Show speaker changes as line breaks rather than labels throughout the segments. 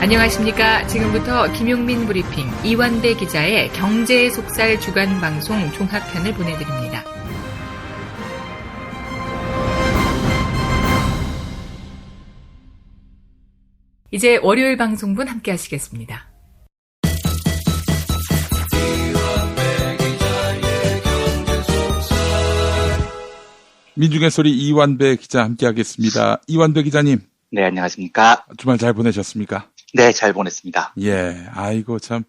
안녕하십니까. 지금부터 김용민 브리핑 이완배 기자의 경제 속살 주간 방송 종합편을 보내드립니다. 이제 월요일 방송분 함께 하시겠습니다.
민중의 소리 이완배 기자 함께 하겠습니다. 이완배 기자님.
네, 안녕하십니까.
주말 잘 보내셨습니까?
네, 잘 보냈습니다.
예, 아이고 참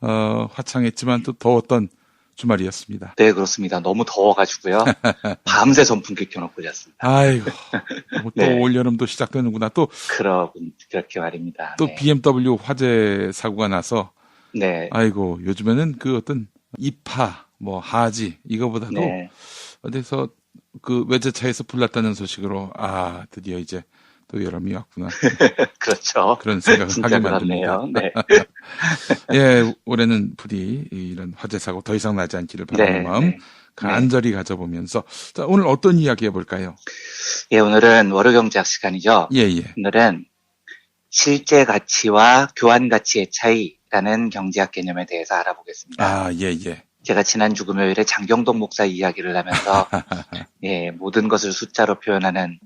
화창했지만 또 더웠던 주말이었습니다.
네, 그렇습니다. 너무 더워가지고요. 밤새 선풍기 켜놓고 잤습니다.
아이고, 또
네.
올여름도 시작되는구나. 또
그렇게 말입니다.
또
네.
BMW 화재 사고가 나서
네.
아이고 요즘에는 그 어떤 이파, 하지 이거보다도
네.
어디서 그 외제차에서 불났다는 소식으로 드디어 이제 또 여름이 왔구나.
그렇죠.
그런 생각을
진짜
하게 만듭니다.
그렇네요. 네.
예, 올해는 부디 이런 화재 사고 더 이상 나지 않기를 바라는 마음 간절히 가져보면서 자, 오늘 어떤 이야기 해볼까요?
예, 오늘은 월요경제학 시간이죠.
예.
오늘은 실제 가치와 교환 가치의 차이라는 경제학 개념에 대해서 알아보겠습니다.
예.
제가 지난주 금요일에 장경동 목사 이야기를 하면서 예, 모든 것을 숫자로 표현하는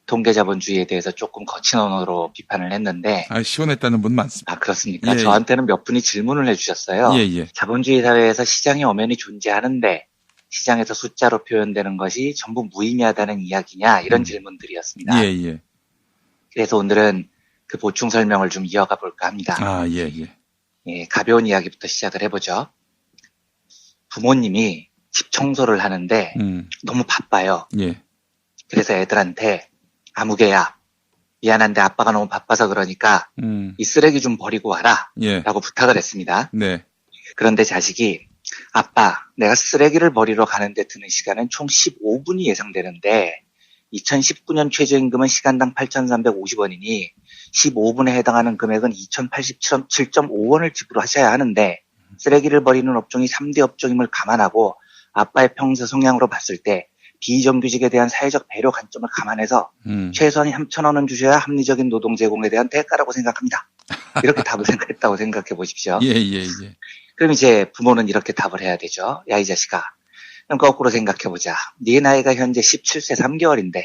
통계자본주의에 대해서 조금 거친 언어로 비판을 했는데
시원했다는 분 많습니다.
그렇습니까?
예.
저한테는 몇 분이 질문을 해주셨어요.
예.
자본주의 사회에서 시장이 엄연히 존재하는데 시장에서 숫자로 표현되는 것이 전부 무의미하다는 이야기냐 이런 질문들이었습니다.
예.
그래서 오늘은 그 보충 설명을 좀 이어가 볼까 합니다. 예, 가벼운 이야기부터 시작을 해보죠. 부모님이 집 청소를 하는데 너무 바빠요.
예.
그래서 애들한테 아무개야 미안한데 아빠가 너무 바빠서 그러니까 이 쓰레기 좀 버리고 와라 라고 부탁을 했습니다.
네.
그런데 자식이 아빠 내가 쓰레기를 버리러 가는데 드는 시간은 총 15분이 예상되는데 2019년 최저임금은 시간당 8,350원이니 15분에 해당하는 금액은 2,087.5원을 지불하셔야 하는데 쓰레기를 버리는 업종이 3대 업종임을 감안하고 아빠의 평소 성향으로 봤을 때 비정규직에 대한 사회적 배려 관점을 감안해서 최소한 3,000원은 주셔야 합리적인 노동 제공에 대한 대가라고 생각합니다. 이렇게 답을 생각했다고 생각해 보십시오.
예.
그럼 이제 부모는 이렇게 답을 해야 되죠. 야, 이 자식아. 그럼 거꾸로 생각해보자. 네 나이가 현재 17세 3개월인데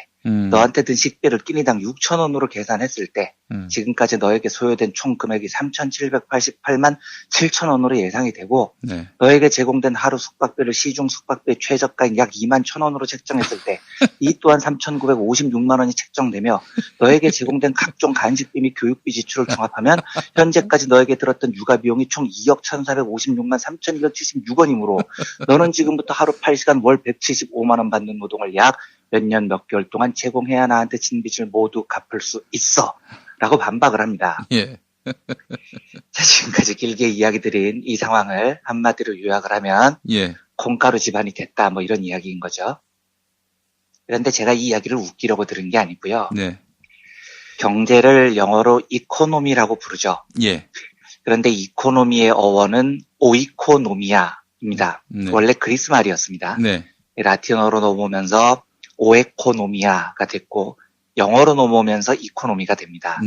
너한테 든 식비를 끼니당 6,000원으로 계산했을 때 지금까지 너에게 소요된 총 금액이 3,788만 7천원으로 예상이 되고 너에게 제공된 하루 숙박비를 시중 숙박비의 최저가인 약 2만 1,000원으로 책정했을 때 이 또한 3,956만 원이 책정되며 너에게 제공된 각종 간식비 및 교육비 지출을 종합하면 현재까지 너에게 들었던 육아 비용이 총 2억 1,456만 3,276원이므로 너는 지금부터 하루 8시간 월 175만 원 받는 노동을 약 몇 년 몇 개월 동안 제공해야 나한테 진 빚을 모두 갚을 수 있어 라고 반박을 합니다.
예.
자, 지금까지 길게 이야기 드린 이 상황을 한마디로 요약을 하면 콩가루 집안이 됐다 이런 이야기인 거죠. 그런데 제가 이 이야기를 웃기려고 들은 게 아니고요. 경제를 영어로 이코노미라고 부르죠. 그런데 이코노미의 어원은 오이코노미아입니다. 원래 그리스 말이었습니다. 라틴어로 넘어오면서 오에코노미아가 됐고 영어로 넘어오면서 이코노미가 됩니다.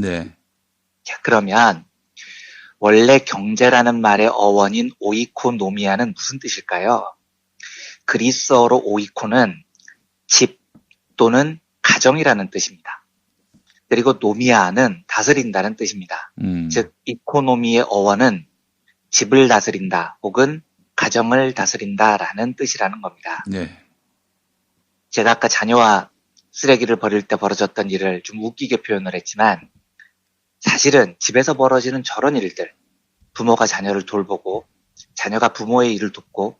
자, 그러면 원래 경제라는 말의 어원인 오이코노미아는 무슨 뜻일까요? 그리스어로 오이코는 집 또는 가정이라는 뜻입니다. 그리고 노미아는 다스린다는 뜻입니다. 즉 이코노미의 어원은 집을 다스린다 혹은 가정을 다스린다라는 뜻이라는 겁니다. 제가 아까 자녀와 쓰레기를 버릴 때 벌어졌던 일을 좀 웃기게 표현을 했지만 사실은 집에서 벌어지는 저런 일들, 부모가 자녀를 돌보고 자녀가 부모의 일을 돕고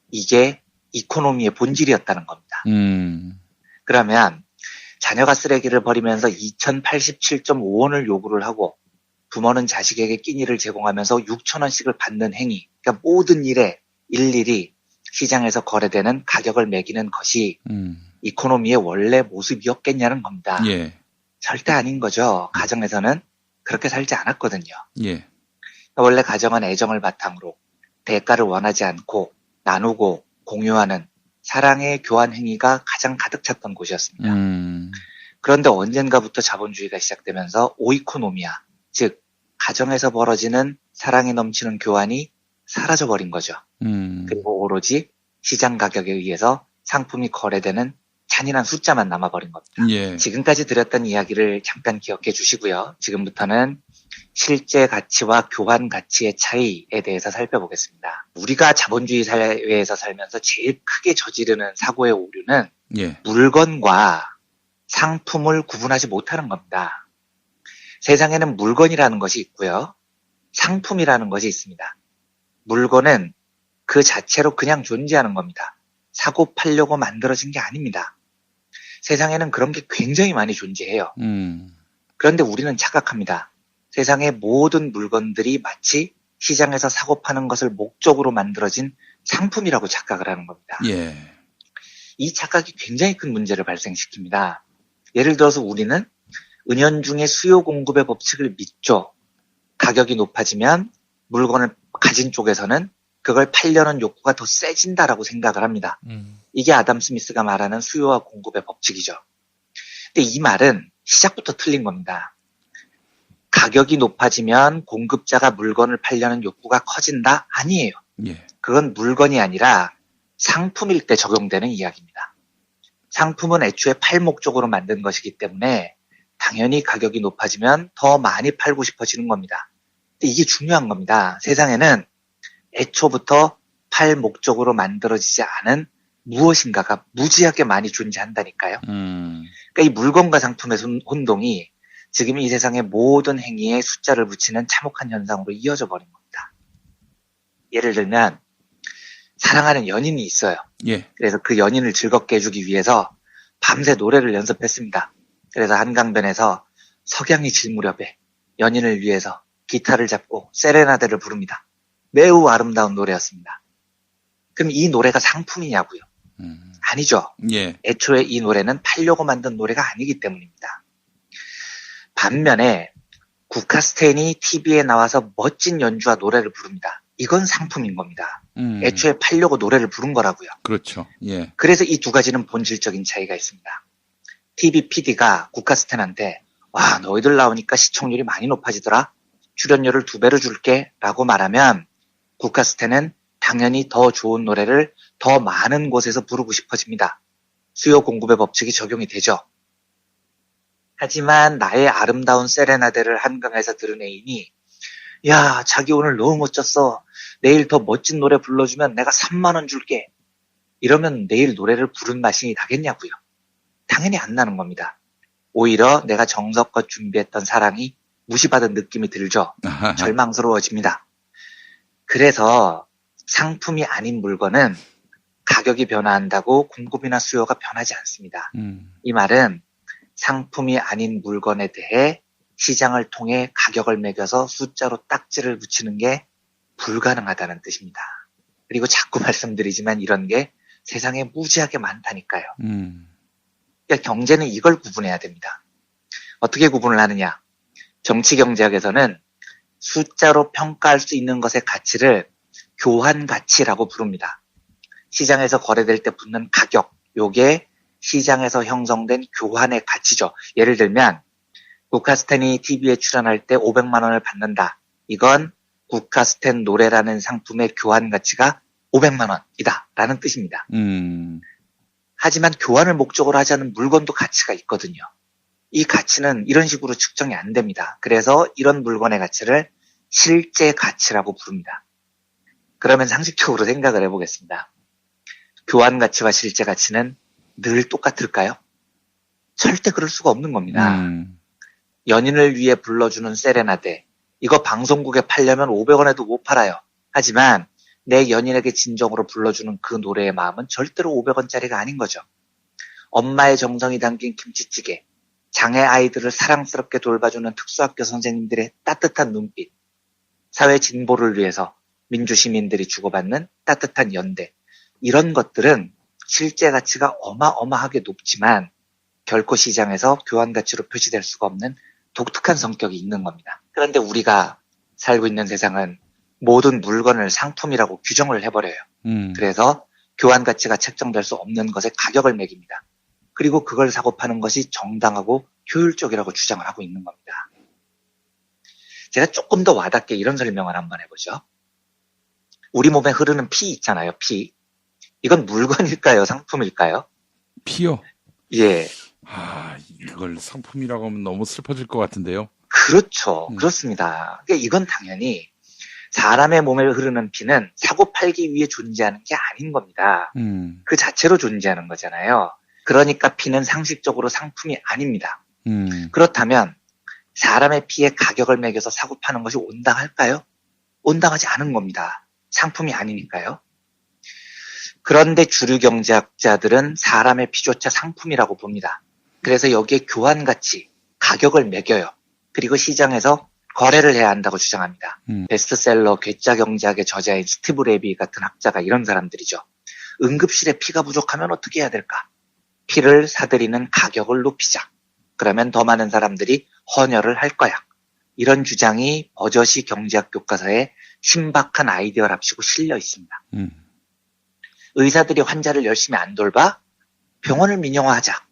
이게 이코노미의 본질이었다는 겁니다. 그러면 자녀가 쓰레기를 버리면서 2,087.5원을 요구를 하고 부모는 자식에게 끼니를 제공하면서 6,000원씩을 받는 행위, 그러니까 모든 일에 일일이 시장에서 거래되는 가격을 매기는 것이 이코노미의 원래 모습이었겠냐는 겁니다. 절대 아닌 거죠. 가정에서는 그렇게 살지 않았거든요. 원래 가정은 애정을 바탕으로 대가를 원하지 않고 나누고 공유하는 사랑의 교환 행위가 가장 가득 찼던 곳이었습니다. 그런데 언젠가부터 자본주의가 시작되면서 오이코노미아, 즉 가정에서 벌어지는 사랑이 넘치는 교환이 사라져버린 거죠. 그리고 오로지 시장 가격에 의해서 상품이 거래되는 잔인한 숫자만 남아버린 겁니다.
예.
지금까지 드렸던 이야기를 잠깐 기억해 주시고요. 지금부터는 실제 가치와 교환 가치의 차이에 대해서 살펴보겠습니다. 우리가 자본주의 사회에서 살면서 제일 크게 저지르는 사고의 오류는
예.
물건과 상품을 구분하지 못하는 겁니다. 세상에는 물건이라는 것이 있고요. 상품이라는 것이 있습니다. 물건은 그 자체로 그냥 존재하는 겁니다. 사고 팔려고 만들어진 게 아닙니다. 세상에는 그런 게 굉장히 많이 존재해요. 그런데 우리는 착각합니다. 세상의 모든 물건들이 마치 시장에서 사고 파는 것을 목적으로 만들어진 상품이라고 착각을 하는 겁니다.
예.
이 착각이 굉장히 큰 문제를 발생시킵니다. 예를 들어서 우리는 은연중에 수요 공급의 법칙을 믿죠. 가격이 높아지면 물건을 가진 쪽에서는 그걸 팔려는 욕구가 더 세진다라고 생각을 합니다. 이게 아담 스미스가 말하는 수요와 공급의 법칙이죠. 근데 이 말은 시작부터 틀린 겁니다. 가격이 높아지면 공급자가 물건을 팔려는 욕구가 커진다? 아니에요.
예.
그건 물건이 아니라 상품일 때 적용되는 이야기입니다. 상품은 애초에 팔 목적으로 만든 것이기 때문에 당연히 가격이 높아지면 더 많이 팔고 싶어지는 겁니다. 근데 이게 중요한 겁니다. 세상에는 애초부터 팔 목적으로 만들어지지 않은 무엇인가가 무지하게 많이 존재한다니까요. 그러니까 이 물건과 상품의 혼동이 지금 이 세상의 모든 행위에 숫자를 붙이는 참혹한 현상으로 이어져 버린 겁니다. 예를 들면 사랑하는 연인이 있어요.
예.
그래서 그 연인을 즐겁게 해주기 위해서 밤새 노래를 연습했습니다. 그래서 한강변에서 석양이 질 무렵에 연인을 위해서 기타를 잡고 세레나데를 부릅니다. 매우 아름다운 노래였습니다. 그럼 이 노래가 상품이냐고요? 아니죠.
예.
애초에 이 노래는 팔려고 만든 노래가 아니기 때문입니다. 반면에 국카스텐이 TV에 나와서 멋진 연주와 노래를 부릅니다. 이건 상품인 겁니다. 애초에 팔려고 노래를 부른 거라고요.
그렇죠. 예.
그래서 이 두 가지는 본질적인 차이가 있습니다. TV PD가 국카스텐한테 와 너희들 나오니까 시청률이 많이 높아지더라. 출연료를 2배로 줄게 라고 말하면 국카스텐은 당연히 더 좋은 노래를 더 많은 곳에서 부르고 싶어집니다. 수요 공급의 법칙이 적용이 되죠. 하지만 나의 아름다운 세레나데를 한강에서 들은 애인이 야 자기 오늘 너무 멋졌어. 내일 더 멋진 노래 불러주면 내가 3만 원 줄게. 이러면 내일 노래를 부른 맛이 나겠냐고요. 당연히 안 나는 겁니다. 오히려 내가 정성껏 준비했던 사랑이 무시받은 느낌이 들죠. 절망스러워집니다. 그래서 상품이 아닌 물건은 가격이 변화한다고 공급이나 수요가 변하지 않습니다. 이 말은 상품이 아닌 물건에 대해 시장을 통해 가격을 매겨서 숫자로 딱지를 붙이는 게 불가능하다는 뜻입니다. 그리고 자꾸 말씀드리지만 이런 게 세상에 무지하게 많다니까요. 그러니까 경제는 이걸 구분해야 됩니다. 어떻게 구분을 하느냐? 정치경제학에서는 숫자로 평가할 수 있는 것의 가치를 교환 가치라고 부릅니다. 시장에서 거래될 때 붙는 가격, 요게 시장에서 형성된 교환의 가치죠. 예를 들면 국카스텐이 TV에 출연할 때 500만 원을 받는다. 이건 국카스텐 노래라는 상품의 교환 가치가 500만 원이다 라는 뜻입니다. 하지만 교환을 목적으로 하지 않은 물건도 가치가 있거든요. 이 가치는 이런 식으로 측정이 안 됩니다. 그래서 이런 물건의 가치를 실제 가치라고 부릅니다. 그러면 상식적으로 생각을 해보겠습니다. 교환 가치와 실제 가치는 늘 똑같을까요? 절대 그럴 수가 없는 겁니다. 연인을 위해 불러주는 세레나데, 이거 방송국에 팔려면 500원에도 못 팔아요. 하지만 내 연인에게 진정으로 불러주는 그 노래의 마음은 절대로 500원짜리가 아닌 거죠. 엄마의 정성이 담긴 김치찌개, 장애 아이들을 사랑스럽게 돌봐주는 특수학교 선생님들의 따뜻한 눈빛, 사회 진보를 위해서 민주시민들이 주고받는 따뜻한 연대, 이런 것들은 실제 가치가 어마어마하게 높지만 결코 시장에서 교환 가치로 표시될 수가 없는 독특한 성격이 있는 겁니다. 그런데 우리가 살고 있는 세상은 모든 물건을 상품이라고 규정을 해버려요. 그래서 교환 가치가 책정될 수 없는 것에 가격을 매깁니다. 그리고 그걸 사고 파는 것이 정당하고 효율적이라고 주장을 하고 있는 겁니다. 제가 조금 더 와닿게 이런 설명을 한번 해보죠. 우리 몸에 흐르는 피 있잖아요, 피. 이건 물건일까요, 상품일까요?
피요?
예.
이걸 상품이라고 하면 너무 슬퍼질 것 같은데요.
그렇죠. 그렇습니다. 그러니까 이건 당연히 사람의 몸에 흐르는 피는 사고 팔기 위해 존재하는 게 아닌 겁니다. 그 자체로 존재하는 거잖아요. 그러니까 피는 상식적으로 상품이 아닙니다. 그렇다면 사람의 피에 가격을 매겨서 사고 파는 것이 온당할까요? 온당하지 않은 겁니다. 상품이 아니니까요. 그런데 주류 경제학자들은 사람의 피조차 상품이라고 봅니다. 그래서 여기에 교환가치, 가격을 매겨요. 그리고 시장에서 거래를 해야 한다고 주장합니다. 베스트셀러 괴짜 경제학의 저자인 스티브 레비 같은 학자가 이런 사람들이죠. 응급실에 피가 부족하면 어떻게 해야 될까? 피를 사들이는 가격을 높이자. 그러면 더 많은 사람들이 헌혈을 할 거야. 이런 주장이 버젓이 경제학 교과서에 신박한 아이디어랍시고 실려 있습니다. 의사들이 환자를 열심히 안 돌봐? 병원을 민영화하자.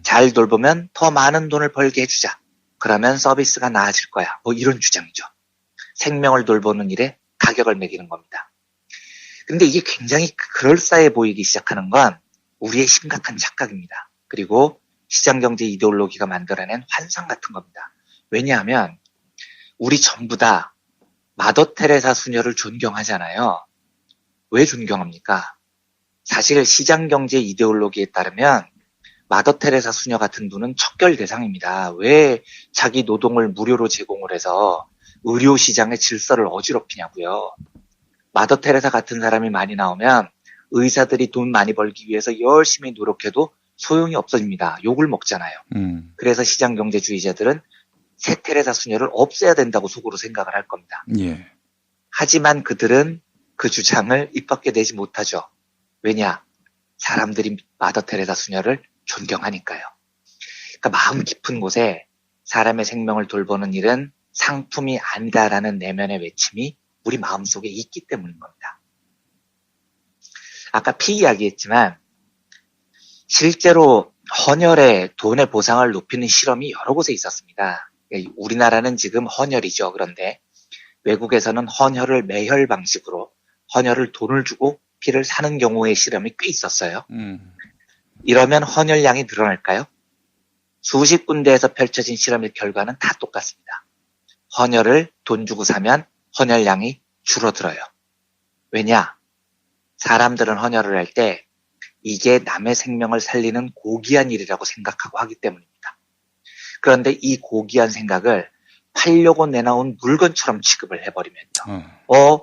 잘 돌보면 더 많은 돈을 벌게 해주자. 그러면 서비스가 나아질 거야. 뭐 이런 주장이죠. 생명을 돌보는 일에 가격을 매기는 겁니다. 근데 이게 굉장히 그럴싸해 보이기 시작하는 건 우리의 심각한 착각입니다. 그리고 시장경제 이데올로기가 만들어낸 환상 같은 겁니다. 왜냐하면 우리 전부 다 마더 테레사 수녀를 존경하잖아요. 왜 존경합니까? 사실 시장경제 이데올로기에 따르면 마더 테레사 수녀 같은 분은 척결 대상입니다. 왜 자기 노동을 무료로 제공을 해서 의료시장의 질서를 어지럽히냐고요. 마더 테레사 같은 사람이 많이 나오면 의사들이 돈 많이 벌기 위해서 열심히 노력해도 소용이 없어집니다. 욕을 먹잖아요. 그래서 시장경제주의자들은 새 테레사 수녀를 없애야 된다고 속으로 생각을 할 겁니다.
예.
하지만 그들은 그 주장을 입 밖에 내지 못하죠. 왜냐? 사람들이 마더 테레사 수녀를 존경하니까요. 그러니까 마음 깊은 곳에 사람의 생명을 돌보는 일은 상품이 아니다라는 내면의 외침이 우리 마음속에 있기 때문인 겁니다. 아까 피 이야기했지만 실제로 헌혈에 돈의 보상을 높이는 실험이 여러 곳에 있었습니다. 우리나라는 지금 헌혈이죠. 그런데 외국에서는 헌혈을 매혈 방식으로 헌혈을 돈을 주고 피를 사는 경우의 실험이 꽤 있었어요. 이러면 헌혈량이 늘어날까요? 수십 군데에서 펼쳐진 실험의 결과는 다 똑같습니다. 헌혈을 돈 주고 사면 헌혈량이 줄어들어요. 왜냐? 사람들은 헌혈을 할 때 이게 남의 생명을 살리는 고귀한 일이라고 생각하고 하기 때문입니다. 그런데 이 고귀한 생각을 팔려고 내놔온 물건처럼 취급을 해버리면요.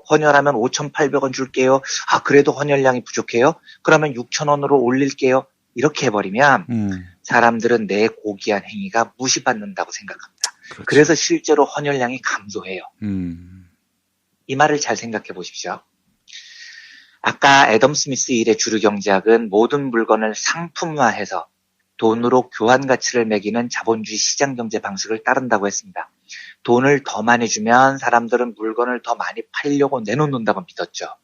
헌혈하면 5,800원 줄게요. 그래도 헌혈량이 부족해요? 그러면 6,000원으로 올릴게요. 이렇게 해버리면 사람들은 내 고귀한 행위가 무시받는다고 생각합니다.
그렇죠.
그래서 실제로 헌혈량이 감소해요. 이 말을 잘 생각해 보십시오. 아까 애덤 스미스 일의 주류 경제학은 모든 물건을 상품화해서 돈으로 교환 가치를 매기는 자본주의 시장 경제 방식을 따른다고 했습니다. 돈을 더 많이 주면 사람들은 물건을 더 많이 팔려고 내놓는다고 믿었죠.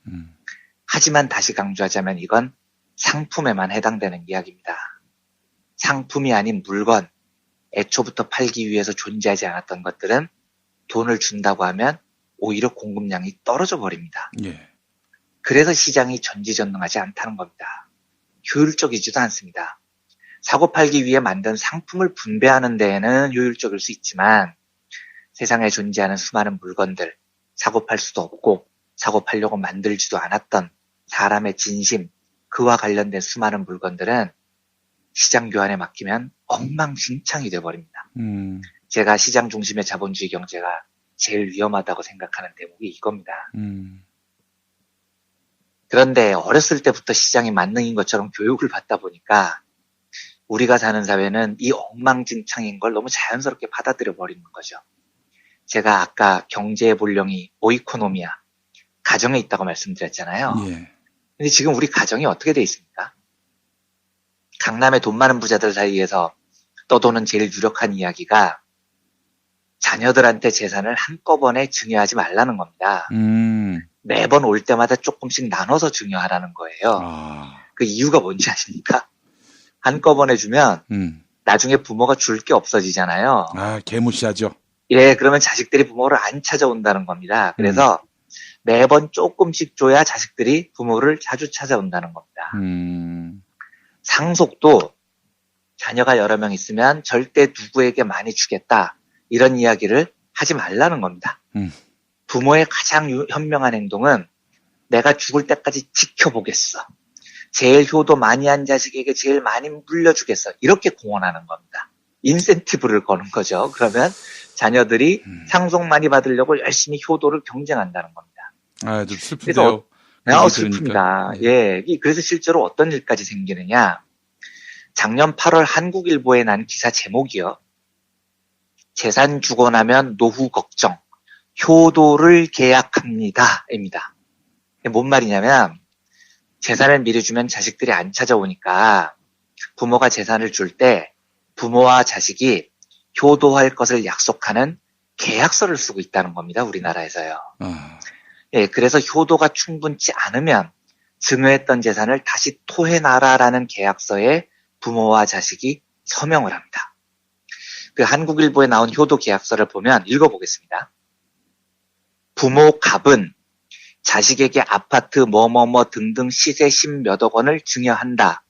하지만 다시 강조하자면 이건 상품에만 해당되는 이야기입니다. 상품이 아닌 물건, 애초부터 팔기 위해서 존재하지 않았던 것들은 돈을 준다고 하면 오히려 공급량이 떨어져 버립니다.
예.
그래서 시장이 전지전능하지 않다는 겁니다. 효율적이지도 않습니다. 사고 팔기 위해 만든 상품을 분배하는 데에는 효율적일 수 있지만 세상에 존재하는 수많은 물건들, 사고 팔 수도 없고 사고 팔려고 만들지도 않았던 사람의 진심, 그와 관련된 수많은 물건들은 시장 교환에 맡기면 엉망진창이 돼버립니다. 제가 시장 중심의 자본주의 경제가 제일 위험하다고 생각하는 대목이 이겁니다. 그런데 어렸을 때부터 시장이 만능인 것처럼 교육을 받다 보니까 우리가 사는 사회는 이 엉망진창인 걸 너무 자연스럽게 받아들여 버리는 거죠. 제가 아까 경제의 본령이 오이코노미아, 가정에 있다고 말씀드렸잖아요.
예.
근데 지금 우리 가정이 어떻게 돼 있습니까? 강남의 돈 많은 부자들 사이에서 떠도는 제일 유력한 이야기가 자녀들한테 재산을 한꺼번에 증여하지 말라는 겁니다. 매번 올 때마다 조금씩 나눠서 증여하라는 거예요. 그 이유가 뭔지 아십니까? 한꺼번에 주면 나중에 부모가 줄 게 없어지잖아요.
개무시하죠.
예, 그러면 자식들이 부모를 안 찾아온다는 겁니다. 그래서 매번 조금씩 줘야 자식들이 부모를 자주 찾아온다는 겁니다. 상속도 자녀가 여러 명 있으면 절대 누구에게 많이 주겠다. 이런 이야기를 하지 말라는 겁니다. 부모의 가장 현명한 행동은 내가 죽을 때까지 지켜보겠어. 제일 효도 많이 한 자식에게 제일 많이 물려주겠어. 이렇게 공언하는 겁니다. 인센티브를 거는 거죠. 그러면 자녀들이 상속 많이 받으려고 열심히 효도를 경쟁한다는 겁니다.
아, 좀 슬픈데요.
슬픕니다. 예. 그래서 실제로 어떤 일까지 생기느냐. 작년 8월 한국일보에 난 기사 제목이요. 재산 주고 나면 노후 걱정, 효도를 계약합니다. 입니다. 뭔 말이냐면 재산을 미리 주면 자식들이 안 찾아오니까 부모가 재산을 줄 때 부모와 자식이 효도할 것을 약속하는 계약서를 쓰고 있다는 겁니다. 우리나라에서요. 예, 그래서 효도가 충분치 않으면 증여했던 재산을 다시 토해놔라라는 계약서에 부모와 자식이 서명을 합니다. 그 한국일보에 나온 효도 계약서를 보면 읽어보겠습니다. 부모 갑은 자식에게 아파트 뭐뭐뭐 등등 시세 10몇억 원을 증여한다.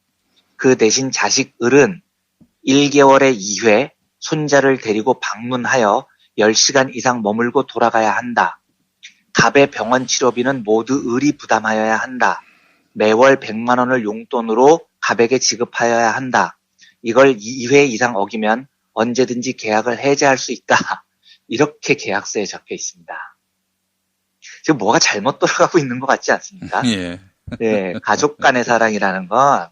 그 대신 자식 을은 1개월에 2회 손자를 데리고 방문하여 10시간 이상 머물고 돌아가야 한다. 갑의 병원 치료비는 모두 을이 부담하여야 한다. 매월 100만 원을 용돈으로 갑에게 지급하여야 한다. 이걸 2회 이상 어기면 언제든지 계약을 해제할 수 있다. 이렇게 계약서에 적혀 있습니다. 지금 뭐가 잘못 돌아가고 있는 것 같지 않습니까?
예.
네, 가족 간의 사랑이라는 건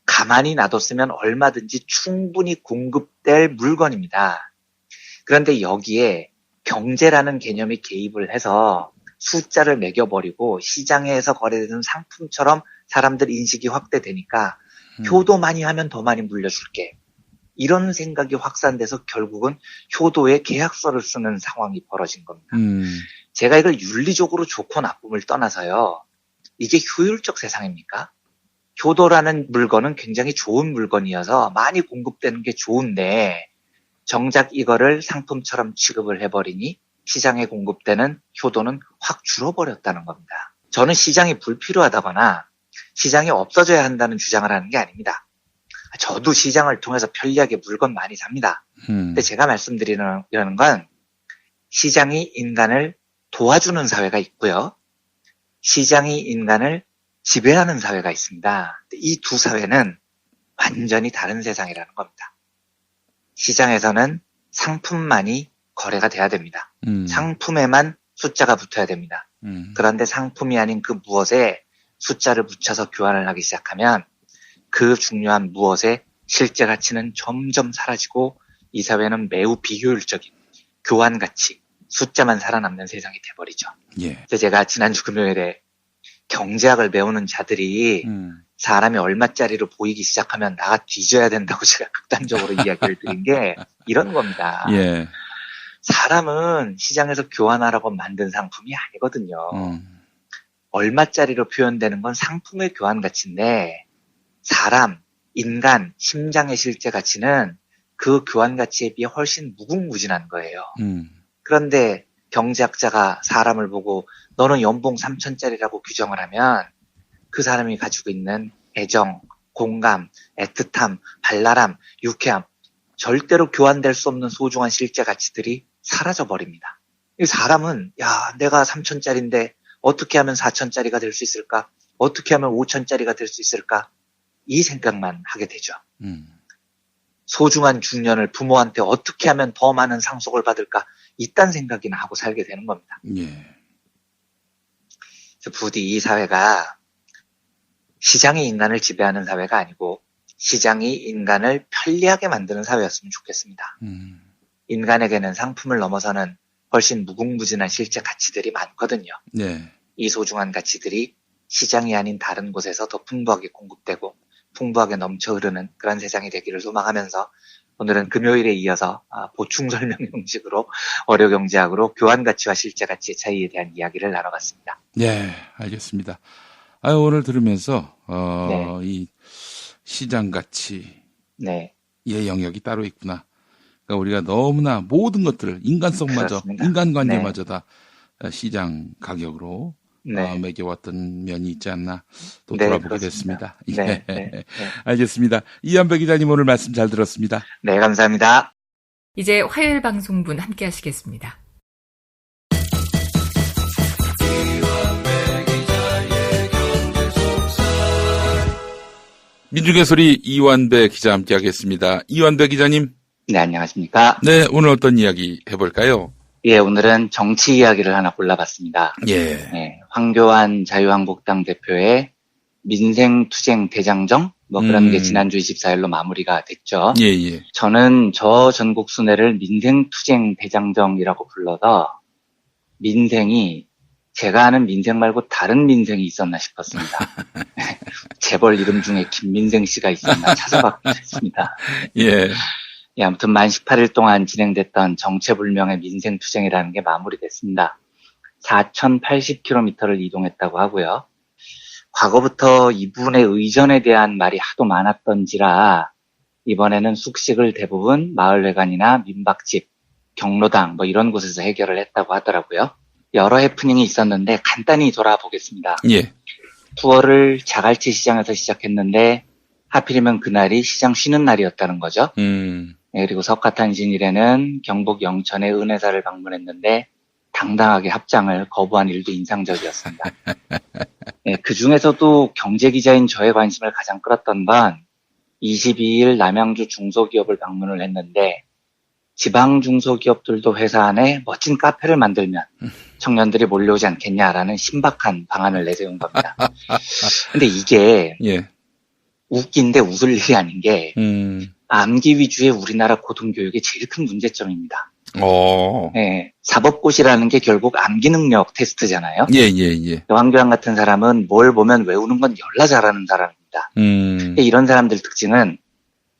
가만히 놔뒀으면 얼마든지 충분히 공급될 물건입니다. 그런데 여기에 경제라는 개념이 개입을 해서 숫자를 매겨버리고 시장에서 거래되는 상품처럼 사람들 인식이 확대되니까 효도 많이 하면 더 많이 물려줄게. 이런 생각이 확산돼서 결국은 효도에 계약서를 쓰는 상황이 벌어진 겁니다. 제가 이걸 윤리적으로 좋고 나쁨을 떠나서요. 이게 효율적 세상입니까? 효도라는 물건은 굉장히 좋은 물건이어서 많이 공급되는 게 좋은데 정작 이거를 상품처럼 취급을 해버리니 시장에 공급되는 효도는 확 줄어버렸다는 겁니다. 저는 시장이 불필요하다거나 시장이 없어져야 한다는 주장을 하는 게 아닙니다. 저도 시장을 통해서 편리하게 물건 많이 삽니다. 근데 제가 말씀드리는 건 시장이 인간을 도와주는 사회가 있고요. 시장이 인간을 지배하는 사회가 있습니다. 이 두 사회는 완전히 다른 세상이라는 겁니다. 시장에서는 상품만이 거래가 돼야 됩니다. 상품에만 숫자가 붙어야 됩니다. 그런데 상품이 아닌 그 무엇에 숫자를 붙여서 교환을 하기 시작하면 그 중요한 무엇의 실제 가치는 점점 사라지고 이 사회는 매우 비효율적인 교환 가치, 숫자만 살아남는 세상이 돼버리죠.
예.
그래서 제가 지난주 금요일에 경제학을 배우는 자들이 사람이 얼마짜리로 보이기 시작하면 나가 뒤져야 된다고 제가 극단적으로 이야기를 드린 게 이런 겁니다.
예.
사람은 시장에서 교환하라고 만든 상품이 아니거든요. 얼마짜리로 표현되는 건 상품의 교환 가치인데 사람, 인간, 심장의 실제 가치는 그 교환 가치에 비해 훨씬 무궁무진한 거예요. 그런데 경제학자가 사람을 보고 너는 연봉 3천짜리라고 규정을 하면 그 사람이 가지고 있는 애정, 공감, 애틋함, 발랄함, 유쾌함, 절대로 교환될 수 없는 소중한 실제 가치들이 사라져버립니다. 이 사람은 야, 내가 3천짜리인데 어떻게 하면 4천짜리가 될 수 있을까? 어떻게 하면 5천짜리가 될 수 있을까? 이 생각만 하게 되죠. 소중한 중년을 부모한테 어떻게 하면 더 많은 상속을 받을까? 이딴 생각이나 하고 살게 되는 겁니다.
예.
부디 이 사회가 시장이 인간을 지배하는 사회가 아니고 시장이 인간을 편리하게 만드는 사회였으면 좋겠습니다. 인간에게는 상품을 넘어서는 훨씬 무궁무진한 실제 가치들이 많거든요.
네.
이 소중한 가치들이 시장이 아닌 다른 곳에서 더 풍부하게 공급되고 풍부하게 넘쳐 흐르는 그런 세상이 되기를 소망하면서 오늘은 금요일에 이어서 보충 설명 형식으로 어려경제학으로 교환 가치와 실제 가치의 차이에 대한 이야기를 나눠봤습니다.
네, 알겠습니다. 오늘 들으면서
네.
이 시장 가치의
네.
영역이 따로 있구나. 그러니까 우리가 너무나 모든 것들을 인간성마저,
그렇습니다.
인간관계마저 다 시장 가격으로
네.
매겨왔던 면이 있지 않나 또
네,
돌아보게
그렇습니다.
됐습니다.
네,
예.
네, 네.
알겠습니다. 이완배 기자님 오늘 말씀 잘 들었습니다.
네, 감사합니다.
이제 화요일 방송분 함께 하시겠습니다.
민중의 소리 이완배 기자 함께 하겠습니다. 이완배 기자님.
네, 안녕하십니까.
네, 오늘 어떤 이야기 해볼까요?
예, 오늘은 정치 이야기를 하나 골라봤습니다.
예.
네, 황교안 자유한국당 대표의 민생투쟁 대장정? 뭐 그런 게 지난주 24일로 마무리가 됐죠.
예, 예.
저는 저 전국 순회를 민생투쟁 대장정이라고 불러서 민생이 제가 아는 민생 말고 다른 민생이 있었나 싶었습니다. 재벌 이름 중에 김민생 씨가 있었나 찾아봤기도 했습니다.
예.
예, 아무튼 만 18일 동안 진행됐던 정체불명의 민생투쟁이라는 게 마무리됐습니다. 4,080km를 이동했다고 하고요. 과거부터 이분의 의전에 대한 말이 하도 많았던지라 이번에는 숙식을 대부분 마을회관이나 민박집, 경로당 뭐 이런 곳에서 해결을 했다고 하더라고요. 여러 해프닝이 있었는데 간단히 돌아보겠습니다.
예.
투어를 자갈치 시장에서 시작했는데 하필이면 그날이 시장 쉬는 날이었다는 거죠. 네, 그리고 석가탄신일에는 경북 영천의 은혜사를 방문했는데 당당하게 합장을 거부한 일도 인상적이었습니다. 네, 그 중에서도 경제기자인 저의 관심을 가장 끌었던 건 22일 남양주 중소기업을 방문을 했는데 지방 중소기업들도 회사 안에 멋진 카페를 만들면 청년들이 몰려오지 않겠냐라는 신박한 방안을 내세운 겁니다. 근데 이게
예.
웃긴데 웃을 일이 아닌 게 암기 위주의 우리나라 고등교육의 제일 큰 문제점입니다. 네, 사법고시라는 게 결국 암기 능력 테스트잖아요.
예, 예, 예.
황교안 같은 사람은 뭘 보면 외우는 건 열나 잘하는 사람입니다. 근데 이런 사람들 특징은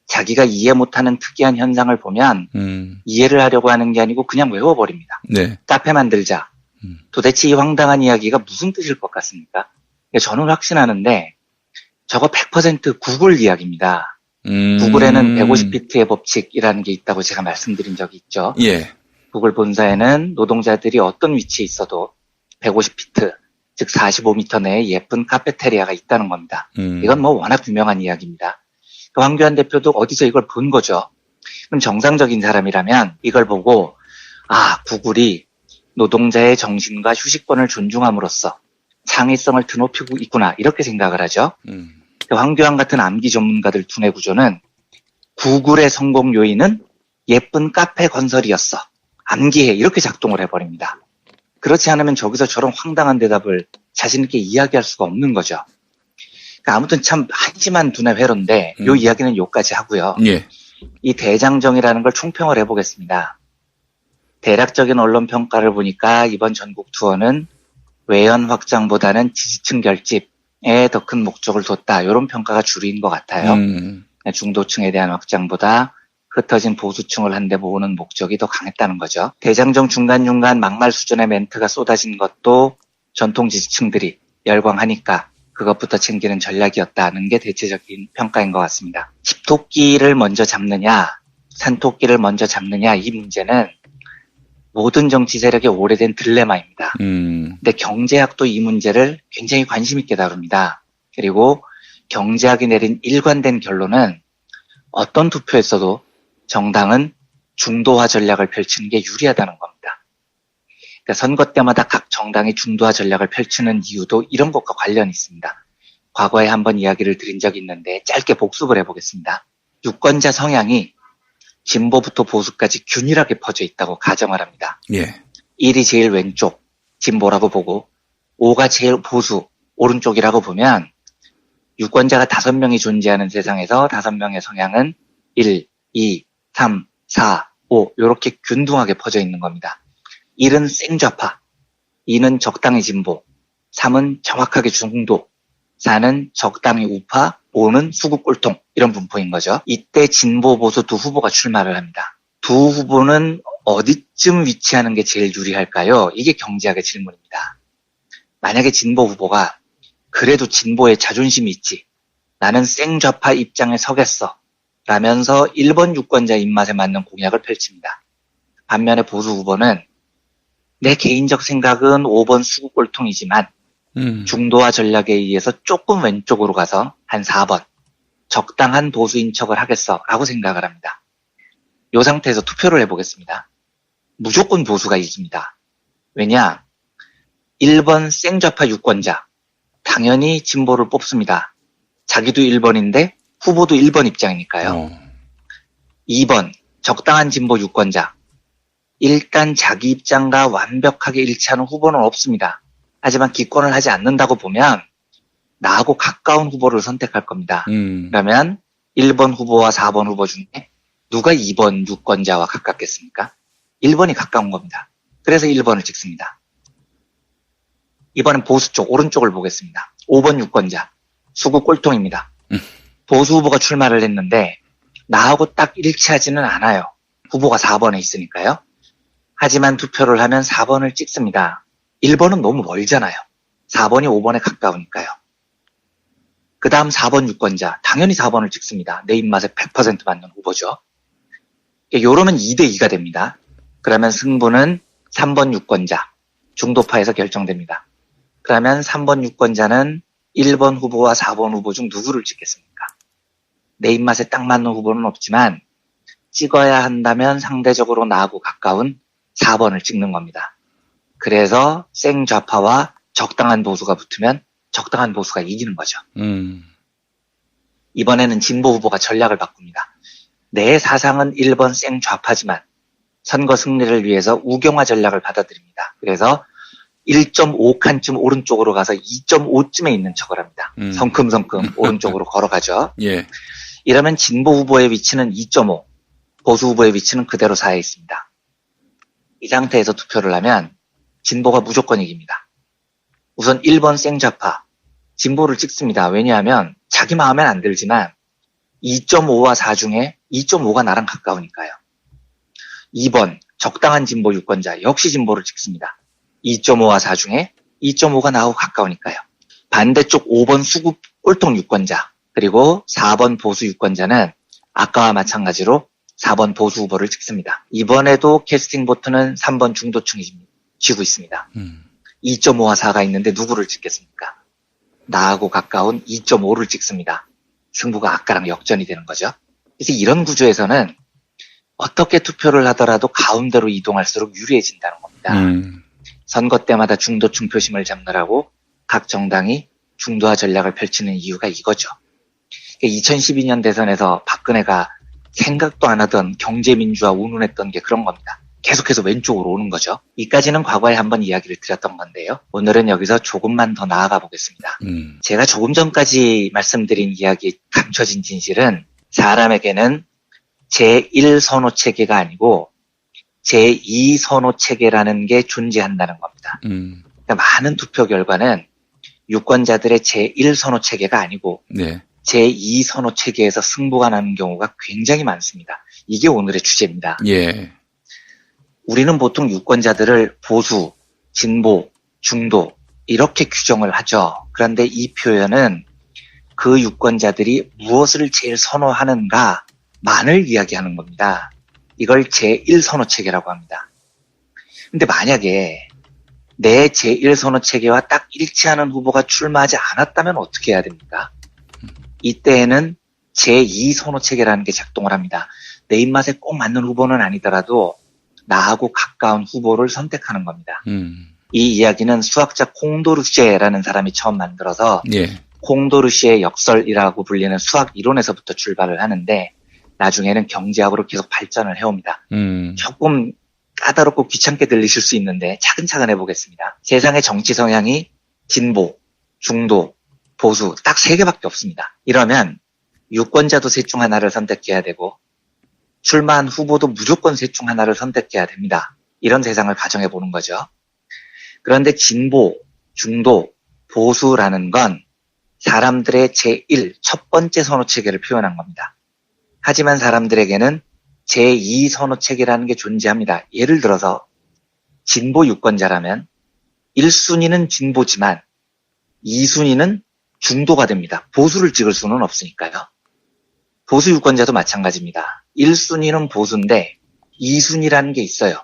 자기가 이해 못하는 특이한 현상을 보면 이해를 하려고 하는 게 아니고 그냥 외워버립니다.
네.
카페 만들자. 도대체 이 황당한 이야기가 무슨 뜻일 것 같습니까? 저는 확신하는데 저거 100% 구글 이야기입니다. 구글에는 150피트의 법칙이라는 게 있다고 제가 말씀드린 적이 있죠.
예.
구글 본사에는 노동자들이 어떤 위치에 있어도 150피트, 즉 45m 내에 예쁜 카페테리아가 있다는 겁니다. 이건 뭐 워낙 유명한 이야기입니다. 황교안 대표도 어디서 이걸 본 거죠. 그럼 정상적인 사람이라면 이걸 보고 구글이 노동자의 정신과 휴식권을 존중함으로써 창의성을 드높이고 있구나 이렇게 생각을 하죠. 황교안 같은 암기 전문가들 두뇌 구조는 구글의 성공 요인은 예쁜 카페 건설이었어. 암기해 이렇게 작동을 해버립니다. 그렇지 않으면 저기서 저런 황당한 대답을 자신 있게 이야기할 수가 없는 거죠. 아무튼 참 한심한 두뇌 회로인데 요 이야기는 요까지 하고요.
예.
이 대장정이라는 걸 총평을 해보겠습니다. 대략적인 언론 평가를 보니까 이번 전국 투어는 외연 확장보다는 지지층 결집에 더 큰 목적을 뒀다. 이런 평가가 주류인 것 같아요. 중도층에 대한 확장보다 흩어진 보수층을 한데 모으는 목적이 더 강했다는 거죠. 대장정 중간중간 막말 수준의 멘트가 쏟아진 것도 전통 지지층들이 열광하니까 그것부터 챙기는 전략이었다는 게 대체적인 평가인 것 같습니다. 집토끼를 먼저 잡느냐, 산토끼를 먼저 잡느냐 이 문제는 모든 정치 세력의 오래된 딜레마입니다. 근데 경제학도 이 문제를 굉장히 관심 있게 다룹니다. 그리고 경제학이 내린 일관된 결론은 어떤 투표에서도 정당은 중도화 전략을 펼치는 게 유리하다는 겁니다. 그러니까 선거 때마다 각 정당이 중도화 전략을 펼치는 이유도 이런 것과 관련이 있습니다. 과거에 한번 이야기를 드린 적이 있는데 짧게 복습을 해보겠습니다. 유권자 성향이 진보부터 보수까지 균일하게 퍼져 있다고 가정을 합니다.
예.
1이 제일 왼쪽, 진보라고 보고 5가 제일 보수, 오른쪽이라고 보면 유권자가 5명이 존재하는 세상에서 5명의 성향은 1, 2, 3, 4, 5 이렇게 균등하게 퍼져 있는 겁니다. 1은 생좌파, 2는 적당히 진보, 3은 정확하게 중도, 4는 적당히 우파, 5는 수구 꼴통 이런 분포인 거죠. 이때 진보 보수 두 후보가 출마를 합니다. 두 후보는 어디쯤 위치하는 게 제일 유리할까요? 이게 경제학의 질문입니다. 만약에 진보 후보가 그래도 진보에 자존심이 있지. 나는 생좌파 입장에 서겠어. 라면서 1번 유권자 입맛에 맞는 공약을 펼칩니다. 반면에 보수 후보는 내 개인적 생각은 5번 수구꼴통이지만 중도화 전략에 의해서 조금 왼쪽으로 가서 한 4번 적당한 보수인 척을 하겠어 라고 생각을 합니다. 이 상태에서 투표를 해보겠습니다. 무조건 보수가 이깁니다. 왜냐? 1번 생좌파 유권자 당연히 진보를 뽑습니다. 자기도 1번인데 후보도 1번 입장이니까요. 2번 적당한 진보 유권자 일단 자기 입장과 완벽하게 일치하는 후보는 없습니다. 하지만 기권을 하지 않는다고 보면 나하고 가까운 후보를 선택할 겁니다. 그러면 1번 후보와 4번 후보 중에 누가 2번 유권자와 가깝겠습니까? 1번이 가까운 겁니다. 그래서 1번을 찍습니다. 이번엔 보수 쪽, 오른쪽을 보겠습니다. 5번 유권자, 수구 꼴통입니다. 보수 후보가 출마를 했는데 나하고 딱 일치하지는 않아요. 후보가 4번에 있으니까요. 하지만 투표를 하면 4번을 찍습니다. 1번은 너무 멀잖아요. 4번이 5번에 가까우니까요. 그 다음 4번 유권자, 당연히 4번을 찍습니다. 내 입맛에 100% 맞는 후보죠. 요러면 2대2가 됩니다. 그러면 승부는 3번 유권자, 중도파에서 결정됩니다. 그러면 3번 유권자는 1번 후보와 4번 후보 중 누구를 찍겠습니까? 내 입맛에 딱 맞는 후보는 없지만 찍어야 한다면 상대적으로 나하고 가까운 4번을 찍는 겁니다. 그래서 생좌파와 적당한 보수가 붙으면 적당한 보수가 이기는 거죠. 이번에는 진보 후보가 전략을 바꿉니다. 내 사상은 1번 생좌파지만 선거 승리를 위해서 우경화 전략을 받아들입니다. 그래서 1.5칸쯤 오른쪽으로 가서 2.5쯤에 있는 척을 합니다. 성큼성큼 오른쪽으로 걸어가죠.
예.
이러면 진보 후보의 위치는 2.5, 보수 후보의 위치는 그대로 4에 있습니다. 이 상태에서 투표를 하면 진보가 무조건 이깁니다. 우선 1번 생좌파, 진보를 찍습니다. 왜냐하면 자기 마음엔 안 들지만 2.5와 4 중에 2.5가 나랑 가까우니까요. 2번 적당한 진보 유권자, 역시 진보를 찍습니다. 2.5와 4 중에 2.5가 나하고 가까우니까요. 반대쪽 5번 수구 꼴통 유권자, 그리고 4번 보수 유권자는 아까와 마찬가지로 4번 보수 후보를 찍습니다. 이번에도 캐스팅 보트는 3번 중도층이 쥐고 있습니다. 2.5와 4가 있는데 누구를 찍겠습니까? 나하고 가까운 2.5를 찍습니다. 승부가 아까랑 역전이 되는 거죠. 그래서 이런 구조에서는 어떻게 투표를 하더라도 가운데로 이동할수록 유리해진다는 겁니다. 선거 때마다 중도층 표심을 잡느라고 각 정당이 중도화 전략을 펼치는 이유가 이거죠. 2012년 대선에서 박근혜가 생각도 안 하던 경제민주화 운운했던 게 그런 겁니다. 계속해서 왼쪽으로 오는 거죠. 이까지는 과거에 한번 이야기를 드렸던 건데요. 오늘은 여기서 조금만 더 나아가 보겠습니다. 제가 조금 전까지 말씀드린 이야기 감춰진 진실은 사람에게는 제1 선호 체계가 아니고 제2 선호 체계라는 게 존재한다는 겁니다. 그러니까 많은 투표 결과는 유권자들의 제1 선호 체계가 아니고
네.
제2 선호 체계에서 승부가 나는 경우가 굉장히 많습니다. 이게 오늘의 주제입니다.
예.
우리는 보통 유권자들을 보수, 진보, 중도 이렇게 규정을 하죠. 그런데 이 표현은 그 유권자들이 무엇을 제일 선호하는가만을 이야기하는 겁니다. 이걸 제1 선호 체계라고 합니다. 근데 만약에 내 제1 선호 체계와 딱 일치하는 후보가 출마하지 않았다면 어떻게 해야 됩니까? 이때에는 제2 선호 체계라는 게 작동을 합니다. 내 입맛에 꼭 맞는 후보는 아니더라도 나하고 가까운 후보를 선택하는 겁니다. 이 이야기는 수학자 콩도르쉐라는 사람이 처음 만들어서
예.
콩도르쉐의 역설이라고 불리는 수학 이론에서부터 출발을 하는데 나중에는 경제학으로 계속 발전을 해옵니다. 조금 까다롭고 귀찮게 들리실 수 있는데 차근차근 해보겠습니다. 세상의 정치 성향이 진보, 중도, 보수 딱 3개밖에 없습니다. 이러면 유권자도 셋 중 하나를 선택해야 되고 출마한 후보도 무조건 셋 중 하나를 선택해야 됩니다. 이런 세상을 가정해 보는 거죠. 그런데 진보, 중도, 보수라는 건 사람들의 제1, 첫 번째 선호 체계를 표현한 겁니다. 하지만 사람들에게는 제2 선호 체계라는 게 존재합니다. 예를 들어서 진보 유권자라면 1순위는 진보지만 2순위는 중도가 됩니다. 보수를 찍을 수는 없으니까요. 보수 유권자도 마찬가지입니다. 1순위는 보수인데 2순위라는 게 있어요.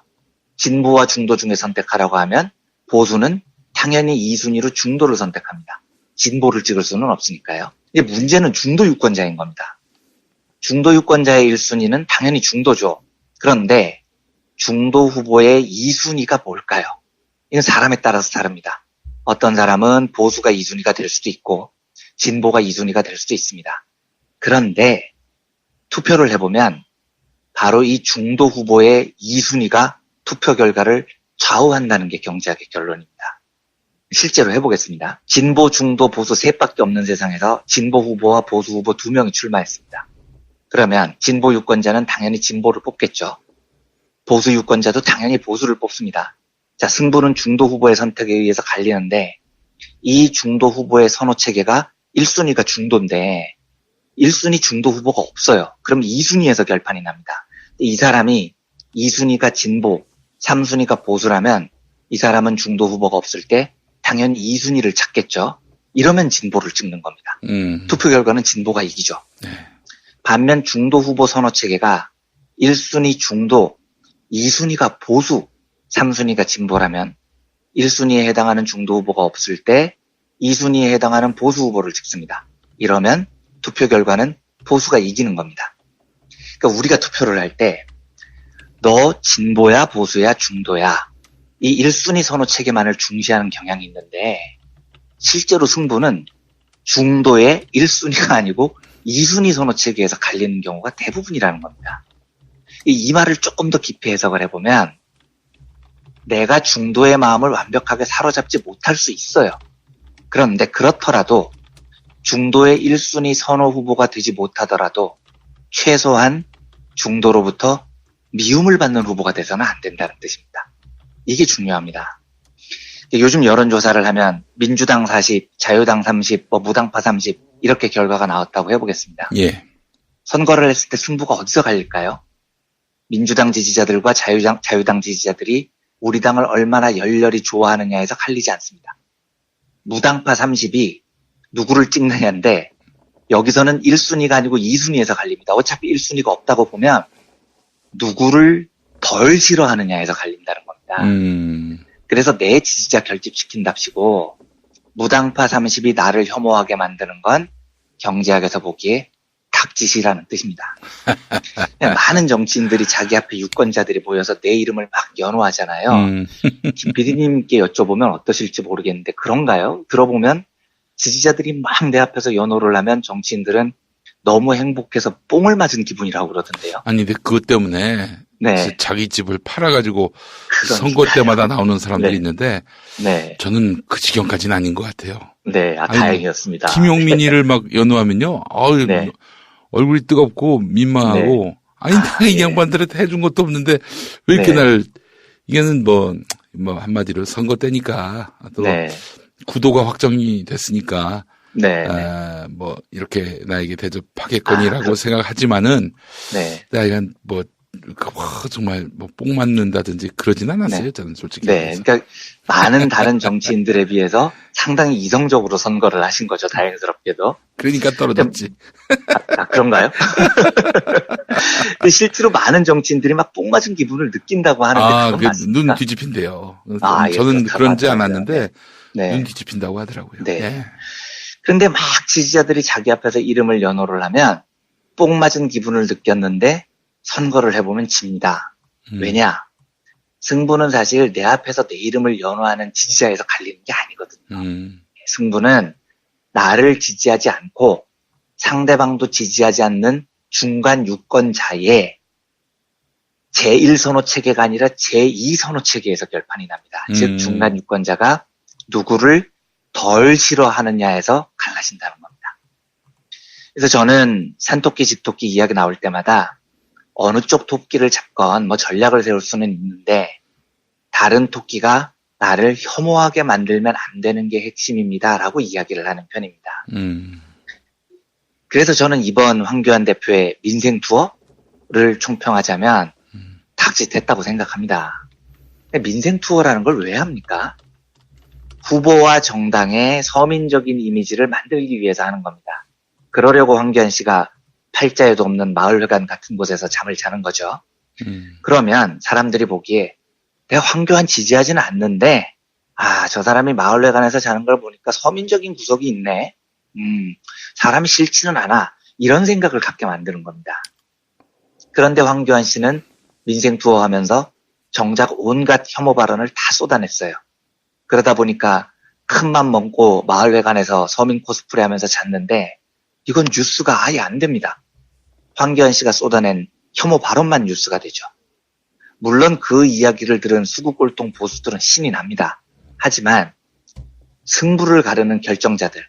진보와 중도 중에 선택하라고 하면 보수는 당연히 2순위로 중도를 선택합니다. 진보를 찍을 수는 없으니까요. 근데 문제는 중도 유권자인 겁니다. 중도 유권자의 1순위는 당연히 중도죠. 그런데 중도 후보의 2순위가 뭘까요? 이건 사람에 따라서 다릅니다. 어떤 사람은 보수가 2순위가 될 수도 있고 진보가 2순위가 될 수도 있습니다. 그런데 투표를 해보면 바로 이 중도 후보의 2순위가 투표 결과를 좌우한다는 게 경제학의 결론입니다. 실제로 해보겠습니다. 진보, 중도, 보수 셋밖에 없는 세상에서 진보 후보와 보수 후보 2명이 출마했습니다. 그러면 진보 유권자는 당연히 진보를 뽑겠죠. 보수 유권자도 당연히 보수를 뽑습니다. 자, 승부는 중도 후보의 선택에 의해서 갈리는데 이 중도 후보의 선호 체계가 1순위가 중도인데 1순위 중도 후보가 없어요. 그럼 2순위에서 결판이 납니다. 이 사람이 2순위가 진보, 3순위가 보수라면 이 사람은 중도 후보가 없을 때 당연히 2순위를 찾겠죠. 이러면 진보를 찍는 겁니다. 투표 결과는 진보가 이기죠.
네.
반면 중도 후보 선호 체계가 1순위 중도, 2순위가 보수, 3순위가 진보라면 1순위에 해당하는 중도 후보가 없을 때 2순위에 해당하는 보수 후보를 찍습니다. 이러면 투표 결과는 보수가 이기는 겁니다. 그러니까 우리가 투표를 할 때 너 진보야 보수야 중도야 이 1순위 선호 체계만을 중시하는 경향이 있는데 실제로 승부는 중도의 1순위가 아니고 2순위 선호 체계에서 갈리는 경우가 대부분이라는 겁니다. 이 말을 조금 더 깊이 해석을 해보면 내가 중도의 마음을 완벽하게 사로잡지 못할 수 있어요. 그런데 그렇더라도 중도의 1순위 선호 후보가 되지 못하더라도 최소한 중도로부터 미움을 받는 후보가 돼서는 안 된다는 뜻입니다. 이게 중요합니다. 요즘 여론조사를 하면 민주당 40, 자유당 30, 무당파 30 이렇게 결과가 나왔다고 해보겠습니다.
예.
선거를 했을 때 승부가 어디서 갈릴까요? 민주당 지지자들과 자유당 지지자들이 우리 당을 얼마나 열렬히 좋아하느냐에서 갈리지 않습니다. 무당파 30이 누구를 찍느냐인데 여기서는 1순위가 아니고 2순위에서 갈립니다. 어차피 1순위가 없다고 보면 누구를 덜 싫어하느냐에서 갈린다는 겁니다. 그래서 내 지지자 결집시킨답시고 무당파 30이 나를 혐오하게 만드는 건 경제학에서 보기에 닥짓이라는 뜻입니다. 많은 정치인들이 자기 앞에 유권자들이 모여서 내 이름을 막 연호하잖아요. 김 PD님께 여쭤보면 어떠실지 모르겠는데 그런가요? 들어보면 지지자들이 막 내 앞에서 연호를 하면 정치인들은 너무 행복해서 뽕을 맞은 기분이라고 그러던데요.
아니, 근데 그것 때문에
네.
자기 집을 팔아가지고
그러니까요.
선거 때마다 나오는 사람들이
네.
있는데
네.
저는 그 지경까지는 아닌 것 같아요.
네,
아니,
다행이었습니다.
김용민이를 막 연호하면요. 아유,
네.
얼굴이 뜨겁고 민망하고
네.
아니 내가 이 양반들한테 해준 것도 없는데 왜 이렇게
네.
이게는 뭐 한마디로 선거 때니까 또
네.
구도가 확정이 됐으니까
네.
뭐 이렇게 나에게 대접하겠거니라고 생각하지만은
네.
내가 뭐 정말 뭐 뽕 맞는다든지 그러진 않았어요.
네.
저는 솔직히.
네. 그러니까 많은 다른 정치인들에 비해서 상당히 이성적으로 선거를 하신 거죠. 다행스럽게도.
그러니까 떨어졌지.
그런가요? 근데 실제로 많은 정치인들이 막 뽕 맞은 기분을 느낀다고 하는데 그건 맞습니까?
눈 뒤집힌대요.
예,
저는 그런지
맞아요.
않았는데
네.
눈 뒤집힌다고 하더라고요.
네.
예.
그런데 막 지지자들이 자기 앞에서 이름을 연호를 하면 뽕 맞은 기분을 느꼈는데 선거를 해보면 집니다. 왜냐? 승부는 사실 내 앞에서 내 이름을 연호하는 지지자에서 갈리는 게 아니거든요. 승부는 나를 지지하지 않고 상대방도 지지하지 않는 중간 유권자의 제1선호 체계가 아니라 제2선호 체계에서 결판이 납니다. 즉 중간 유권자가 누구를 덜 싫어하느냐에서 갈라진다는 겁니다. 그래서 저는 산토끼 집토끼 이야기 나올 때마다 어느 쪽 토끼를 잡건 뭐 전략을 세울 수는 있는데 다른 토끼가 나를 혐오하게 만들면 안 되는 게 핵심입니다라고 이야기를 하는 편입니다. 그래서 저는 이번 황교안 대표의 민생 투어를 총평하자면 닥짓했다고 생각합니다. 민생 투어라는 걸 왜 합니까? 후보와 정당의 서민적인 이미지를 만들기 위해서 하는 겁니다. 그러려고 황교안 씨가 팔자에도 없는 마을회관 같은 곳에서 잠을 자는 거죠. 그러면 사람들이 보기에 내가 황교안 지지하지는 않는데 저 사람이 마을회관에서 자는 걸 보니까 서민적인 구석이 있네. 사람이 싫지는 않아. 이런 생각을 갖게 만드는 겁니다. 그런데 황교안 씨는 민생 투어하면서 정작 온갖 혐오 발언을 다 쏟아냈어요. 그러다 보니까 큰맘 먹고 마을회관에서 서민 코스프레 하면서 잤는데 이건 뉴스가 아예 안 됩니다. 황교안 씨가 쏟아낸 혐오 발언만 뉴스가 되죠. 물론 그 이야기를 들은 수구꼴통 보수들은 신이 납니다. 하지만 승부를 가르는 결정자들,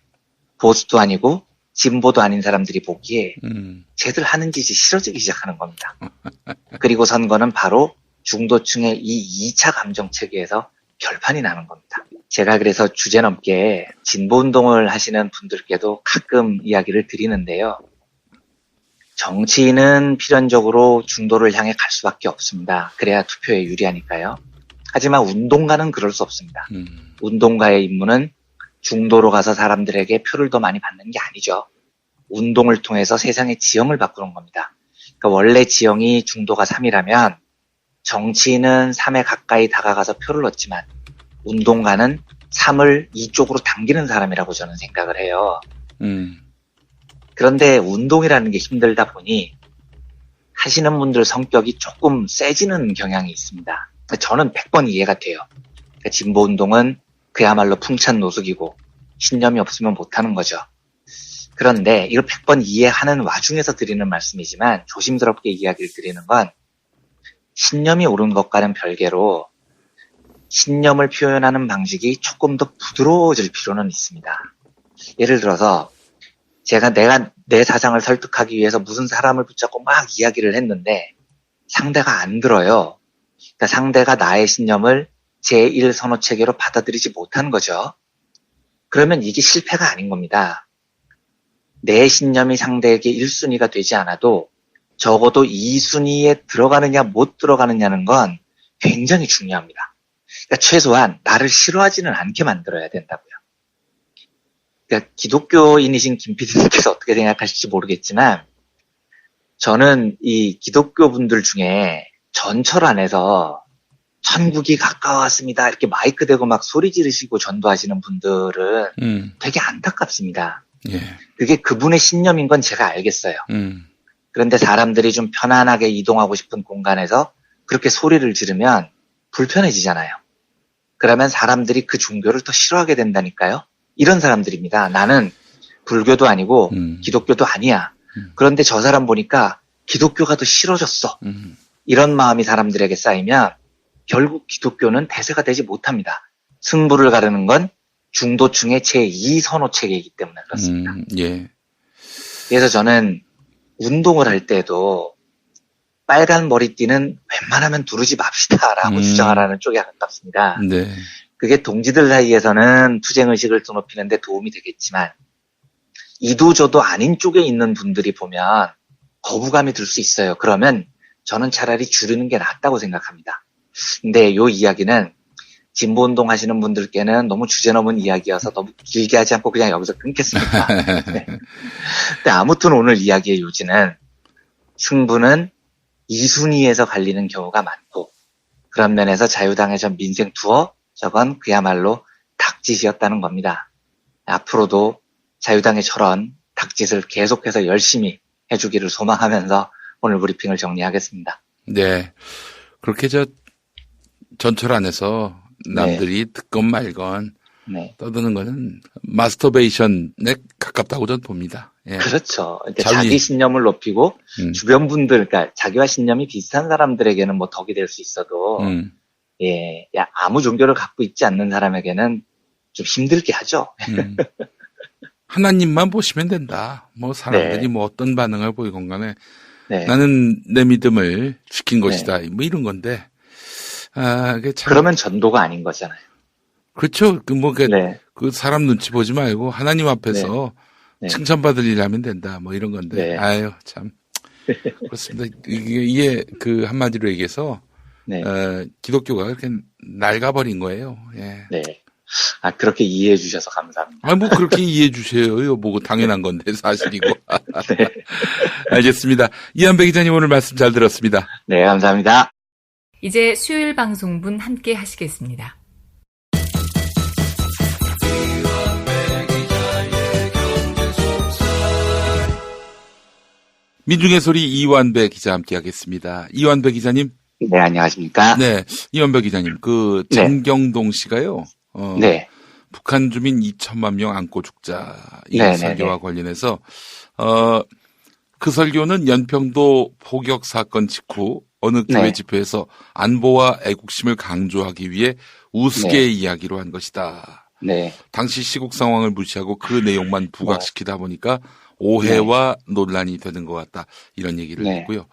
보수도 아니고 진보도 아닌 사람들이 보기에 쟤들 하는 짓이 싫어지기 시작하는 겁니다. 그리고 선거는 바로 중도층의 이 2차 감정 체계에서 결판이 나는 겁니다. 제가 그래서 주제넘게 진보운동을 하시는 분들께도 가끔 이야기를 드리는데요. 정치인은 필연적으로 중도를 향해 갈 수밖에 없습니다. 그래야 투표에 유리하니까요. 하지만 운동가는 그럴 수 없습니다. 운동가의 임무는 중도로 가서 사람들에게 표를 더 많이 받는 게 아니죠. 운동을 통해서 세상의 지형을 바꾸는 겁니다. 그러니까 원래 지형이 중도가 3이라면 정치인은 3에 가까이 다가가서 표를 얻지만 운동가는 3을 2쪽으로 당기는 사람이라고 저는 생각을 해요. 그런데 운동이라는 게 힘들다 보니 하시는 분들 성격이 조금 세지는 경향이 있습니다. 저는 100번 이해가 돼요. 그러니까 진보운동은 그야말로 풍찬 노숙이고 신념이 없으면 못하는 거죠. 그런데 이걸 100번 이해하는 와중에서 드리는 말씀이지만 조심스럽게 이야기를 드리는 건 신념이 옳은 것과는 별개로 신념을 표현하는 방식이 조금 더 부드러워질 필요는 있습니다. 예를 들어서 내가 내 사상을 설득하기 위해서 무슨 사람을 붙잡고 막 이야기를 했는데 상대가 안 들어요. 그러니까 상대가 나의 신념을 제1선호체계로 받아들이지 못한 거죠. 그러면 이게 실패가 아닌 겁니다. 내 신념이 상대에게 1순위가 되지 않아도 적어도 2순위에 들어가느냐 못 들어가느냐는 건 굉장히 중요합니다. 그러니까 최소한 나를 싫어하지는 않게 만들어야 된다고요. 그러니까 기독교인이신 김 PD님께서 어떻게 생각하실지 모르겠지만 저는 이 기독교 분들 중에 전철 안에서 천국이 가까웠습니다. 이렇게 마이크 대고 막 소리 지르시고 전도하시는 분들은 되게 안타깝습니다.
예.
그게 그분의 신념인 건 제가 알겠어요. 그런데 사람들이 좀 편안하게 이동하고 싶은 공간에서 그렇게 소리를 지르면 불편해지잖아요. 그러면 사람들이 그 종교를 더 싫어하게 된다니까요. 이런 사람들입니다. 나는 불교도 아니고 기독교도 아니야. 그런데 저 사람 보니까 기독교가 더 싫어졌어. 이런 마음이 사람들에게 쌓이면 결국 기독교는 대세가 되지 못합니다. 승부를 가르는 건 중도층의 제2선호체계이기 때문에 그렇습니다.
예.
그래서 저는 운동을 할 때도 빨간 머리띠는 웬만하면 두르지 맙시다라고 주장하라는 쪽에 가깝습니다.
네.
그게 동지들 사이에서는 투쟁의식을 높이는데 도움이 되겠지만 이도저도 아닌 쪽에 있는 분들이 보면 거부감이 들 수 있어요. 그러면 저는 차라리 줄이는 게 낫다고 생각합니다. 근데 이 이야기는 진보운동 하시는 분들께는 너무 주제넘은 이야기여서 너무 길게 하지 않고 그냥 여기서 끊겠습니다. 네. 근데 아무튼 오늘 이야기의 요지는 승부는 2순위에서 갈리는 경우가 많고 그런 면에서 자유당의 전 민생 투어 저건 그야말로 닭짓이었다는 겁니다. 앞으로도 자유당의 저런 닭짓을 계속해서 열심히 해주기를 소망하면서 오늘 브리핑을 정리하겠습니다.
네. 그렇게 전철 안에서 남들이 듣건 말건 떠드는 거는 마스터베이션에 가깝다고 저는 봅니다. 예.
그렇죠. 자기 신념을 높이고 주변 분들, 그러니까 자기와 신념이 비슷한 사람들에게는 뭐 덕이 될 수 있어도 예, 아무 종교를 갖고 있지 않는 사람에게는 좀 힘들게 하죠.
하나님만 보시면 된다. 뭐 사람들이 뭐 어떤 반응을 보이건 간에 나는 내 믿음을 지킨 것이다. 뭐 이런 건데. 그게 참.
그러면 전도가 아닌 거잖아요.
그렇죠. 그 사람 눈치 보지 말고 하나님 앞에서 칭찬받을 일 하면 된다. 뭐 이런 건데. 아유, 참. 그렇습니다. 이게 그 한마디로 얘기해서 기독교가 그렇게 낡아버린 거예요. 예.
네. 그렇게 이해해 주셔서 감사합니다.
뭐 그렇게 이해해 주세요. 뭐 당연한 건데 사실이고. 네. 알겠습니다. 이한배 기자님 오늘 말씀 잘 들었습니다.
네, 감사합니다.
이제 수요일 방송분 함께 하시겠습니다.
민중의 소리 이완배 기자 함께 하겠습니다. 이완배 기자님.
네, 안녕하십니까.
네, 이완배 기자님. 장경동 씨가요.
네.
북한 주민 2천만 명 안고 죽자. 이 설교와 관련해서, 그 설교는 연평도 포격 사건 직후 어느 교회 집회에서 안보와 애국심을 강조하기 위해 우스개의 이야기로 한 것이다. 네. 당시 시국 상황을 무시하고 그 내용만 부각시키다 보니까 오해와 논란이 되는 것 같다. 이런 얘기를 했고요.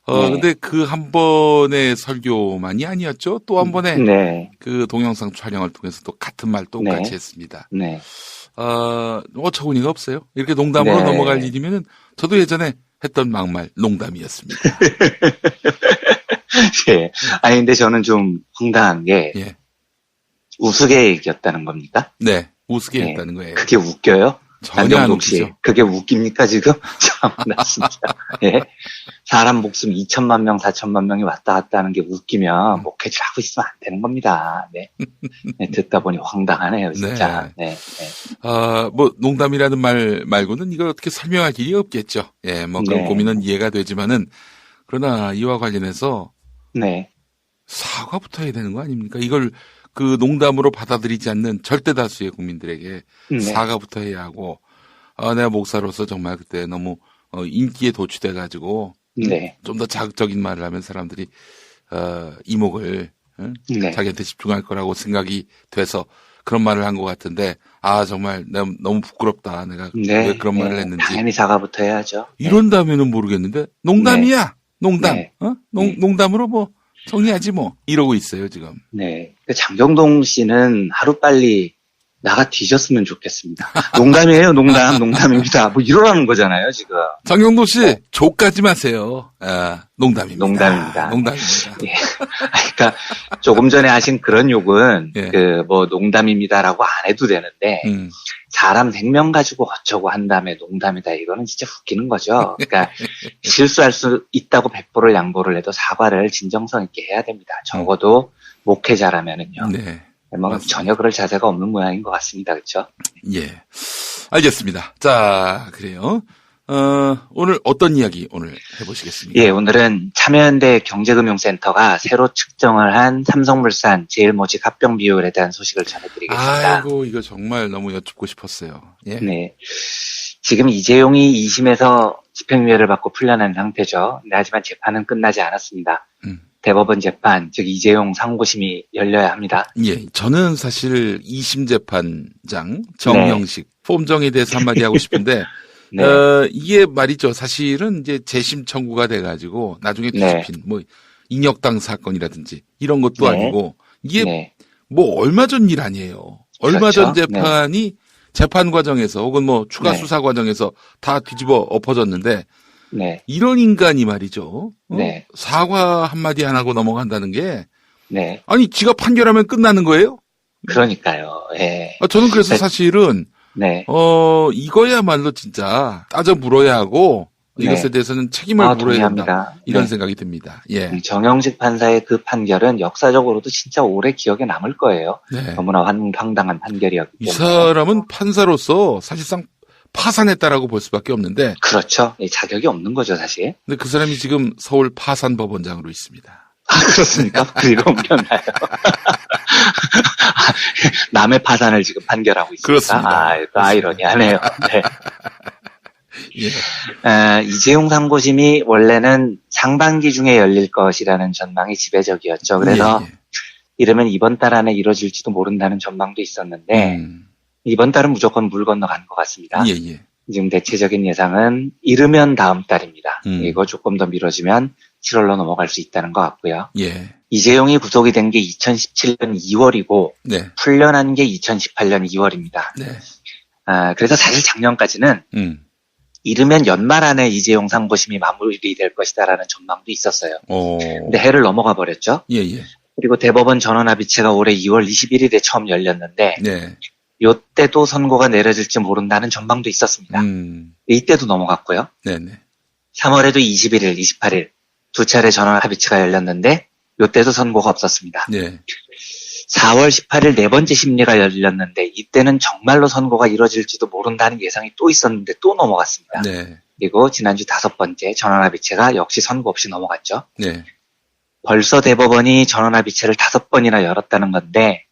근데 그 한 번의 설교만이 아니었죠. 또 한 번의 그 동영상 촬영을 통해서 또 같은 말 똑같이 했습니다. 네. 어처구니가 없어요. 이렇게 농담으로 넘어갈 일이면은 저도 예전에 했던 막말 농담이었습니다.
예. 아니, 근데 저는 좀 황당한 게 우스개 얘기였다는 겁니까?
네. 우스개 했다는 거예요.
그게 웃겨요?
전혀 안 웃기죠.
그게 웃깁니까 지금? 참나 진짜. 예. 사람 목숨 2천만 명, 4천만 명이 왔다 갔다 하는 게 웃기면 목회질 하고 있으면 안 되는 겁니다. 네. 네, 듣다 보니 황당하네요, 진짜. 네.
뭐 농담이라는 말 말고는 이걸 어떻게 설명할 길이 없겠죠. 예, 뭐 그런 고민은 이해가 되지만은 그러나 이와 관련해서 사과부터 해야 되는 거 아닙니까? 이걸 그 농담으로 받아들이지 않는 절대 다수의 국민들에게 사과부터 해야 하고, 내가 목사로서 정말 그때 너무 인기에 도취돼가지고 좀 더 자극적인 말을 하면 사람들이 이목을 자기한테 집중할 거라고 생각이 돼서 그런 말을 한 것 같은데, 정말 내가 너무 부끄럽다. 내가 왜 그런 말을 했는지.
당연히 사과부터 해야죠.
이런다면은 모르겠는데 농담이야. 농담. 농담으로 뭐. 정리하지 뭐 이러고 있어요 지금.
네, 장경동 씨는 하루빨리 나가 뒤졌으면 좋겠습니다. 농담이에요, 농담입니다. 뭐 이러라는 거잖아요 지금.
장경동 씨 족까지 마세요. 농담입니다.
농담입니다. 예. 그러니까 조금 전에 하신 그런 욕은 뭐 농담입니다라고 안 해도 되는데 사람 생명 가지고 어쩌고 한 다음에 농담이다 이거는 진짜 웃기는 거죠. 그러니까 실수할 수 있다고 100%를 양보를 해도 사과를 진정성 있게 해야 됩니다. 적어도 목회자라면은요. 뭐 전혀 그럴 자세가 없는 모양인 것 같습니다. 그렇죠?
예, 알겠습니다. 자, 그래요. 오늘 어떤 이야기 오늘 해보시겠습니까?
예, 오늘은 참여연대 경제금융센터가 새로 측정을 한 삼성물산 제일모직 합병 비율에 대한 소식을 전해드리겠습니다.
아이고, 이거 정말 너무 여쭙고 싶었어요. 예.
네. 지금 이재용이 2심에서 집행유예를 받고 풀려난 상태죠. 하지만 재판은 끝나지 않았습니다. 대법원 재판, 즉 이재용 상고심이 열려야 합니다.
예, 저는 사실 2심 재판장 정영식 폼정에 대해서 한마디 하고 싶은데 이게 말이죠. 사실은 이제 재심 청구가 돼가지고 나중에 뒤집힌 뭐 인혁당 사건이라든지 이런 것도 아니고 이게 뭐 얼마 전 일 아니에요. 얼마 전 재판이 재판 과정에서 혹은 뭐 추가 수사 과정에서 다 뒤집어 엎어졌는데 이런 인간이 말이죠. 사과 한마디 안 하고 넘어간다는 게 아니 지가 판결하면 끝나는 거예요?
그러니까요. 예.
저는 그래서 사실은 이거야말로 진짜 따져 물어야 하고 이것에 대해서는 책임을 물어야 된다. 이런 생각이 듭니다. 예.
정영식 판사의 그 판결은 역사적으로도 진짜 오래 기억에 남을 거예요. 너무나 황당한 판결이었기 때문에.
이 사람은 판사로서 사실상 파산했다라고 볼 수밖에 없는데.
그렇죠. 자격이 없는 거죠, 사실.
근데 그 사람이 지금 서울 파산법원장으로 있습니다.
그렇습니까? 그 이거 옮겼나요? 남의 파산을 지금 판결하고 있습니다.
그렇습니다.
아이러니하네요. 네. 이재용 상고심이 원래는 상반기 중에 열릴 것이라는 전망이 지배적이었죠. 그래서 이러면 이번 달 안에 이루어질지도 모른다는 전망도 있었는데 이번 달은 무조건 물 건너가는 것 같습니다. 지금 대체적인 예상은 이르면 다음 달입니다. 이거 조금 더 미뤄지면 7월로 넘어갈 수 있다는 것 같고요. 이재용이 구속이 된 게 2017년 2월이고 풀려난 게 2018년 2월입니다. 그래서 사실 작년까지는 이르면 연말 안에 이재용 상고심이 마무리될 것이다라는 전망도 있었어요. 근데 해를 넘어가 버렸죠. 그리고 대법원 전원합의체가 올해 2월 21일에 처음 열렸는데
네.
이때도 선고가 내려질지 모른다는 전망도 있었습니다. 이때도 넘어갔고요.
네네.
3월에도 21일, 28일 두 차례 전원합의체가 열렸는데 이때도 선고가 없었습니다.
네.
4월 18일 네 번째 심리가 열렸는데 이때는 정말로 선고가 이뤄질지도 모른다는 예상이 또 있었는데 또 넘어갔습니다.
네.
그리고 지난주 다섯 번째 전원합의체가 역시 선고 없이 넘어갔죠.
네.
벌써 대법원이 전원합의체를 5번이나 열었다는 건데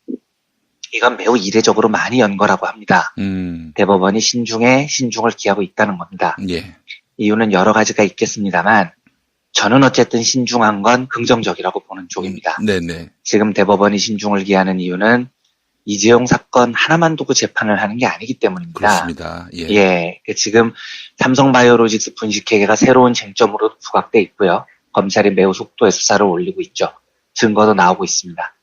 이건 매우 이례적으로 많이 연 거라고 합니다. 대법원이 신중에 신중을 기하고 있다는 겁니다.
예.
이유는 여러 가지가 있겠습니다만 저는 어쨌든 신중한 건 긍정적이라고 보는 쪽입니다.
네네.
지금 대법원이 신중을 기하는 이유는 이재용 사건 하나만 두고 재판을 하는 게 아니기 때문입니다.
그렇습니다. 예.
예. 지금 삼성바이오로직스 분식회계가 새로운 쟁점으로 부각돼 있고요. 검찰이 매우 속도의 수사를 올리고 있죠. 증거도 나오고 있습니다.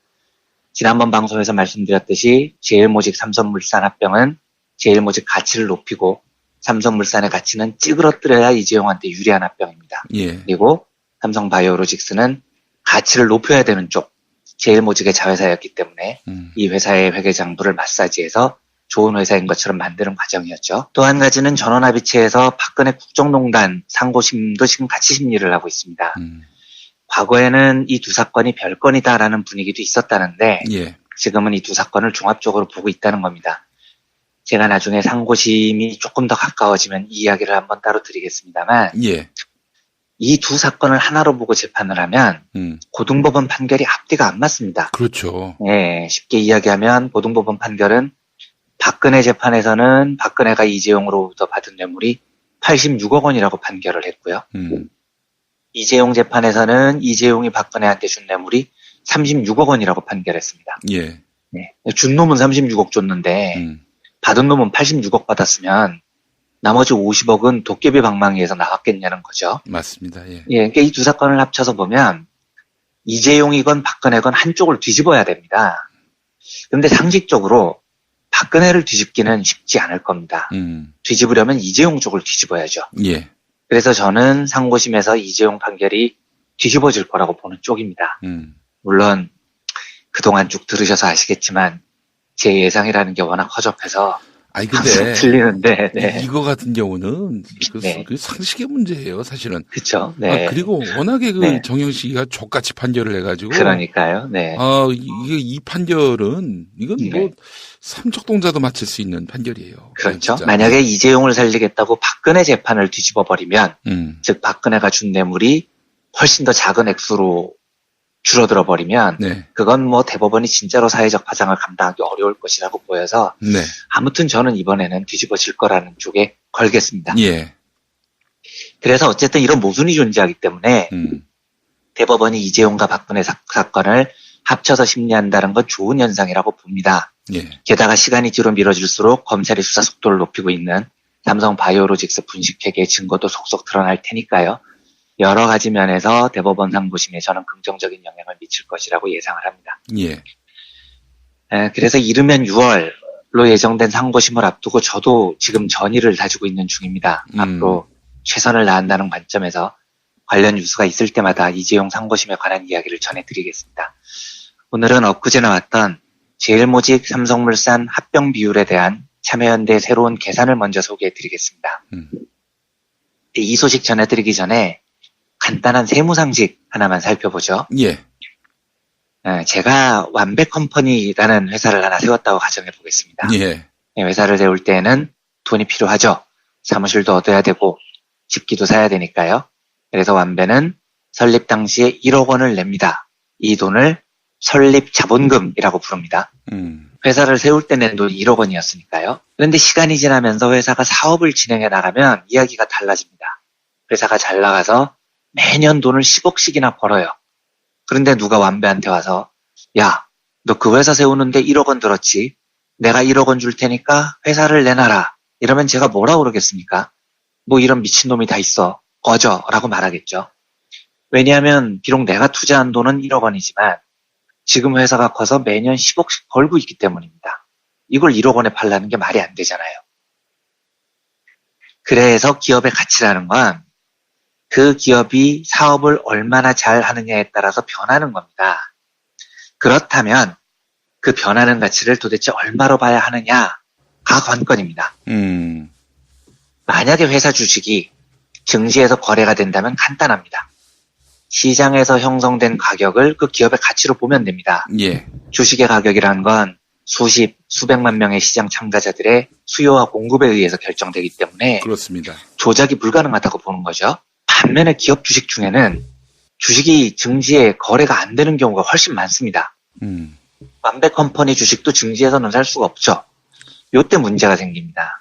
지난번 방송에서 말씀드렸듯이 제일모직 삼성물산 합병은 제일모직 가치를 높이고 삼성물산의 가치는 찌그러뜨려야 이재용한테 유리한 합병입니다.
예.
그리고 삼성바이오로직스는 가치를 높여야 되는 쪽 제일모직의 자회사였기 때문에 이 회사의 회계장부를 마사지해서 좋은 회사인 것처럼 만드는 과정이었죠. 또 한 가지는 전원합의체에서 박근혜 국정농단 상고심도 지금 같이 심리를 하고 있습니다. 과거에는 이 두 사건이 별건이다라는 분위기도 있었다는데
예.
지금은 이 두 사건을 종합적으로 보고 있다는 겁니다. 제가 나중에 상고심이 조금 더 가까워지면 이 이야기를 한번 따로 드리겠습니다만
예.
이 두 사건을 하나로 보고 재판을 하면 고등법원 판결이 앞뒤가 안 맞습니다.
그렇죠.
예, 쉽게 이야기하면 고등법원 판결은 박근혜 재판에서는 박근혜가 이재용으로부터 받은 뇌물이 86억 원이라고 판결을 했고요. 이재용 재판에서는 이재용이 박근혜한테 준 뇌물이 36억 원이라고 판결했습니다.
예.
네. 준 놈은 36억 줬는데 받은 놈은 86억 받았으면 나머지 50억은 도깨비 방망이에서 나왔겠냐는 거죠.
맞습니다. 예.
예, 그러니까 이 두 사건을 합쳐서 보면 이재용이건 박근혜건 한쪽을 뒤집어야 됩니다. 그런데 상식적으로 박근혜를 뒤집기는 쉽지 않을 겁니다. 뒤집으려면 이재용 쪽을 뒤집어야죠.
예.
그래서 저는 상고심에서 이재용 판결이 뒤집어질 거라고 보는 쪽입니다. 물론 그동안 쭉 들으셔서 아시겠지만 제 예상이라는 게 워낙 허접해서
아니 근데
틀리는데 네.
이거 같은 경우는
네.
그 상식의 문제예요, 사실은.
그렇죠. 네.
그리고 워낙에 그
네.
정영식이가 족같이 판결을 해가지고.
그러니까요. 네.
이 판결은 이건
네.
뭐 삼척동자도 맞힐 수 있는 판결이에요.
그렇죠.
진짜.
만약에 이재용을 살리겠다고 박근혜 재판을 뒤집어 버리면, 즉 박근혜가 준 뇌물이 훨씬 더 작은 액수로 줄어들어 버리면
네.
그건 뭐 대법원이 진짜로 사회적 파장을 감당하기 어려울 것이라고 보여서
네.
아무튼 저는 이번에는 뒤집어질 거라는 쪽에 걸겠습니다.
예.
그래서 어쨌든 이런 모순이 존재하기 때문에 대법원이 이재용과 박근혜 사건을 합쳐서 심리한다는 건 좋은 현상이라고 봅니다.
예.
게다가 시간이 뒤로 미뤄질수록 검찰이 수사 속도를 높이고 있는 삼성 바이오로직스 분식회계의 증거도 속속 드러날 테니까요. 여러 가지 면에서 대법원 상고심에 저는 긍정적인 영향을 미칠 것이라고 예상을 합니다.
예.
그래서 이르면 6월로 예정된 상고심을 앞두고 저도 지금 전의를 다지고 있는 중입니다. 앞으로 최선을 다한다는 관점에서 관련 뉴스가 있을 때마다 이재용 상고심에 관한 이야기를 전해드리겠습니다. 오늘은 엊그제 나왔던 제일모직 삼성물산 합병 비율에 대한 참여연대의 새로운 계산을 먼저 소개해드리겠습니다. 이 소식 전해드리기 전에 간단한 세무상식 하나만 살펴보죠.
예.
제가 완배컴퍼니라는 회사를 하나 세웠다고 가정해 보겠습니다.
예.
회사를 세울 때에는 돈이 필요하죠. 사무실도 얻어야 되고 집기도 사야 되니까요. 그래서 완배는 설립 당시에 1억 원을 냅니다. 이 돈을 설립 자본금이라고 부릅니다. 회사를 세울 때 낸 돈이 1억 원이었으니까요. 그런데 시간이 지나면서 회사가 사업을 진행해 나가면 이야기가 달라집니다. 회사가 잘 나가서 매년 돈을 10억씩이나 벌어요. 그런데 누가 완배한테 와서 야, 너 그 회사 세우는데 1억 원 들었지? 내가 1억 원 줄 테니까 회사를 내놔라. 이러면 제가 뭐라 그러겠습니까? 뭐 이런 미친놈이 다 있어. 꺼져. 라고 말하겠죠. 왜냐하면 비록 내가 투자한 돈은 1억 원이지만 지금 회사가 커서 매년 10억씩 벌고 있기 때문입니다. 이걸 1억 원에 팔라는 게 말이 안 되잖아요. 그래서 기업의 가치라는 건 그 기업이 사업을 얼마나 잘 하느냐에 따라서 변하는 겁니다. 그렇다면 그 변하는 가치를 도대체 얼마로 봐야 하느냐가 관건입니다. 만약에 회사 주식이 증시에서 거래가 된다면 간단합니다. 시장에서 형성된 가격을 그 기업의 가치로 보면 됩니다.
예.
주식의 가격이란 건 수십, 수백만 명의 시장 참가자들의 수요와 공급에 의해서 결정되기 때문에
그렇습니다.
조작이 불가능하다고 보는 거죠. 반면에 기업 주식 중에는 주식이 증시에 거래가 안 되는 경우가 훨씬 많습니다. 완배컴퍼니 주식도 증시에서는 살 수가 없죠. 요때 문제가 생깁니다.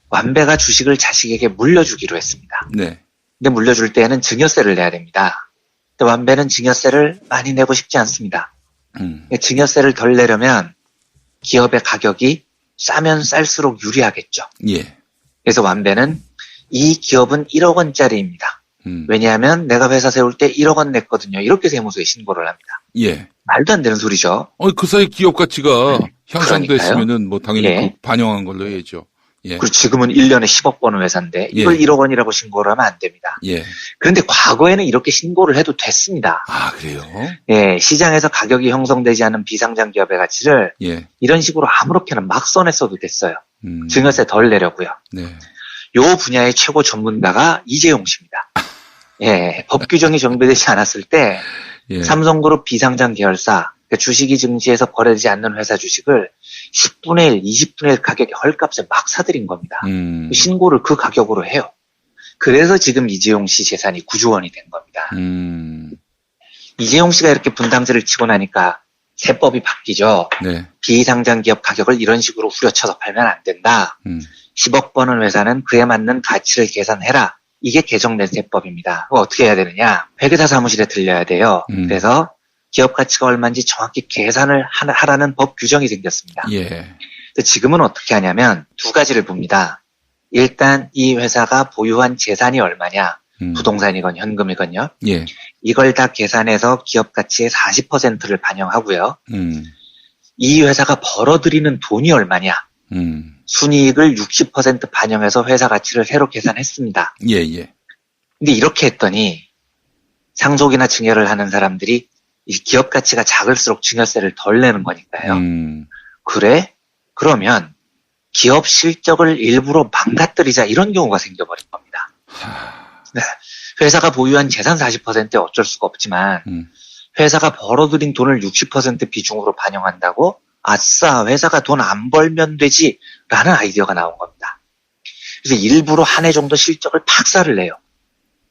완배가 주식을 자식에게 물려주기로 했습니다.
네.
근데 물려줄 때에는 증여세를 내야 됩니다. 근데 완배는 증여세를 많이 내고 싶지 않습니다. 증여세를 덜 내려면 기업의 가격이 싸면 쌀수록 유리하겠죠.
예.
그래서 완배는 이 기업은 1억 원짜리입니다. 왜냐하면 내가 회사 세울 때 1억 원 냈거든요. 이렇게 세무서에 신고를 합니다.
예.
말도 안 되는 소리죠.
그 사이 기업 가치가 향상됐으면은 뭐 당연히
예.
반영한 걸로 해야죠. 예.
그리고 지금은 1년에 10억 버는 회사인데 이걸
예.
1억 원이라고 신고를 하면 안 됩니다.
예.
그런데 과거에는 이렇게 신고를 해도 됐습니다.
아, 그래요?
예, 시장에서 가격이 형성되지 않은 비상장 기업의 가치를
예.
이런 식으로 아무렇게나 막 써냈어도 됐어요. 증여세
음.
덜 내려고요.
네.
요 분야의 최고 전문가가 이재용 씨입니다. 예, 법 규정이 정비되지 않았을 때
예.
삼성그룹 비상장 계열사, 그러니까 주식이 증시에서 거래되지 않는 회사 주식을 10분의 1, 20분의 1 가격에 헐값에 막 사들인 겁니다. 신고를 그 가격으로 해요. 그래서 지금 이재용 씨 재산이 9조 원이 된 겁니다. 이재용 씨가 이렇게 분담세를 치고 나니까 세법이 바뀌죠.
네.
비상장 기업 가격을 이런 식으로 후려쳐서 팔면 안 된다. 10억 버는 회사는 그에 맞는 가치를 계산해라. 이게 개정된 세법입니다. 그거 어떻게 해야 되느냐? 회계사 사무실에 들려야 돼요. 그래서 기업 가치가 얼마인지 정확히 계산을 하라는 법 규정이 생겼습니다.
예.
지금은 어떻게 하냐면 두 가지를 봅니다. 일단 이 회사가 보유한 재산이 얼마냐? 부동산이건 현금이건요.
예.
이걸 다 계산해서 기업 가치의 40%를 반영하고요. 이 회사가 벌어들이는 돈이 얼마냐? 순이익을 60% 반영해서 회사 가치를 새로 계산했습니다.
예, 예.
근데 이렇게 했더니 상속이나 증여를 하는 사람들이 이 기업 가치가 작을수록 증여세를 덜 내는 거니까요. 그래? 그러면 기업 실적을 일부러 망가뜨리자 이런 경우가 생겨버린 겁니다. 네. 회사가 보유한 재산 40%에 어쩔 수가 없지만 회사가 벌어들인 돈을 60% 비중으로 반영한다고 아싸 회사가 돈 안 벌면 되지 라는 아이디어가 나온 겁니다. 그래서 일부러 한 해 정도 실적을 팍살을 내요.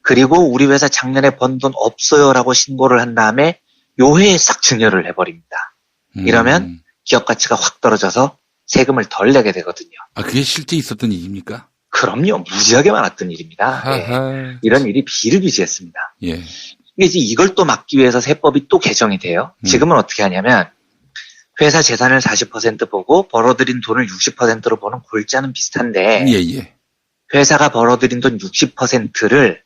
그리고 우리 회사 작년에 번 돈 없어요 라고 신고를 한 다음에 요 해에 싹 증여를 해버립니다. 이러면 기업 가치가 확 떨어져서 세금을 덜 내게 되거든요.
아, 그게 실제 있었던 일입니까?
그럼요. 무지하게 많았던 일입니다. 예. 이런 일이 비일비재했습니다.
예.
근데 이제 이걸 또 막기 위해서 세법이 또 개정이 돼요. 지금은 어떻게 하냐면 회사 재산을 40% 보고 벌어들인 돈을 60%로 보는 골자는 비슷한데
예, 예.
회사가 벌어들인 돈 60%를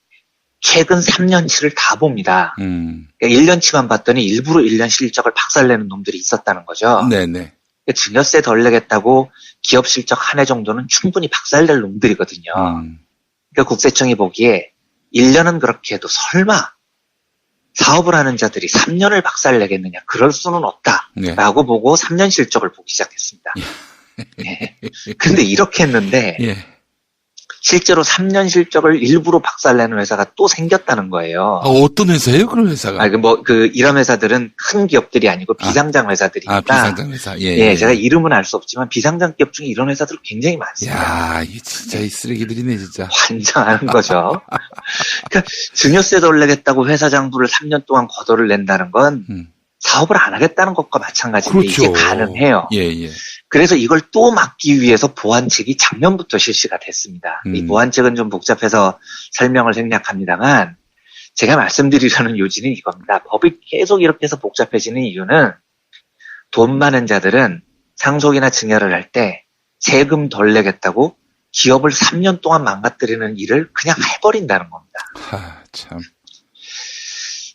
최근 3년치를 다 봅니다. 그러니까 1년치만 봤더니 일부러 1년 실적을 박살내는 놈들이 있었다는 거죠.
네네.
증여세 덜 내겠다고 기업 실적 한 해 정도는 충분히 박살낼 놈들이거든요. 그러니까 국세청이 보기에 1년은 그렇게 해도 설마 사업을 하는 자들이 3년을 박살내겠느냐. 그럴 수는 없다라고
네.
보고 3년 실적을 보기 시작했습니다. 예. 근데 이렇게 했는데
예.
실제로 3년 실적을 일부러 박살내는 회사가 또 생겼다는 거예요.
아, 어떤 회사예요, 그런 회사가?
이런 회사들은 큰 기업들이 아니고 비상장 회사들이니까.
아, 비상장 회사. 예,
예, 제가 이름은 알 수 없지만 비상장 기업 중에 이런 회사들 굉장히 많습니다.
야, 이 진짜 이 쓰레기들이네, 진짜.
환장하는 거죠. 그러니까 증여세 덜 내겠다고 회사 장부를 3년 동안 거둬를 낸다는 건 사업을 안 하겠다는 것과 마찬가지인데
그렇죠.
이게 가능해요.
예, 예.
그래서 이걸 또 막기 위해서 보완책이 작년부터 실시가 됐습니다. 이 보완책은 좀 복잡해서 설명을 생략합니다만 제가 말씀드리려는 요지는 이겁니다. 법이 계속 이렇게 해서 복잡해지는 이유는 돈 많은 자들은 상속이나 증여를 할 때 세금 덜 내겠다고 기업을 3년 동안 망가뜨리는 일을 그냥 해버린다는 겁니다.
하, 참.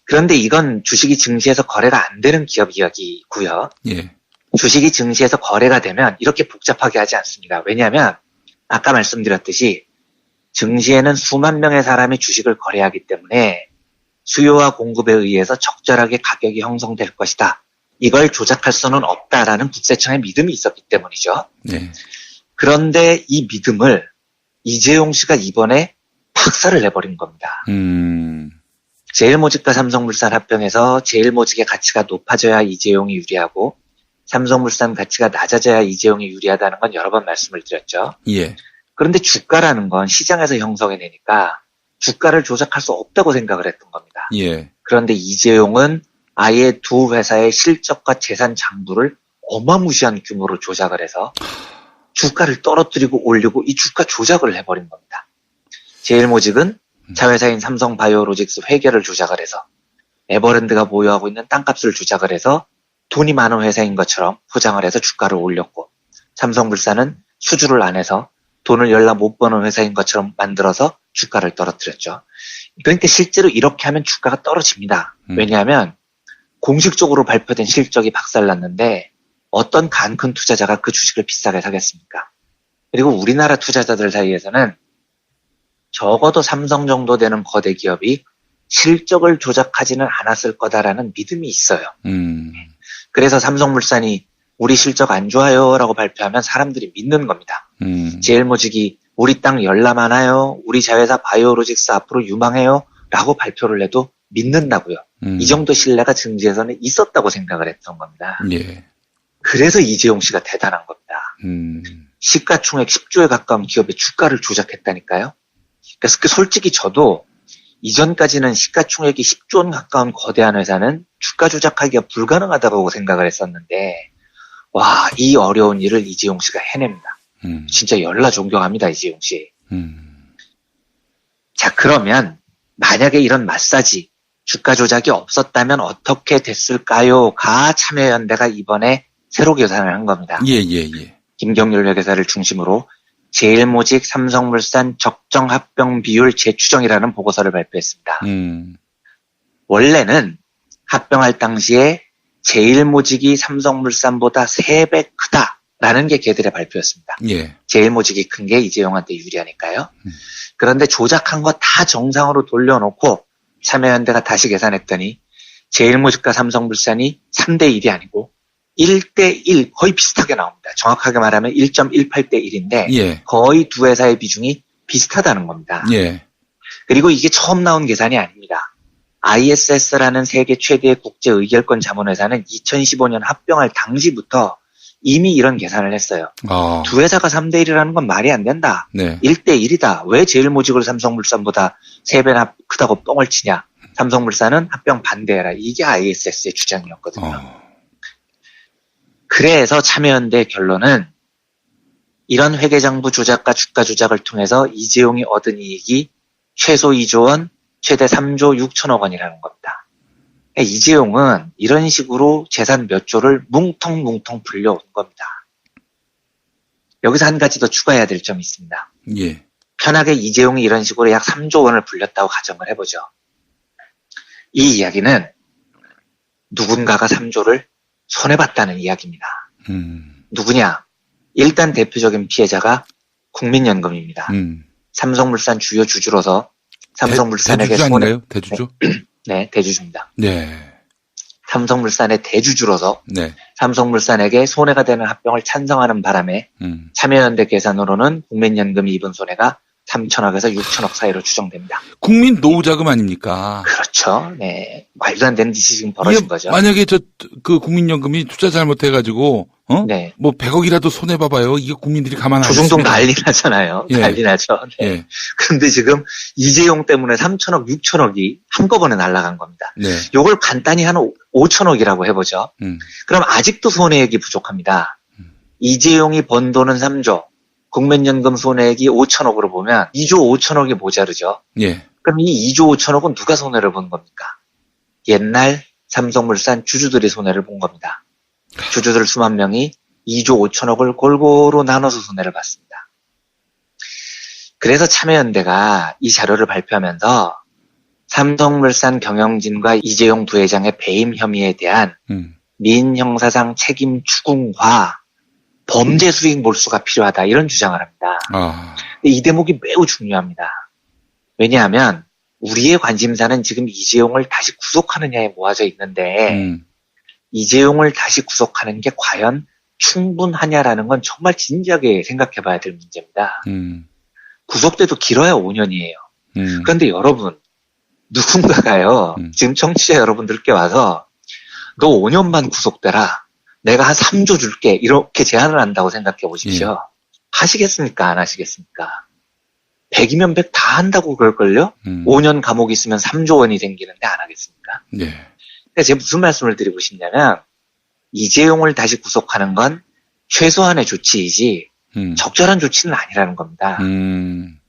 그런데 이건 주식이 증시에서 거래가 안 되는 기업 이야기고요.
예.
주식이 증시에서 거래가 되면 이렇게 복잡하게 하지 않습니다. 왜냐하면 아까 말씀드렸듯이 증시에는 수만 명의 사람이 주식을 거래하기 때문에 수요와 공급에 의해서 적절하게 가격이 형성될 것이다 이걸 조작할 수는 없다라는 국세청의 믿음이 있었기 때문이죠.
네.
그런데 이 믿음을 이재용 씨가 이번에 박살을 내버린 겁니다. 제일모직과 삼성물산 합병해서 제일모직의 가치가 높아져야 이재용이 유리하고 삼성물산 가치가 낮아져야 이재용이 유리하다는 건 여러 번 말씀을 드렸죠.
예.
그런데 주가라는 건 시장에서 형성해내니까 주가를 조작할 수 없다고 생각을 했던 겁니다.
예.
그런데 이재용은 아예 두 회사의 실적과 재산 장부를 어마무시한 규모로 조작을 해서 주가를 떨어뜨리고 올리고 이 주가 조작을 해버린 겁니다. 제일모직은 자회사인 삼성바이오로직스 회계를 조작을 해서 에버랜드가 보유하고 있는 땅값을 조작을 해서 돈이 많은 회사인 것처럼 포장을 해서 주가를 올렸고 삼성물산은 수주를 안 해서 돈을 열나 못 버는 회사인 것처럼 만들어서 주가를 떨어뜨렸죠. 그러니까 실제로 이렇게 하면 주가가 떨어집니다. 왜냐하면 공식적으로 발표된 실적이 박살났는데 어떤 간 큰 투자자가 그 주식을 비싸게 사겠습니까? 그리고 우리나라 투자자들 사이에서는 적어도 삼성 정도 되는 거대 기업이 실적을 조작하지는 않았을 거다라는 믿음이 있어요. 그래서 삼성물산이 우리 실적 안 좋아요 라고 발표하면 사람들이 믿는 겁니다. 제일모직이 우리 땅 열나 많아요, 우리 자회사 바이오로직스 앞으로 유망해요 라고 발표를 해도 믿는다고요. 이 정도 신뢰가 증시에서는 있었다고 생각을 했던 겁니다.
예.
그래서 이재용 씨가 대단한 겁니다. 시가총액 10조에 가까운 기업의 주가를 조작했다니까요. 그래서 솔직히 저도 이전까지는 시가총액이 10조 원 가까운 거대한 회사는 주가 조작하기가 불가능하다고 생각을 했었는데 와, 이 어려운 일을 이재용 씨가 해냅니다. 진짜 열나 존경합니다, 이재용 씨. 자, 그러면 만약에 이런 마사지, 주가 조작이 없었다면 어떻게 됐을까요?가 참여연대가 이번에 새로 계산을 한 겁니다.
예.
김경률 회계사를 중심으로 제일모직, 삼성물산 적정 합병 비율 재추정이라는 보고서를 발표했습니다. 원래는 합병할 당시에 제일모직이 삼성물산보다 3배 크다라는 게 걔들의 발표였습니다.
예.
제일모직이 큰 게 이재용한테 유리하니까요. 그런데 조작한 거 다 정상으로 돌려놓고 참여연대가 다시 계산했더니 제일모직과 삼성물산이 3대1이 아니고 1대1 거의 비슷하게 나옵니다. 정확하게 말하면 1.18대1인데
예.
거의 두 회사의 비중이 비슷하다는 겁니다.
예.
그리고 이게 처음 나온 계산이 아닙니다. ISS라는 세계 최대의 국제 의결권 자문회사는 2015년 합병할 당시부터 이미 이런 계산을 했어요. 두 회사가 3대1이라는 건 말이 안 된다.
네.
1대1이다. 왜 제일모직을 삼성물산보다 3배나 크다고 뻥을 치냐. 삼성물산은 합병 반대해라. 이게 ISS의 주장이었거든요. 그래서 참여연대 결론은 이런 회계장부 조작과 주가 조작을 통해서 이재용이 얻은 이익이 최소 2조 원, 최대 3조 6천억 원이라는 겁니다. 이재용은 이런 식으로 재산 몇 조를 뭉텅뭉텅 불려온 겁니다. 여기서 한 가지 더 추가해야 될 점이 있습니다.
예.
편하게 이재용이 이런 식으로 약 3조 원을 불렸다고 가정을 해보죠. 이 이야기는 누군가가 3조를 손해봤다는 이야기입니다. 누구냐? 일단 대표적인 피해자가 국민연금입니다. 삼성물산 주요 주주로서 삼성물산에게
대주주 아닌가요? 대주주?
네, 대주주입니다.
네.
삼성물산의 대주주로서
네.
삼성물산에게 손해가 되는 합병을 찬성하는 바람에 참여연대 계산으로는 국민연금이 입은 손해가 3천억에서 6천억 사이로 추정됩니다.
국민 노후자금 아닙니까?
그렇죠. 네. 말도 안 되는 짓이 지금 벌어진 거죠.
만약에 그 국민연금이 투자 잘못해가지고,
네.
뭐 100억이라도 손해봐봐요. 이게 국민들이 가만 안
조중동 난리 나잖아요.
예.
난리 나죠. 네.
예.
그런데 지금 이재용 때문에 3천억, 6천억이 한꺼번에 날아간 겁니다.
네.
요걸 간단히 한 5천억이라고 해보죠. 그럼 아직도 손해액이 부족합니다. 이재용이 번 돈은 3조. 국민연금 손해액이 5천억으로 보면 2조 5천억이 모자르죠.
예.
그럼 이 2조 5천억은 누가 손해를 본 겁니까? 옛날 삼성물산 주주들이 손해를 본 겁니다. 주주들 수만 명이 2조 5천억을 골고루 나눠서 손해를 봤습니다. 그래서 참여연대가 이 자료를 발표하면서 삼성물산 경영진과 이재용 부회장의 배임 혐의에 대한 민형사상 책임 추궁과 범죄 수익 몰수가 필요하다 이런 주장을 합니다. 이 대목이 매우 중요합니다. 왜냐하면 우리의 관심사는 지금 이재용을 다시 구속하느냐에 모아져 있는데 이재용을 다시 구속하는 게 과연 충분하냐라는 건 정말 진지하게 생각해 봐야 될 문제입니다. 구속돼도 길어야 5년이에요. 그런데 여러분, 누군가가요, 지금 청취자 여러분들께 와서 너 5년만 구속되라. 내가 한 3조 줄게. 이렇게 제안을 한다고 생각해 보십시오. 하시겠습니까? 안 하시겠습니까? 100이면 100 다 한다고 그럴걸요? 5년 감옥 있으면 3조 원이 생기는데 안 하겠습니까? 그러니까 제가 무슨 말씀을 드리고 싶냐면 이재용을 다시 구속하는 건 최소한의 조치이지 적절한 조치는 아니라는 겁니다.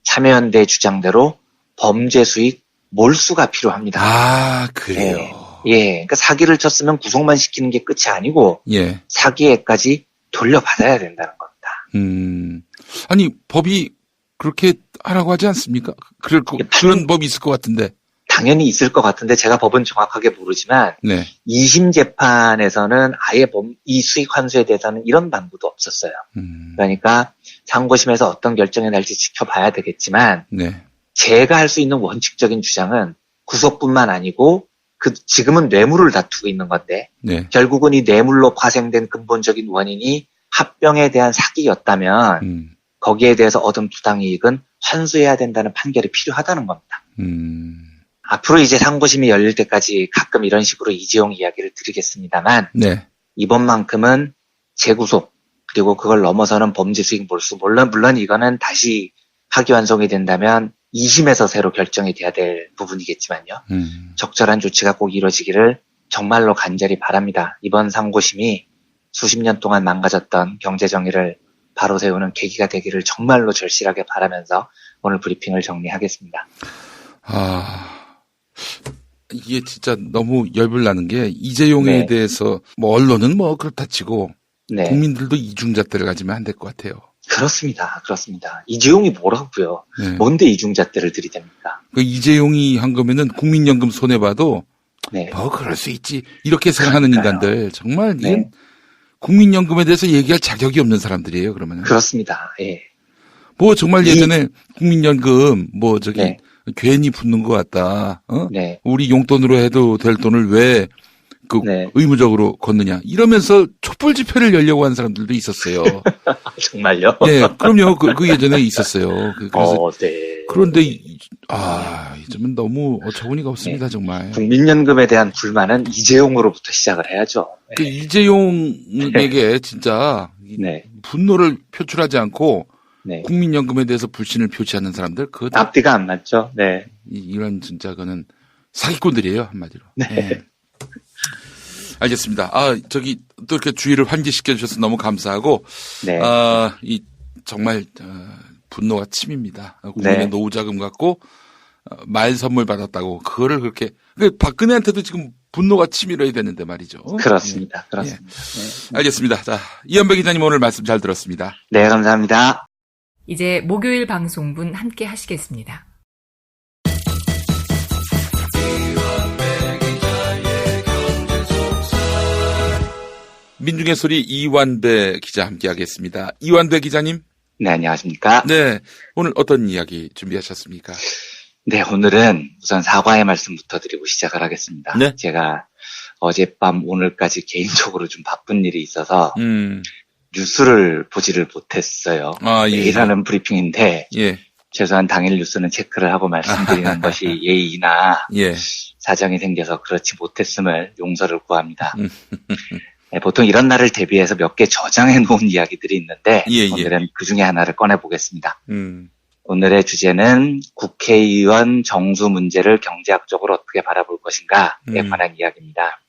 참여연대 주장대로 범죄 수익 몰수가 필요합니다.
아, 그래요?
그러니까 사기를 쳤으면 구속만 시키는 게 끝이 아니고 사기에까지 돌려받아야 된다는 겁니다.
아니, 법이 그렇게 하라고 하지 않습니까? 그런 법이 있을 것 같은데.
당연히 있을 것 같은데 제가 법은 정확하게 모르지만 2심 재판에서는 아예 이 수익 환수에 대해서는 이런 방구도 없었어요. 그러니까 상고심에서 어떤 결정이 날지 지켜봐야 되겠지만 제가 할 수 있는 원칙적인 주장은 구속뿐만 아니고 지금은 뇌물을 다투고 있는 건데 결국은 이 뇌물로 파생된 근본적인 원인이 합병에 대한 사기였다면 거기에 대해서 얻은 부당이익은 환수해야 된다는 판결이 필요하다는 겁니다. 앞으로 이제 상고심이 열릴 때까지 가끔 이런 식으로 이재용 이야기를 드리겠습니다만 이번만큼은 재구속 그리고 그걸 넘어서는 범죄 수익 몰수 물론 이거는 다시 파기환송이 된다면 2심에서 새로 결정이 돼야 될 부분이겠지만요. 적절한 조치가 꼭 이루어지기를 정말로 간절히 바랍니다. 이번 상고심이 수십 년 동안 망가졌던 경제정의를 바로 세우는 계기가 되기를 정말로 절실하게 바라면서 오늘 브리핑을 정리하겠습니다.
이게 진짜 너무 열불나는 게 이재용에 대해서 뭐 언론은 뭐 그렇다 치고 국민들도 이중잣대를 가지면 안 될 것 같아요.
그렇습니다. 이재용이 뭐라고요? 뭔데 이중잣대를 들이댑니까?
그 이재용이 한 거면은 국민연금 손해봐도 뭐 그럴 수 있지 이렇게 생각하는 인간들 정말 이건 국민연금에 대해서 얘기할 자격이 없는 사람들이에요. 그러면은
그렇습니다.
뭐 정말 예전에 국민연금 뭐 괜히 붙는 것 같다. 우리 용돈으로 해도 될 돈을 왜 의무적으로 걷느냐 이러면서 촛불 집회를 열려고 하는 사람들도 있었어요.
정말요?
그럼요. 그 예전에 있었어요. 그래서 그런데 요즘은 너무 어처구니가 없습니다. 정말.
국민연금에 대한 불만은 이재용으로부터 시작을 해야죠.
그 이재용에게 진짜 분노를 표출하지 않고 국민연금에 대해서 불신을 표시하는 사람들
앞뒤가 안 맞죠.
이런 진짜 그는 사기꾼들이에요 한마디로. 알겠습니다. 또 이렇게 주의를 환기시켜 주셔서 너무 감사하고, 정말, 분노가 침입니다. 국민의 노후자금 갖고, 말 선물 받았다고, 그거를 그렇게, 박근혜한테도 지금 분노가 치밀어야 되는데 말이죠.
그렇습니다.
알겠습니다. 자, 이현배 기자님 오늘 말씀 잘 들었습니다.
네, 감사합니다.
이제 목요일 방송분 함께 하시겠습니다.
민중의 소리 이완배 기자 함께하겠습니다. 이완배 기자님.
네, 안녕하십니까.
네, 오늘 어떤 이야기 준비하셨습니까?
네, 오늘은 우선 사과의 말씀부터 드리고 시작을 하겠습니다. 제가 어젯밤 오늘까지 개인적으로 좀 바쁜 일이 있어서 뉴스를 보지를 못했어요. 매일 하는 브리핑인데 최소한 당일 뉴스는 체크를 하고 말씀드리는 것이 예의나 사정이 생겨서 그렇지 못했음을 용서를 구합니다. 보통 이런 날을 대비해서 몇 개 저장해 놓은 이야기들이 있는데 오늘은 그 중에 하나를 꺼내보겠습니다. 오늘의 주제는 국회의원 정수 문제를 경제학적으로 어떻게 바라볼 것인가에 관한 이야기입니다.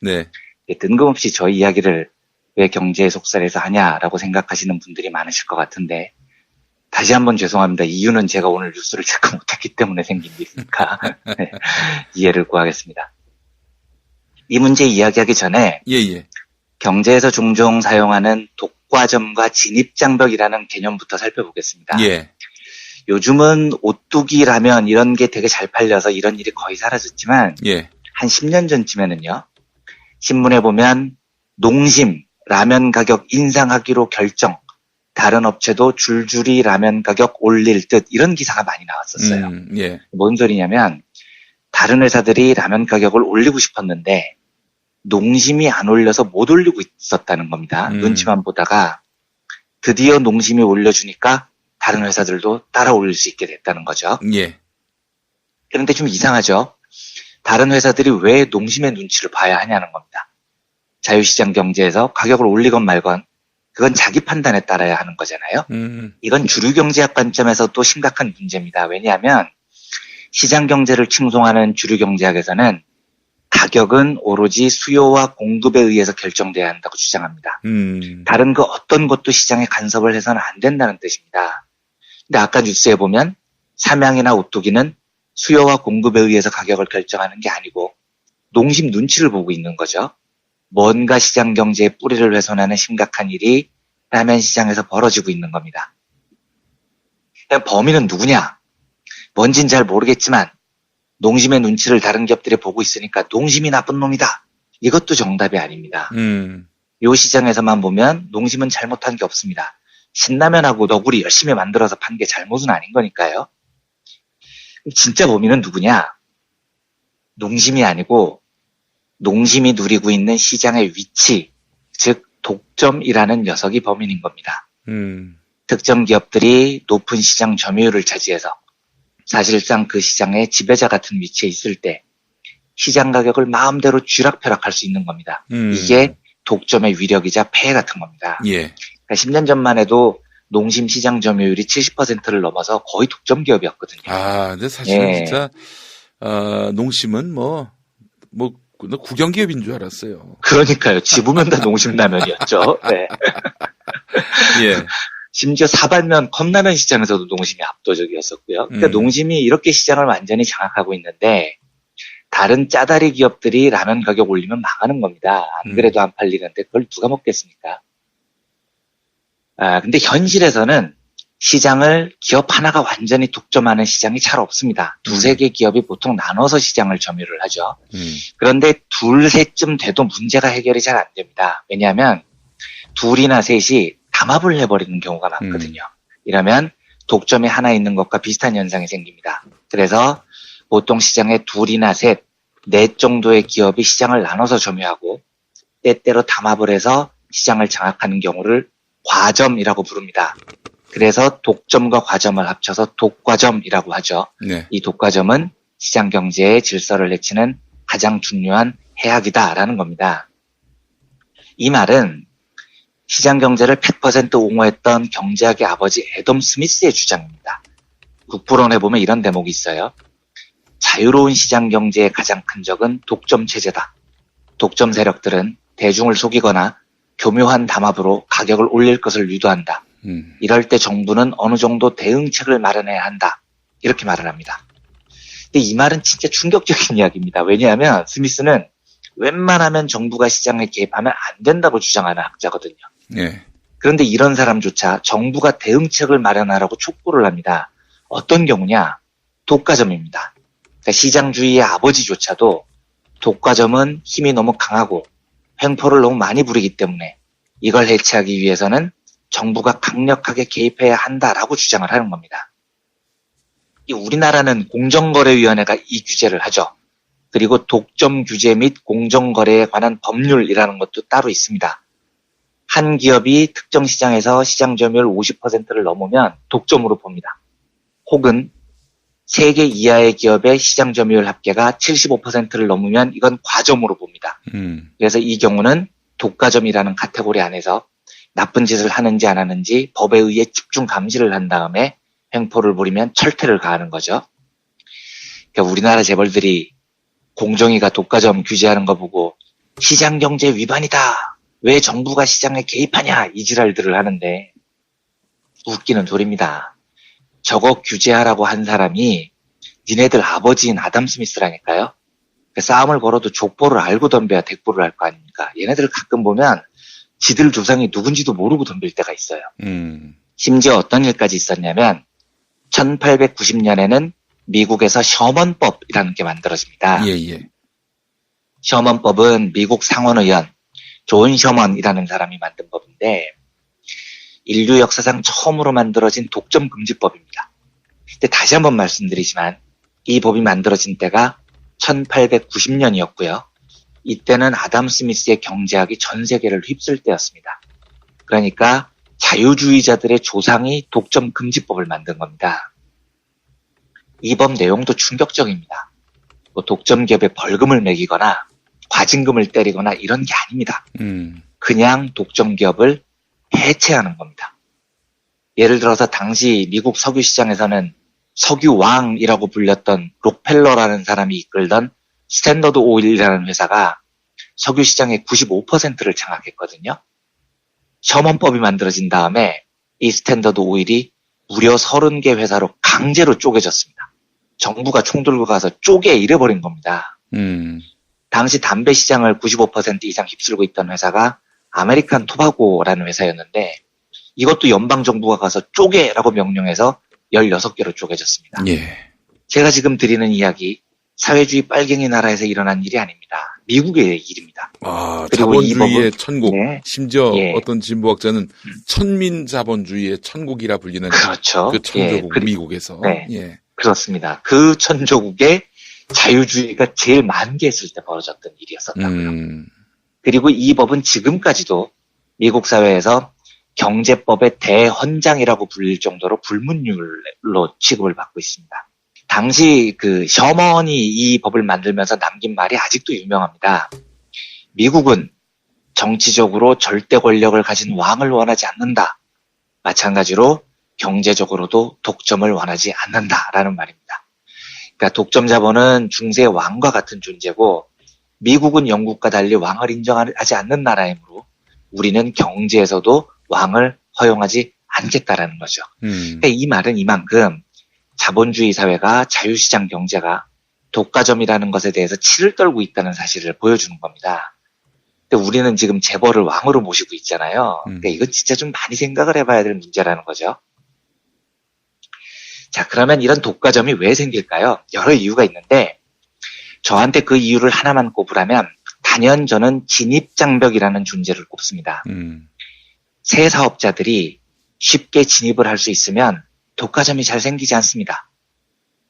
뜬금없이 저희 이야기를 왜 경제의 속살에서 하냐라고 생각하시는 분들이 많으실 것 같은데 다시 한번 죄송합니다. 이유는 제가 오늘 뉴스를 체크 못했기 때문에 생긴 일이니까 이해를 구하겠습니다. 이 문제 이야기하기 전에 경제에서 종종 사용하는 독과점과 진입장벽이라는 개념부터 살펴보겠습니다. 요즘은 오뚜기 라면 이런 게 되게 잘 팔려서 이런 일이 거의 사라졌지만 한 10년 전쯤에는요. 신문에 보면 농심 라면 가격 인상하기로 결정 다른 업체도 줄줄이 라면 가격 올릴 듯 이런 기사가 많이 나왔었어요. 뭔 소리냐면 다른 회사들이 라면 가격을 올리고 싶었는데 농심이 안 올려서 못 올리고 있었다는 겁니다. 눈치만 보다가 드디어 농심이 올려주니까 다른 회사들도 따라 올릴 수 있게 됐다는 거죠.
예.
그런데 좀 이상하죠. 다른 회사들이 왜 농심의 눈치를 봐야 하냐는 겁니다. 자유시장 경제에서 가격을 올리건 말건 그건 자기 판단에 따라야 하는 거잖아요. 이건 주류경제학 관점에서도 심각한 문제입니다. 왜냐하면 시장 경제를 칭송하는 주류경제학에서는 가격은 오로지 수요와 공급에 의해서 결정돼야 한다고 주장합니다. 다른 그 어떤 것도 시장에 간섭을 해서는 안 된다는 뜻입니다. 근데 아까 뉴스에 보면 삼양이나 오뚜기는 수요와 공급에 의해서 가격을 결정하는 게 아니고 농심 눈치를 보고 있는 거죠. 뭔가 시장 경제의 뿌리를 훼손하는 심각한 일이 라면 시장에서 벌어지고 있는 겁니다. 범인은 누구냐? 뭔진 잘 모르겠지만 농심의 눈치를 다른 기업들이 보고 있으니까 농심이 나쁜 놈이다. 이것도 정답이 아닙니다. 요 시장에서만 보면 농심은 잘못한 게 없습니다. 신라면하고 너구리 열심히 만들어서 판 게 잘못은 아닌 거니까요. 진짜 범인은 누구냐? 농심이 아니고 농심이 누리고 있는 시장의 위치, 즉 독점이라는 녀석이 범인인 겁니다. 특정 기업들이 높은 시장 점유율을 차지해서 사실상 그 시장의 지배자 같은 위치에 있을 때 시장 가격을 마음대로 쥐락펴락할 수 있는 겁니다. 이게 독점의 위력이자 폐해 같은 겁니다.
예.
그러니까 10년 전만 해도 농심 시장 점유율이 70%를 넘어서 거의 독점 기업이었거든요.
아, 근데 사실은 진짜 농심은 뭐 국영기업인 줄 알았어요.
그러니까요. 집으면 다 농심라면이었죠. 네.
예.
심지어 사발면 컵라면 시장에서도 농심이 압도적이었었고요. 그러니까 농심이 이렇게 시장을 완전히 장악하고 있는데 다른 짜다리 기업들이 라면 가격 올리면 망하는 겁니다. 안 그래도 안 팔리는데 그걸 누가 먹겠습니까? 근데 현실에서는 시장을 기업 하나가 완전히 독점하는 시장이 잘 없습니다. 두세 개 기업이 보통 나눠서 시장을 점유를 하죠. 그런데 둘, 셋쯤 돼도 문제가 해결이 잘 안 됩니다. 왜냐하면 둘이나 셋이 담합을 해버리는 경우가 많거든요. 이러면 독점이 하나 있는 것과 비슷한 현상이 생깁니다. 그래서 보통 시장에 둘이나 셋, 넷 정도의 기업이 시장을 나눠서 점유하고 때때로 담합을 해서 시장을 장악하는 경우를 과점이라고 부릅니다. 그래서 독점과 과점을 합쳐서 독과점이라고 하죠.
네.
이 독과점은 시장 경제의 질서를 해치는 가장 중요한 해악이다라는 겁니다. 이 말은 시장 경제를 100% 옹호했던 경제학의 아버지 애덤 스미스의 주장입니다. 국부론에 보면 이런 대목이 있어요. 자유로운 시장 경제의 가장 큰 적은 독점 체제다. 독점 세력들은 대중을 속이거나 교묘한 담합으로 가격을 올릴 것을 유도한다. 이럴 때 정부는 어느 정도 대응책을 마련해야 한다. 이렇게 말을 합니다. 근데 이 말은 진짜 충격적인 이야기입니다. 왜냐하면 스미스는 웬만하면 정부가 시장에 개입하면 안 된다고 주장하는 학자거든요.
네.
그런데 이런 사람조차 정부가 대응책을 마련하라고 촉구를 합니다. 어떤 경우냐? 독과점입니다. 그러니까 시장주의의 아버지조차도 독과점은 힘이 너무 강하고 횡포를 너무 많이 부리기 때문에 이걸 해체하기 위해서는 정부가 강력하게 개입해야 한다라고 주장을 하는 겁니다. 우리나라는 공정거래위원회가 이 규제를 하죠. 그리고 독점 규제 및 공정거래에 관한 법률이라는 것도 따로 있습니다. 한 기업이 특정 시장에서 시장 점유율 50%를 넘으면 독점으로 봅니다. 혹은 3개 이하의 기업의 시장 점유율 합계가 75%를 넘으면 이건 과점으로 봅니다. 그래서 이 경우는 독과점이라는 카테고리 안에서 나쁜 짓을 하는지 안 하는지 법에 의해 집중 감시를 한 다음에 횡포를 부리면 철퇴를 가하는 거죠. 그러니까 우리나라 재벌들이 공정위가 독과점 규제하는 거 보고 시장 경제 위반이다. 왜 정부가 시장에 개입하냐 이 지랄들을 하는데 웃기는 소리입니다. 저거 규제하라고 한 사람이 니네들 아버지인 아담 스미스라니까요. 싸움을 걸어도 족보를 알고 덤벼야 덱보를 할 거 아닙니까. 얘네들 가끔 보면 지들 조상이 누군지도 모르고 덤빌 때가 있어요. 심지어 어떤 일까지 있었냐면 1890년에는 미국에서 셔먼법이라는 게 만들어집니다.
예.
셔먼법은 미국 상원의원 존 셔먼이라는 사람이 만든 법인데 인류 역사상 처음으로 만들어진 독점 금지법입니다. 근데 다시 한번 말씀드리지만 이 법이 만들어진 때가 1890년이었고요. 이때는 아담 스미스의 경제학이 전 세계를 휩쓸 때였습니다. 그러니까 자유주의자들의 조상이 독점 금지법을 만든 겁니다. 이 법 내용도 충격적입니다. 뭐 독점 기업에 벌금을 매기거나 과징금을 때리거나 이런 게 아닙니다. 그냥 독점 기업을 해체하는 겁니다. 예를 들어서 당시 미국 석유 시장에서는 석유 왕이라고 불렸던 록펠러라는 사람이 이끌던 스탠더드 오일이라는 회사가 석유 시장의 95%를 장악했거든요. 셔먼법이 만들어진 다음에 이 스탠더드 오일이 무려 30개 회사로 강제로 쪼개졌습니다. 정부가 총 들고 가서 쪼개 잃어버린 겁니다. 당시 담배 시장을 95% 이상 휩쓸고 있던 회사가 아메리칸 토바고라는 회사였는데 이것도 연방정부가 가서 쪼개라고 명령해서 16개로 쪼개졌습니다.
예.
제가 지금 드리는 이야기 사회주의 빨갱이 나라에서 일어난 일이 아닙니다. 미국의 일입니다.
자본주의의 천국. 네. 심지어
예.
어떤 진보학자는 천민 자본주의의 천국이라 불리는
그렇죠.
그 천조국 미국에서.
네.
예.
그렇습니다. 그 천조국에 자유주의가 제일 만개했을 때 벌어졌던 일이었었다고요. 그리고 이 법은 지금까지도 미국 사회에서 경제법의 대헌장이라고 불릴 정도로 불문율로 취급을 받고 있습니다. 당시 그 셔먼이 이 법을 만들면서 남긴 말이 아직도 유명합니다. 미국은 정치적으로 절대 권력을 가진 왕을 원하지 않는다. 마찬가지로 경제적으로도 독점을 원하지 않는다라는 말입니다. 그러니까 독점 자본은 중세의 왕과 같은 존재고 미국은 영국과 달리 왕을 인정하지 않는 나라이므로 우리는 경제에서도 왕을 허용하지 않겠다라는 거죠. 그러니까 이 말은 이만큼 자본주의 사회가 자유시장 경제가 독과점이라는 것에 대해서 치를 떨고 있다는 사실을 보여주는 겁니다. 근데 우리는 지금 재벌을 왕으로 모시고 있잖아요. 그러니까 이거 진짜 좀 많이 생각을 해봐야 될 문제라는 거죠. 자, 그러면 이런 독과점이 왜 생길까요? 여러 이유가 있는데 저한테 그 이유를 하나만 꼽으라면 단연 저는 진입장벽이라는 존재를 꼽습니다. 새 사업자들이 쉽게 진입을 할 수 있으면 독과점이 잘 생기지 않습니다.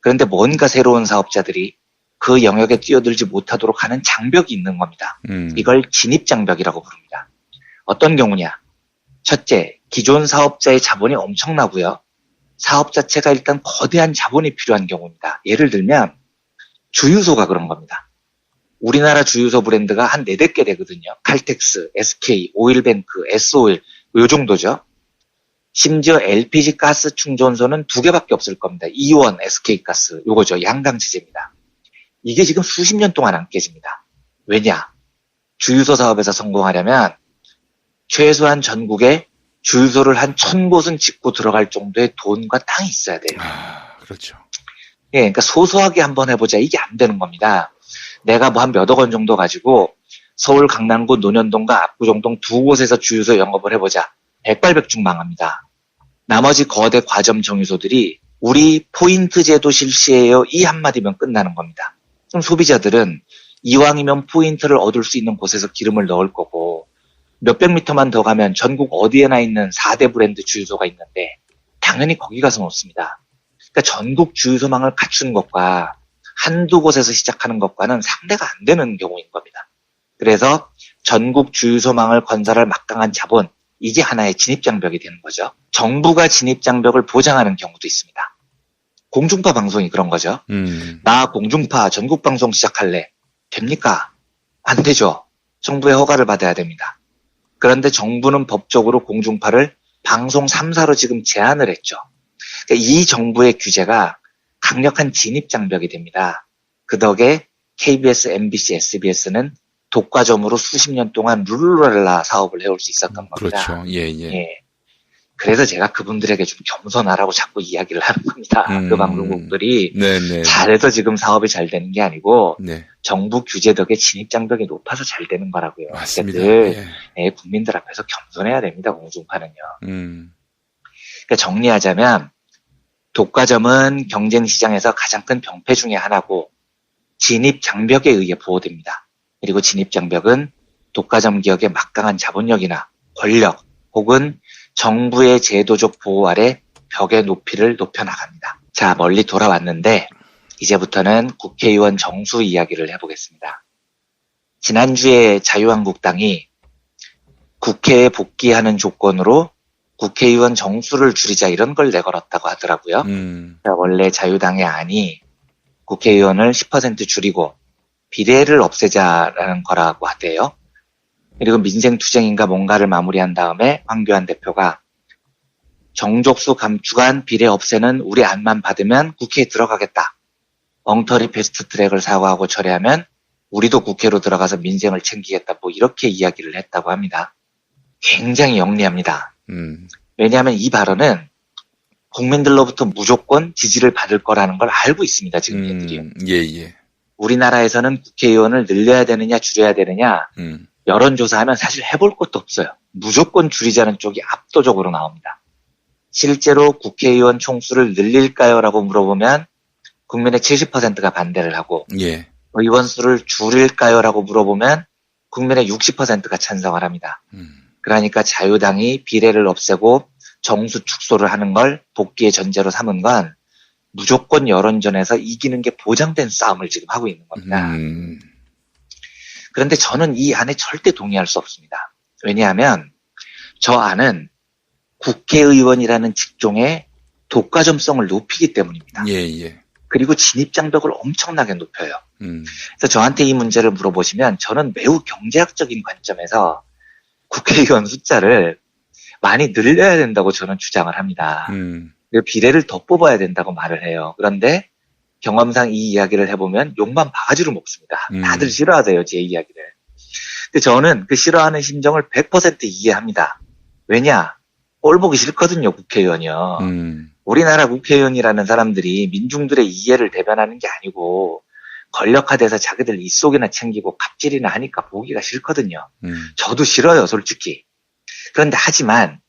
그런데 뭔가 새로운 사업자들이 그 영역에 뛰어들지 못하도록 하는 장벽이 있는 겁니다. 이걸 진입장벽이라고 부릅니다. 어떤 경우냐? 첫째, 기존 사업자의 자본이 엄청나고요. 사업 자체가 일단 거대한 자본이 필요한 경우입니다. 예를 들면 주유소가 그런 겁니다. 우리나라 주유소 브랜드가 한 4-5개 되거든요. 칼텍스, SK, 오일뱅크, S오일 요 정도죠. 심지어 LPG 가스 충전소는 2개밖에 없을 겁니다. 이원, SK가스 요거죠. 양강체제입니다. 이게 지금 수십 년 동안 안 깨집니다. 왜냐? 주유소 사업에서 성공하려면 최소한 전국에 주유소를 한 1000곳은 짓고 들어갈 정도의 돈과 땅이 있어야 돼요.
그렇죠.
예, 그러니까 소소하게 한번 해보자. 이게 안 되는 겁니다. 내가 뭐 한 몇억 원 정도 가지고 서울 강남구 논현동과 압구정동 2곳에서 주유소 영업을 해보자. 백발백중 망합니다. 나머지 거대 과점 정유소들이 우리 포인트 제도 실시해요. 이 한마디면 끝나는 겁니다. 그럼 소비자들은 이왕이면 포인트를 얻을 수 있는 곳에서 기름을 넣을 거고 몇백 미터만 더 가면 전국 어디에나 있는 4대 브랜드 주유소가 있는데 당연히 거기 가서 넣습니다. 그러니까 전국 주유소망을 갖춘 것과 한두 곳에서 시작하는 것과는 상대가 안 되는 경우인 겁니다. 그래서 전국 주유소망을 건설할 막강한 자본, 이게 하나의 진입장벽이 되는 거죠. 정부가 진입장벽을 보장하는 경우도 있습니다. 공중파 방송이 그런 거죠. 나 공중파 전국 방송 시작할래. 됩니까? 안 되죠. 정부의 허가를 받아야 됩니다. 그런데 정부는 법적으로 공중파를 방송 3사로 지금 제한을 했죠. 그러니까 이 정부의 규제가 강력한 진입장벽이 됩니다. 그 덕에 KBS, MBC, SBS는 독과점으로 수십 년 동안 룰루랄라 사업을 해올 수 있었던 겁니다.
그렇죠. 예.
그래서 제가 그분들에게 좀 겸손하라고 자꾸 이야기를 하는 겁니다. 그 방송국들이
네네.
잘해서 지금 사업이 잘 되는 게 아니고
네.
정부 규제 덕에 진입장벽이 높아서 잘 되는 거라고요.
맞습니다.
늘 국민들 앞에서 겸손해야 됩니다. 공중파는요. 그러니까 정리하자면 독과점은 경쟁시장에서 가장 큰 병폐 중에 하나고 진입장벽에 의해 보호됩니다. 그리고 진입장벽은 독과점 기업의 막강한 자본력이나 권력 혹은 정부의 제도적 보호 아래 벽의 높이를 높여나갑니다. 자, 멀리 돌아왔는데 이제부터는 국회의원 정수 이야기를 해보겠습니다. 지난주에 자유한국당이 국회에 복귀하는 조건으로 국회의원 정수를 줄이자 이런 걸 내걸었다고 하더라고요. 그러니까 원래 자유당의 안이 국회의원을 10% 줄이고 비례를 없애자라는 거라고 하대요. 그리고 민생투쟁인가 뭔가를 마무리한 다음에 황교안 대표가 정족수 감축안 비례 없애는 우리 안만 받으면 국회에 들어가겠다. 엉터리 패스트트랙을 사과하고 철회하면 우리도 국회로 들어가서 민생을 챙기겠다. 뭐 이렇게 이야기를 했다고 합니다. 굉장히 영리합니다. 왜냐하면 이 발언은 국민들로부터 무조건 지지를 받을 거라는 걸 알고 있습니다. 지금 얘들이요.
예.
우리나라에서는 국회의원을 늘려야 되느냐 줄여야 되느냐 여론조사하면 사실 해볼 것도 없어요. 무조건 줄이자는 쪽이 압도적으로 나옵니다. 실제로 국회의원 총수를 늘릴까요? 라고 물어보면 국민의 70%가 반대를 하고
예.
의원 수를 줄일까요? 라고 물어보면 국민의 60%가 찬성을 합니다. 그러니까 자유당이 비례를 없애고 정수 축소를 하는 걸 복귀의 전제로 삼은 건 무조건 여론전에서 이기는 게 보장된 싸움을 지금 하고 있는 겁니다. 그런데 저는 이 안에 절대 동의할 수 없습니다. 왜냐하면 저 안은 국회의원이라는 직종의 독과점성을 높이기 때문입니다.
예.
그리고 진입장벽을 엄청나게 높여요. 그래서 저한테 이 문제를 물어보시면 저는 매우 경제학적인 관점에서 국회의원 숫자를 많이 늘려야 된다고 저는 주장을 합니다. 그리고 비례를 더 뽑아야 된다고 말을 해요. 그런데 경험상 이 이야기를 해보면 욕만 바가지로 먹습니다. 다들 싫어하세요, 제 이야기를. 근데 저는 그 싫어하는 심정을 100% 이해합니다. 왜냐? 꼴 보기 싫거든요, 국회의원이요. 우리나라 국회의원이라는 사람들이 민중들의 이해를 대변하는 게 아니고 권력화돼서 자기들 입속이나 챙기고 갑질이나 하니까 보기가 싫거든요. 저도 싫어요, 솔직히. 그런데 하지만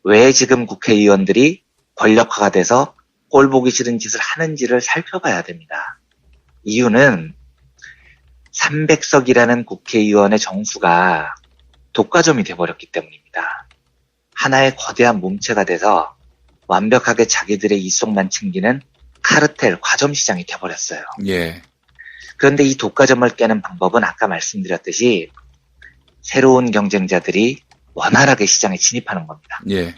왜 지금 국회의원들이 권력화가 돼서 꼴 보기 싫은 짓을 하는지를 살펴봐야 됩니다. 이유는 300석이라는 국회의원의 정수가 독과점이 돼버렸기 때문입니다. 하나의 거대한 몸체가 돼서 완벽하게 자기들의 이속만 챙기는 카르텔, 과점시장이 돼버렸어요.
예.
그런데 이 독과점을 깨는 방법은 아까 말씀드렸듯이 새로운 경쟁자들이 원활하게 시장에 진입하는 겁니다.
예.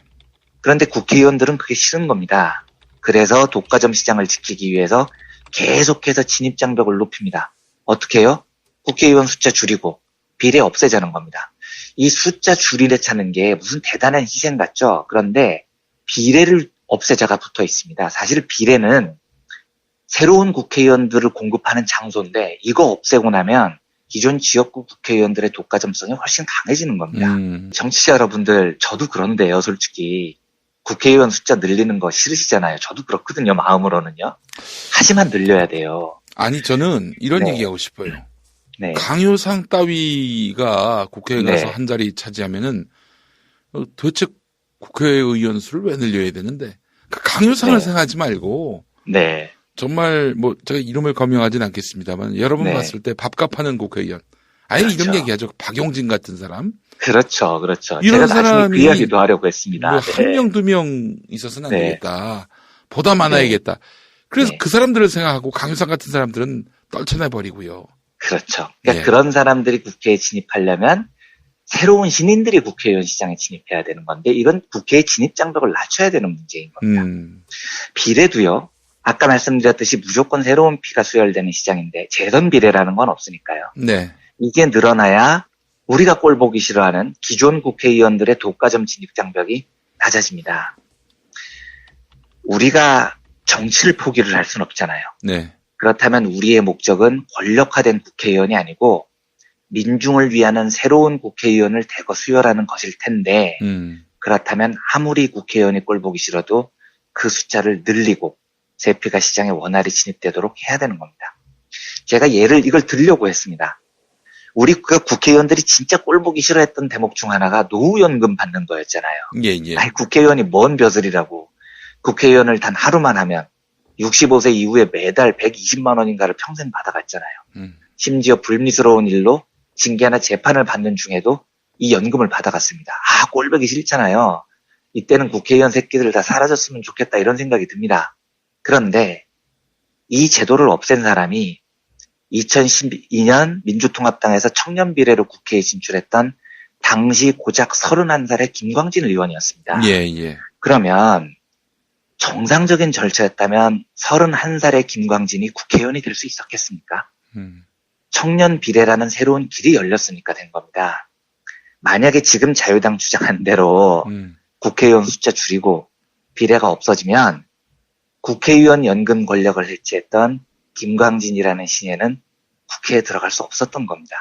그런데 국회의원들은 그게 싫은 겁니다. 그래서 독과점 시장을 지키기 위해서 계속해서 진입장벽을 높입니다. 어떻게 해요? 국회의원 숫자 줄이고 비례 없애자는 겁니다. 이 숫자 줄이려 차는 게 무슨 대단한 희생 같죠? 그런데 비례를 없애자가 붙어 있습니다. 사실 비례는 새로운 국회의원들을 공급하는 장소인데 이거 없애고 나면 기존 지역구 국회의원들의 독과점성이 훨씬 강해지는 겁니다. 정치자 여러분들, 저도 그런데요, 솔직히. 국회의원 숫자 늘리는 거 싫으시잖아요. 저도 그렇거든요, 마음으로는요. 하지만 늘려야 돼요.
아니, 저는 이런
네.
얘기하고 싶어요.
네.
강효상 따위가 국회에 가서
네.
한 자리 차지하면은 도대체 국회의원 수를 왜 늘려야 되는데? 그 강효상을
네.
생각하지 말고
네.
정말 뭐 제가 이름을 거명하진 않겠습니다만 여러분
네.
봤을 때 밥값하는 국회의원. 아니
그렇죠.
이런 얘기하죠. 박용진 같은 사람.
그렇죠.
이런
제가 나중에 그
사람이
이야기도 하려고 했습니다.
뭐
네.
한 명, 두 명 있어서는 안
네.
되겠다. 보다 많아야겠다. 그래서
네.
그 사람들을 생각하고 강효상 같은 사람들은 떨쳐내버리고요.
그렇죠. 그러니까
네.
그런 사람들이 국회에 진입하려면 새로운 신인들이 국회의원 시장에 진입해야 되는 건데 이건 국회의 진입 장벽을 낮춰야 되는 문제인 겁니다. 비례도요. 아까 말씀드렸듯이 무조건 새로운 피가 수혈되는 시장인데 재선 비례라는 건 없으니까요.
네.
이게 늘어나야 우리가 꼴 보기 싫어하는 기존 국회의원들의 독과점 진입 장벽이 낮아집니다. 우리가 정치를 포기를 할 수는 없잖아요.
네.
그렇다면 우리의 목적은 권력화된 국회의원이 아니고 민중을 위하는 새로운 국회의원을 대거 수혈하는 것일 텐데 그렇다면 아무리 국회의원이 꼴 보기 싫어도 그 숫자를 늘리고 세피가 시장에 원활히 진입되도록 해야 되는 겁니다. 제가 이걸 들려고 했습니다. 우리 국회의원들이 진짜 꼴 보기 싫어했던 대목 중 하나가 노후연금 받는 거였잖아요.
예.
아니 국회의원이 뭔 벼슬이라고. 국회의원을 단 하루만 하면 65세 이후에 매달 120만 원인가를 평생 받아갔잖아요. 심지어 불미스러운 일로 징계나 재판을 받는 중에도 이 연금을 받아갔습니다. 아, 꼴보기 싫잖아요. 이때는 국회의원 새끼들 다 사라졌으면 좋겠다 이런 생각이 듭니다. 그런데 이 제도를 없앤 사람이 2012년 민주통합당에서 청년 비례로 국회에 진출했던 당시 고작 31살의 김광진 의원이었습니다.
예.
그러면 정상적인 절차였다면 31살의 김광진이 국회의원이 될 수 있었겠습니까? 청년 비례라는 새로운 길이 열렸으니까 된 겁니다. 만약에 지금 자유당 주장한 대로 국회의원 숫자 줄이고 비례가 없어지면 국회의원 연금 권력을 해체했던 김광진이라는 신예는 국회에 들어갈 수 없었던 겁니다.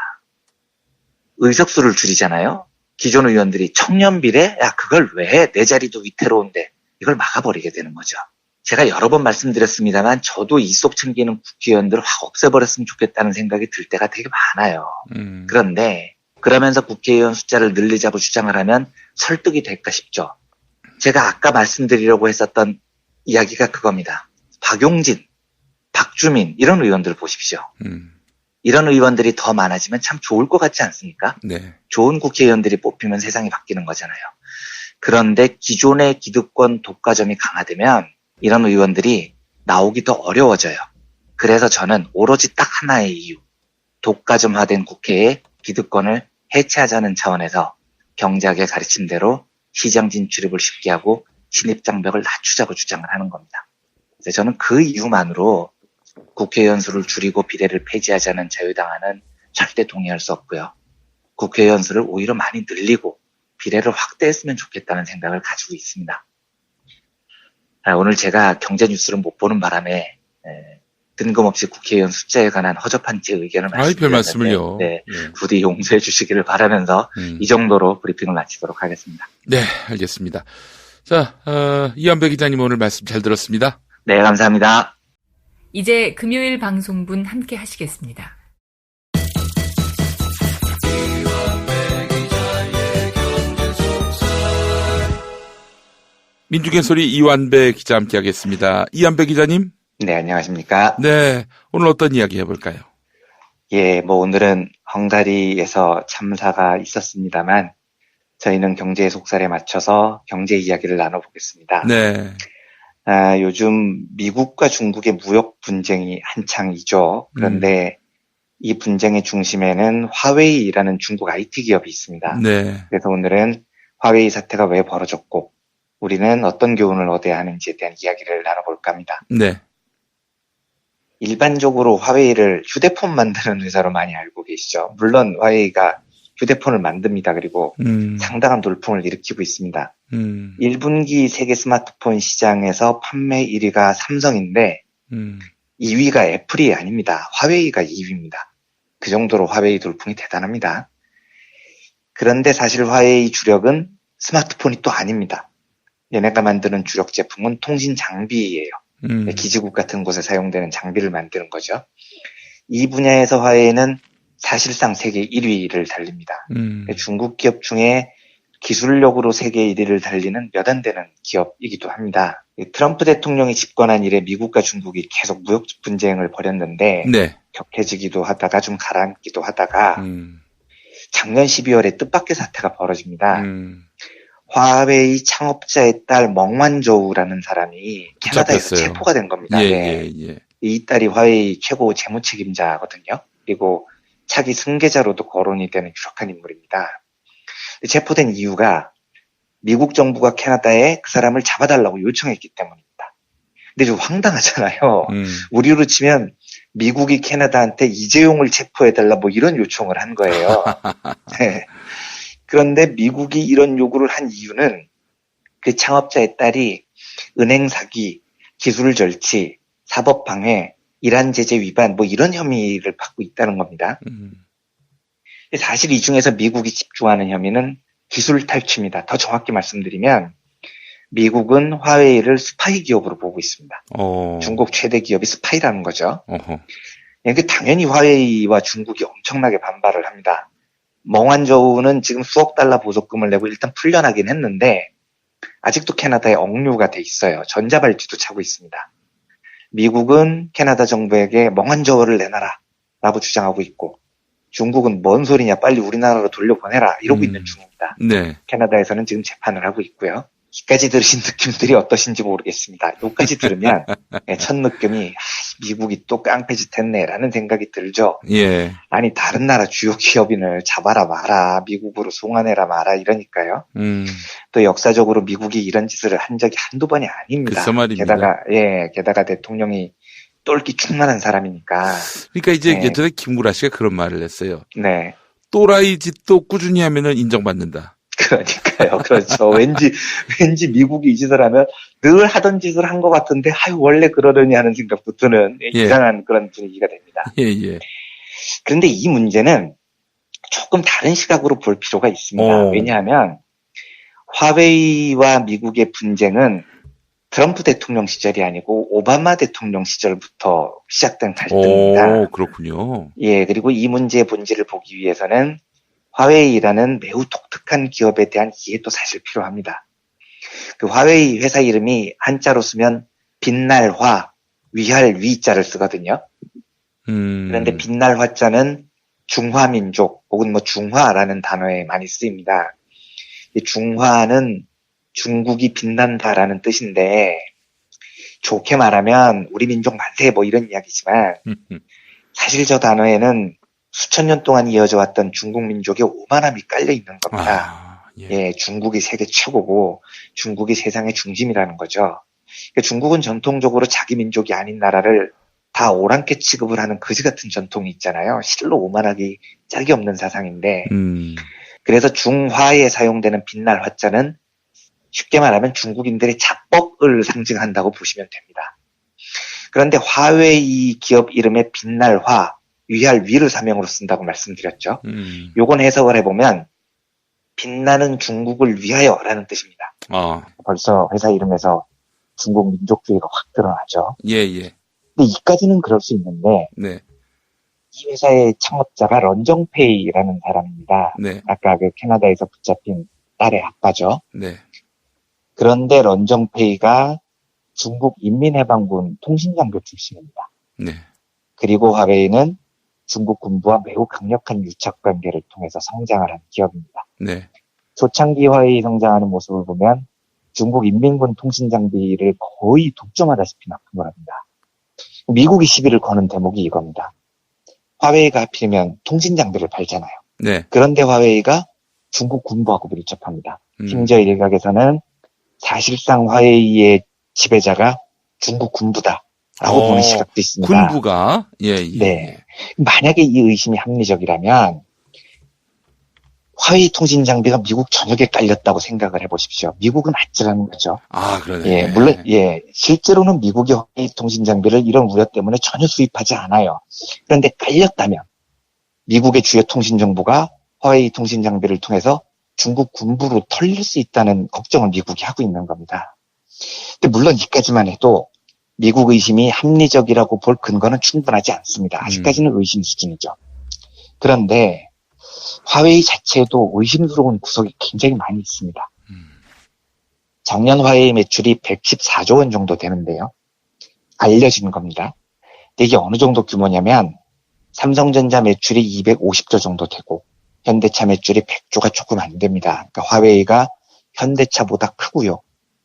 의석수를 줄이잖아요. 기존 의원들이 청년 비례? 야, 그걸 왜 해? 내 자리도 위태로운데. 이걸 막아버리게 되는 거죠. 제가 여러 번 말씀드렸습니다만 저도 이속 챙기는 국회의원들을 확 없애버렸으면 좋겠다는 생각이 들 때가 되게 많아요. 그런데 그러면서 국회의원 숫자를 늘리자고 주장을 하면 설득이 될까 싶죠. 제가 아까 말씀드리려고 했었던 이야기가 그겁니다. 박용진, 박주민 이런 의원들 보십시오. 이런 의원들이 더 많아지면 참 좋을 것 같지 않습니까?
네.
좋은 국회의원들이 뽑히면 세상이 바뀌는 거잖아요. 그런데 기존의 기득권 독과점이 강화되면 이런 의원들이 나오기 더 어려워져요. 그래서 저는 오로지 딱 하나의 이유, 독과점화된 국회의 기득권을 해체하자는 차원에서 경제학의 가르침대로 시장 진출입을 쉽게 하고 진입장벽을 낮추자고 주장을 하는 겁니다. 그래서 저는 그 이유만으로 국회의원 수를 줄이고 비례를 폐지하자는 자유당안은 절대 동의할 수 없고요. 국회의원 수를 오히려 많이 늘리고 비례를 확대했으면 좋겠다는 생각을 가지고 있습니다. 오늘 제가 경제 뉴스를 못 보는 바람에 뜬금없이 국회의원 숫자에 관한 허접한 제 의견을
별 말씀을요.
네, 부디 용서해 주시기를 바라면서 이 정도로 브리핑을 마치도록 하겠습니다.
네, 알겠습니다. 자, 이완배 기자님 오늘 말씀 잘 들었습니다.
네, 감사합니다.
이제 금요일 방송분 함께 하시겠습니다.
민중의 소리 이완배 기자 함께 하겠습니다. 이완배 기자님.
네, 안녕하십니까.
네, 오늘 어떤 이야기 해볼까요?
예, 오늘은 헝가리에서 참사가 있었습니다만 저희는 경제의 속살에 맞춰서 경제 이야기를 나눠보겠습니다.
네.
요즘 미국과 중국의 무역 분쟁이 한창이죠. 그런데 이 분쟁의 중심에는 화웨이라는 중국 IT 기업이 있습니다.
네.
그래서 오늘은 화웨이 사태가 왜 벌어졌고 우리는 어떤 교훈을 얻어야 하는지에 대한 이야기를 나눠볼까 합니다.
네.
일반적으로 화웨이를 휴대폰 만드는 회사로 많이 알고 계시죠. 물론 화웨이가 휴대폰을 만듭니다. 그리고 상당한 돌풍을 일으키고 있습니다. 1분기 세계 스마트폰 시장에서 판매 1위가 삼성인데 2위가 애플이 아닙니다. 화웨이가 2위입니다. 그 정도로 화웨이 돌풍이 대단합니다. 그런데 사실 화웨이 주력은 스마트폰이 또 아닙니다. 얘네가 만드는 주력 제품은 통신 장비예요. 기지국 같은 곳에 사용되는 장비를 만드는 거죠. 이 분야에서 화웨이는 사실상 세계 1위를 달립니다. 중국 기업 중에 기술력으로 세계 1위를 달리는 몇 안 되는 기업이기도 합니다. 트럼프 대통령이 집권한 이래 미국과 중국이 계속 무역 분쟁을 벌였는데
네.
격해지기도 하다가 좀 가라앉기도 하다가 작년 12월에 뜻밖의 사태가 벌어집니다. 화웨이 창업자의 딸 멍완저우라는 사람이 캐나다에서 체포가 된 겁니다.
예.
이 딸이 화웨이 최고 재무 책임자거든요. 그리고 차기 승계자로도 거론이 되는 유력한 인물입니다. 체포된 이유가 미국 정부가 캐나다에 그 사람을 잡아달라고 요청했기 때문입니다. 근데 좀 황당하잖아요. 우리로 치면 미국이 캐나다한테 이재용을 체포해달라 이런 요청을 한 거예요. 네. 그런데 미국이 이런 요구를 한 이유는 그 창업자의 딸이 은행 사기, 기술 절취, 사법 방해, 이란 제재 위반 이런 혐의를 받고 있다는 겁니다. 사실 이 중에서 미국이 집중하는 혐의는 기술 탈취입니다. 더 정확히 말씀드리면 미국은 화웨이를 스파이 기업으로 보고 있습니다. 중국 최대 기업이 스파이라는 거죠. 그러니까 당연히 화웨이와 중국이 엄청나게 반발을 합니다. 멍완저우는 지금 수억 달러 보석금을 내고 일단 풀려나긴 했는데 아직도 캐나다에 억류가 돼 있어요. 전자발찌도 차고 있습니다. 미국은 캐나다 정부에게 멍완저우를 내놔라 라고 주장하고 있고 중국은 뭔 소리냐 빨리 우리나라로 돌려보내라 이러고 있는 중입니다.
네.
캐나다에서는 지금 재판을 하고 있고요. 여기까지 들으신 느낌들이 어떠신지 모르겠습니다. 여기까지 들으면 첫 느낌이 미국이 또 깡패짓 했네라는 생각이 들죠.
예.
아니 다른 나라 주요 기업인을 잡아라 마라, 미국으로 송환해라 마라 이러니까요. 또 역사적으로 미국이 이런 짓을 한 적이 한두 번이 아닙니다.
글쎄 말입니다.
게다가 대통령이 똘끼 충만한 사람이니까.
그러니까 이제 예전에 김구라 씨가 그런 말을 했어요.
네.
또라이 짓도 꾸준히 하면은 인정받는다.
그러니까요. 그렇죠. 왠지 미국이 이 짓을 하면 늘 하던 짓을 한 것 같은데, 원래 그러려니 하는 생각도 드는 이상한 그런 분위기가 됩니다.
예.
그런데 이 문제는 조금 다른 시각으로 볼 필요가 있습니다. 왜냐하면 화웨이와 미국의 분쟁은 트럼프 대통령 시절이 아니고 오바마 대통령 시절부터 시작된 갈등입니다.
그렇군요.
예, 그리고 이 문제의 본질을 보기 위해서는 화웨이라는 매우 독특한 기업에 대한 이해도 사실 필요합니다. 그 화웨이 회사 이름이 한자로 쓰면 빛날 화, 위할 위자를 쓰거든요. 그런데 빛날 화자는 중화민족 혹은 중화라는 단어에 많이 쓰입니다. 이 중화는 중국이 빛난다라는 뜻인데, 좋게 말하면 우리 민족 만세 이런 이야기지만 사실 저 단어에는 수천 년 동안 이어져 왔던 중국 민족의 오만함이 깔려 있는 겁니다. 예, 중국이 세계 최고고 중국이 세상의 중심이라는 거죠. 그러니까 중국은 전통적으로 자기 민족이 아닌 나라를 다 오랑캐 취급을 하는 거지 같은 전통이 있잖아요. 실로 오만하기 짝이 없는 사상인데, 그래서 중화에 사용되는 빛날 화자는 쉽게 말하면 중국인들의 자법을 상징한다고 보시면 됩니다. 그런데 화웨이 기업 이름에 빛날 화, 위할 위를 사명으로 쓴다고 말씀드렸죠. 요건 해석을 해보면 빛나는 중국을 위하여라는 뜻입니다. 벌써 회사 이름에서 중국 민족주의가 확 드러나죠.
예.
근데 이까지는 그럴 수 있는데,
네.
이 회사의 창업자가 런정페이라는 사람입니다.
네.
아까 그 캐나다에서 붙잡힌 딸의 아빠죠.
네.
그런데 런정페이가 중국 인민해방군 통신장교 출신입니다.
네.
그리고 화웨이는 중국 군부와 매우 강력한 유착 관계를 통해서 성장을 한 기업입니다.
네.
초창기 화웨이 성장하는 모습을 보면 중국 인민군 통신 장비를 거의 독점하다시피 납품을 합니다. 미국이 시비를 거는 대목이 이겁니다. 화웨이가 하필이면 통신 장비를 팔잖아요.
네.
그런데 화웨이가 중국 군부하고 밀접합니다. 심지어 일각에서는 사실상 화웨이의 지배자가 중국 군부다라고 보는 시각도 있습니다.
군부가? 예.
네. 만약에 이 의심이 합리적이라면 화웨이 통신 장비가 미국 전역에 깔렸다고 생각을 해보십시오. 미국은 아찔한 거죠.
그러네.
예, 물론, 실제로는 미국이 화웨이 통신 장비를 이런 우려 때문에 전혀 수입하지 않아요. 그런데 깔렸다면 미국의 주요 통신 정보가 화웨이 통신 장비를 통해서 중국 군부로 털릴 수 있다는 걱정을 미국이 하고 있는 겁니다. 근데 물론 이까지만 해도 미국 의심이 합리적이라고 볼 근거는 충분하지 않습니다. 아직까지는 의심 수준이죠. 그런데 화웨이 자체에도 의심스러운 구석이 굉장히 많이 있습니다. 작년 화웨이 매출이 114조 원 정도 되는데요. 알려진 겁니다. 근데 이게 어느 정도 규모냐면 삼성전자 매출이 250조 정도 되고 현대차 매출이 100조가 조금 안 됩니다. 그러니까 화웨이가 현대차보다 크고요.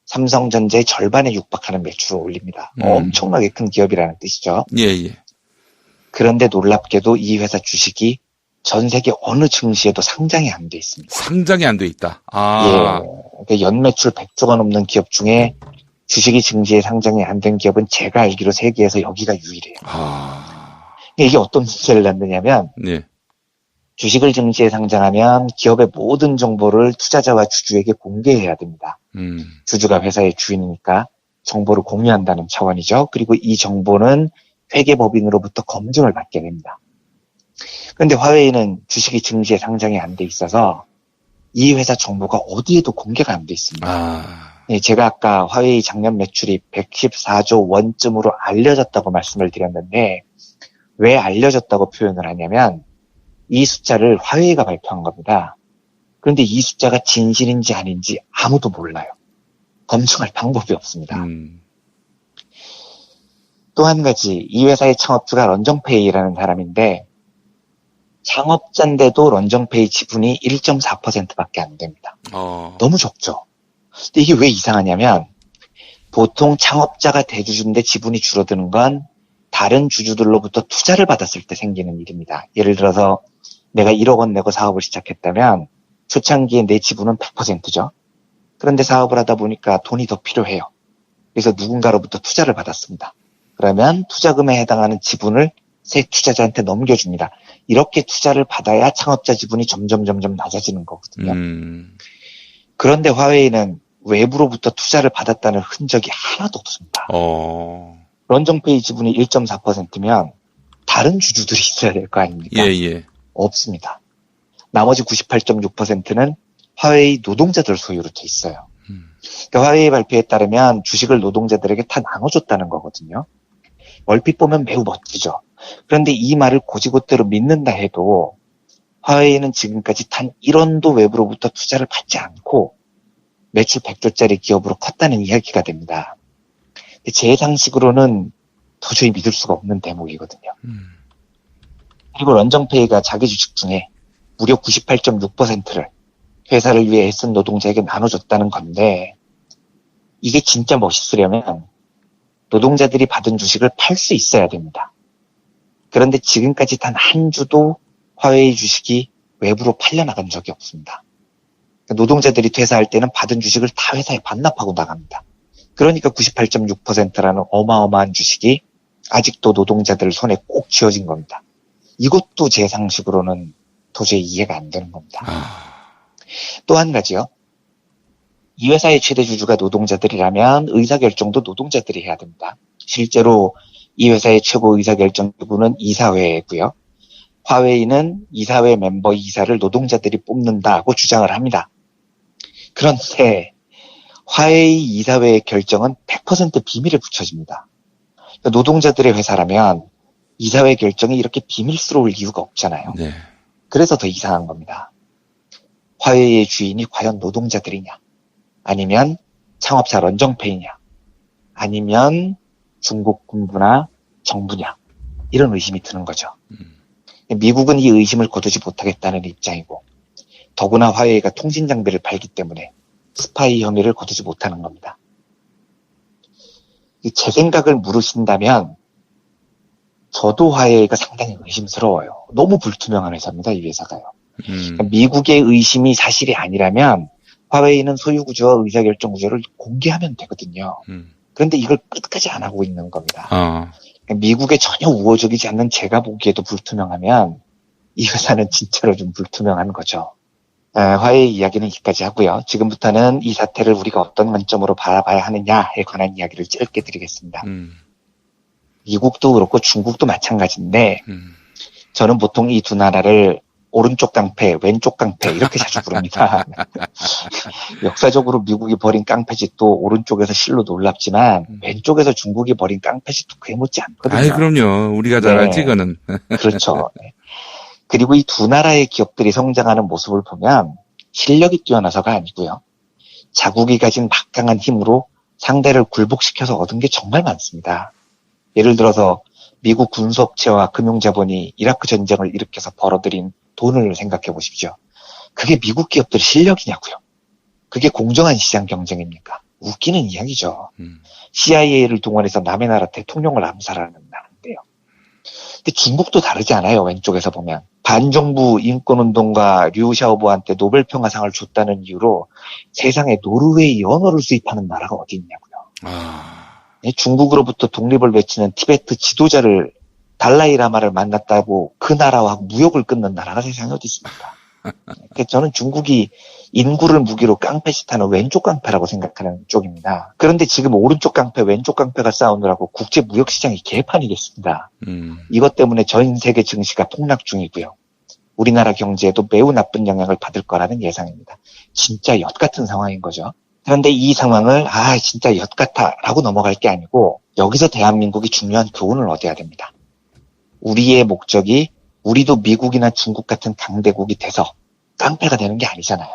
삼성전자의 절반에 육박하는 매출을 올립니다. 엄청나게 큰 기업이라는 뜻이죠.
예.
그런데 놀랍게도 이 회사 주식이 전 세계 어느 증시에도 상장이 안 돼 있습니다.
상장이 안 돼 있다.
그러니까 연매출 100조가 넘는 기업 중에 주식이 증시에 상장이 안 된 기업은 제가 알기로 세계에서 여기가 유일해요. 이게 어떤 문제를 낳느냐면 주식을 증시에 상장하면 기업의 모든 정보를 투자자와 주주에게 공개해야 됩니다. 주주가 회사의 주인이니까 정보를 공유한다는 차원이죠. 그리고 이 정보는 회계법인으로부터 검증을 받게 됩니다. 그런데 화웨이는 주식이 증시에 상장이 안 돼 있어서 이 회사 정보가 어디에도 공개가 안 돼 있습니다. 제가 아까 화웨이 작년 매출이 114조 원쯤으로 알려졌다고 말씀을 드렸는데 왜 알려졌다고 표현을 하냐면 이 숫자를 화웨이가 발표한 겁니다. 그런데 이 숫자가 진실인지 아닌지 아무도 몰라요. 검증할 방법이 없습니다. 또 한 가지, 이 회사의 창업주가 런정페이라는 사람인데 창업자인데도 런정페이 지분이 1.4%밖에 안 됩니다. 너무 적죠. 근데 이게 왜 이상하냐면 보통 창업자가 대주주인데 지분이 줄어드는 건 다른 주주들로부터 투자를 받았을 때 생기는 일입니다. 예를 들어서 내가 1억 원 내고 사업을 시작했다면 초창기에 내 지분은 100%죠. 그런데 사업을 하다 보니까 돈이 더 필요해요. 그래서 누군가로부터 투자를 받았습니다. 그러면 투자금에 해당하는 지분을 새 투자자한테 넘겨줍니다. 이렇게 투자를 받아야 창업자 지분이 점점 낮아지는 거거든요. 그런데 화웨이는 외부로부터 투자를 받았다는 흔적이 하나도 없습니다. 런정페이 지분이 1.4%면 다른 주주들이 있어야 될 거 아닙니까?
예.
없습니다. 나머지 98.6%는 화웨이 노동자들 소유로 돼 있어요. 그러니까 화웨이 발표에 따르면 주식을 노동자들에게 다 나눠줬다는 거거든요. 얼핏 보면 매우 멋지죠. 그런데 이 말을 고지고대로 믿는다 해도 화웨이는 지금까지 단 1원도 외부로부터 투자를 받지 않고 매출 100조짜리 기업으로 컸다는 이야기가 됩니다. 제 상식으로는 도저히 믿을 수가 없는 대목이거든요. 그리고 런정페이가 자기 주식 중에 무려 98.6%를 회사를 위해 애쓴 노동자에게 나눠줬다는 건데 이게 진짜 멋있으려면 노동자들이 받은 주식을 팔 수 있어야 됩니다. 그런데 지금까지 단 한 주도 화웨이 주식이 외부로 팔려나간 적이 없습니다. 노동자들이 퇴사할 때는 받은 주식을 다 회사에 반납하고 나갑니다. 그러니까 98.6%라는 어마어마한 주식이 아직도 노동자들 손에 꼭 쥐어진 겁니다. 이것도 제 상식으로는 도저히 이해가 안 되는 겁니다. 또 한 가지요. 이 회사의 최대 주주가 노동자들이라면 의사결정도 노동자들이 해야 됩니다. 실제로 이 회사의 최고 의사결정 기구는 이사회고요. 화웨이는 이사회 멤버 이사를 노동자들이 뽑는다고 주장을 합니다. 그런데 화웨이 이사회의 결정은 100% 비밀에 붙여집니다. 그러니까 노동자들의 회사라면 이사회 결정이 이렇게 비밀스러울 이유가 없잖아요.
네.
그래서 더 이상한 겁니다. 화웨이의 주인이 과연 노동자들이냐? 아니면 창업자 런정페이냐? 아니면 중국 군부나 정부냐? 이런 의심이 드는 거죠. 미국은 이 의심을 거두지 못하겠다는 입장이고 더구나 화웨이가 통신 장비를 팔기 때문에 스파이 혐의를 거두지 못하는 겁니다. 제 생각을 물으신다면 저도 화웨이가 상당히 의심스러워요. 너무 불투명한 회사입니다. 이 회사가요. 미국의 의심이 사실이 아니라면 화웨이는 소유구조와 의사결정 구조를 공개하면 되거든요. 그런데 이걸 끝까지 안 하고 있는 겁니다. 미국에 전혀 우호적이지 않는 제가 보기에도 불투명하면 이 회사는 진짜로 좀 불투명한 거죠. 화웨이 이야기는 여기까지 하고요. 지금부터는 이 사태를 우리가 어떤 관점으로 바라봐야 하느냐에 관한 이야기를 짧게 드리겠습니다. 미국도 그렇고 중국도 마찬가지인데 저는 보통 이 두 나라를 오른쪽 깡패, 왼쪽 깡패 이렇게 자주 부릅니다. 역사적으로 미국이 벌인 깡패짓도 오른쪽에서 실로 놀랍지만 왼쪽에서 중국이 벌인 깡패짓도 그에 못지 않거든요.
아이 그럼요. 우리가 잘 알지 그거는.
그렇죠. 네. 그리고 이 두 나라의 기업들이 성장하는 모습을 보면 실력이 뛰어나서가 아니고요. 자국이 가진 막강한 힘으로 상대를 굴복시켜서 얻은 게 정말 많습니다. 예를 들어서 미국 군수업체와 금융자본이 이라크 전쟁을 일으켜서 벌어들인 돈을 생각해 보십시오. 그게 미국 기업들의 실력이냐고요. 그게 공정한 시장 경쟁입니까? 웃기는 이야기죠. CIA를 동원해서 남의 나라 대통령을 암살하는 나라인데요. 근데 중국도 다르지 않아요. 왼쪽에서 보면. 반정부 인권운동가 류 샤오보한테 노벨평화상을 줬다는 이유로 세상에 노르웨이 언어를 수입하는 나라가 어디 있냐고요. 중국으로부터 독립을 외치는 티베트 지도자를 달라이 라마를 만났다고 그 나라와 무역을 끊는 나라가 세상에 어디 있습니까? 저는 중국이 인구를 무기로 깡패짓하는 왼쪽 깡패라고 생각하는 쪽입니다. 그런데 지금 오른쪽 깡패, 왼쪽 깡패가 싸우느라고 국제 무역 시장이 개판이겠습니다. 이것 때문에 전 세계 증시가 폭락 중이고요. 우리나라 경제에도 매우 나쁜 영향을 받을 거라는 예상입니다. 진짜 엿 같은 상황인 거죠. 그런데 이 상황을 진짜 엿 같아라고 넘어갈 게 아니고 여기서 대한민국이 중요한 교훈을 얻어야 됩니다. 우리의 목적이 우리도 미국이나 중국 같은 강대국이 돼서 깡패가 되는 게 아니잖아요.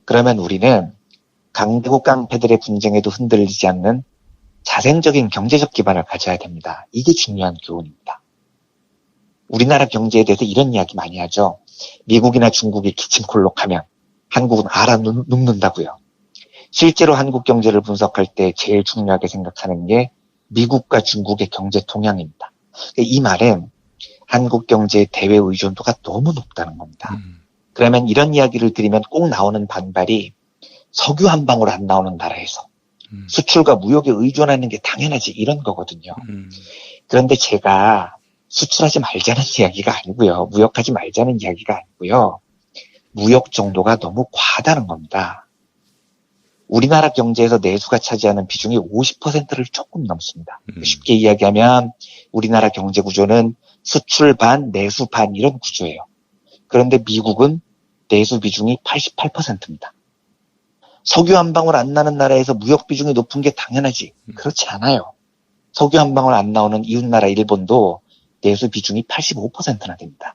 그러면 우리는 강대국 깡패들의 분쟁에도 흔들리지 않는 자생적인 경제적 기반을 가져야 됩니다. 이게 중요한 교훈입니다. 우리나라 경제에 대해서 이런 이야기 많이 하죠. 미국이나 중국이 기침콜록하면 한국은 알아눕는다고요. 실제로 한국 경제를 분석할 때 제일 중요하게 생각하는 게 미국과 중국의 경제 동향입니다. 이 말은 한국 경제의 대외 의존도가 너무 높다는 겁니다. 그러면 이런 이야기를 드리면 꼭 나오는 반발이 석유 한 방울 안 나오는 나라에서 수출과 무역에 의존하는 게 당연하지 이런 거거든요. 그런데 제가 수출하지 말자는 이야기가 아니고요. 무역하지 말자는 이야기가 아니고요. 무역 정도가 너무 과하다는 겁니다. 우리나라 경제에서 내수가 차지하는 비중이 50%를 조금 넘습니다. 쉽게 이야기하면 우리나라 경제 구조는 수출 반, 내수 반 이런 구조예요. 그런데 미국은 내수 비중이 88%입니다. 석유 한 방울 안 나는 나라에서 무역 비중이 높은 게 당연하지. 그렇지 않아요. 석유 한 방울 안 나오는 이웃나라 일본도 내수 비중이 85%나 됩니다.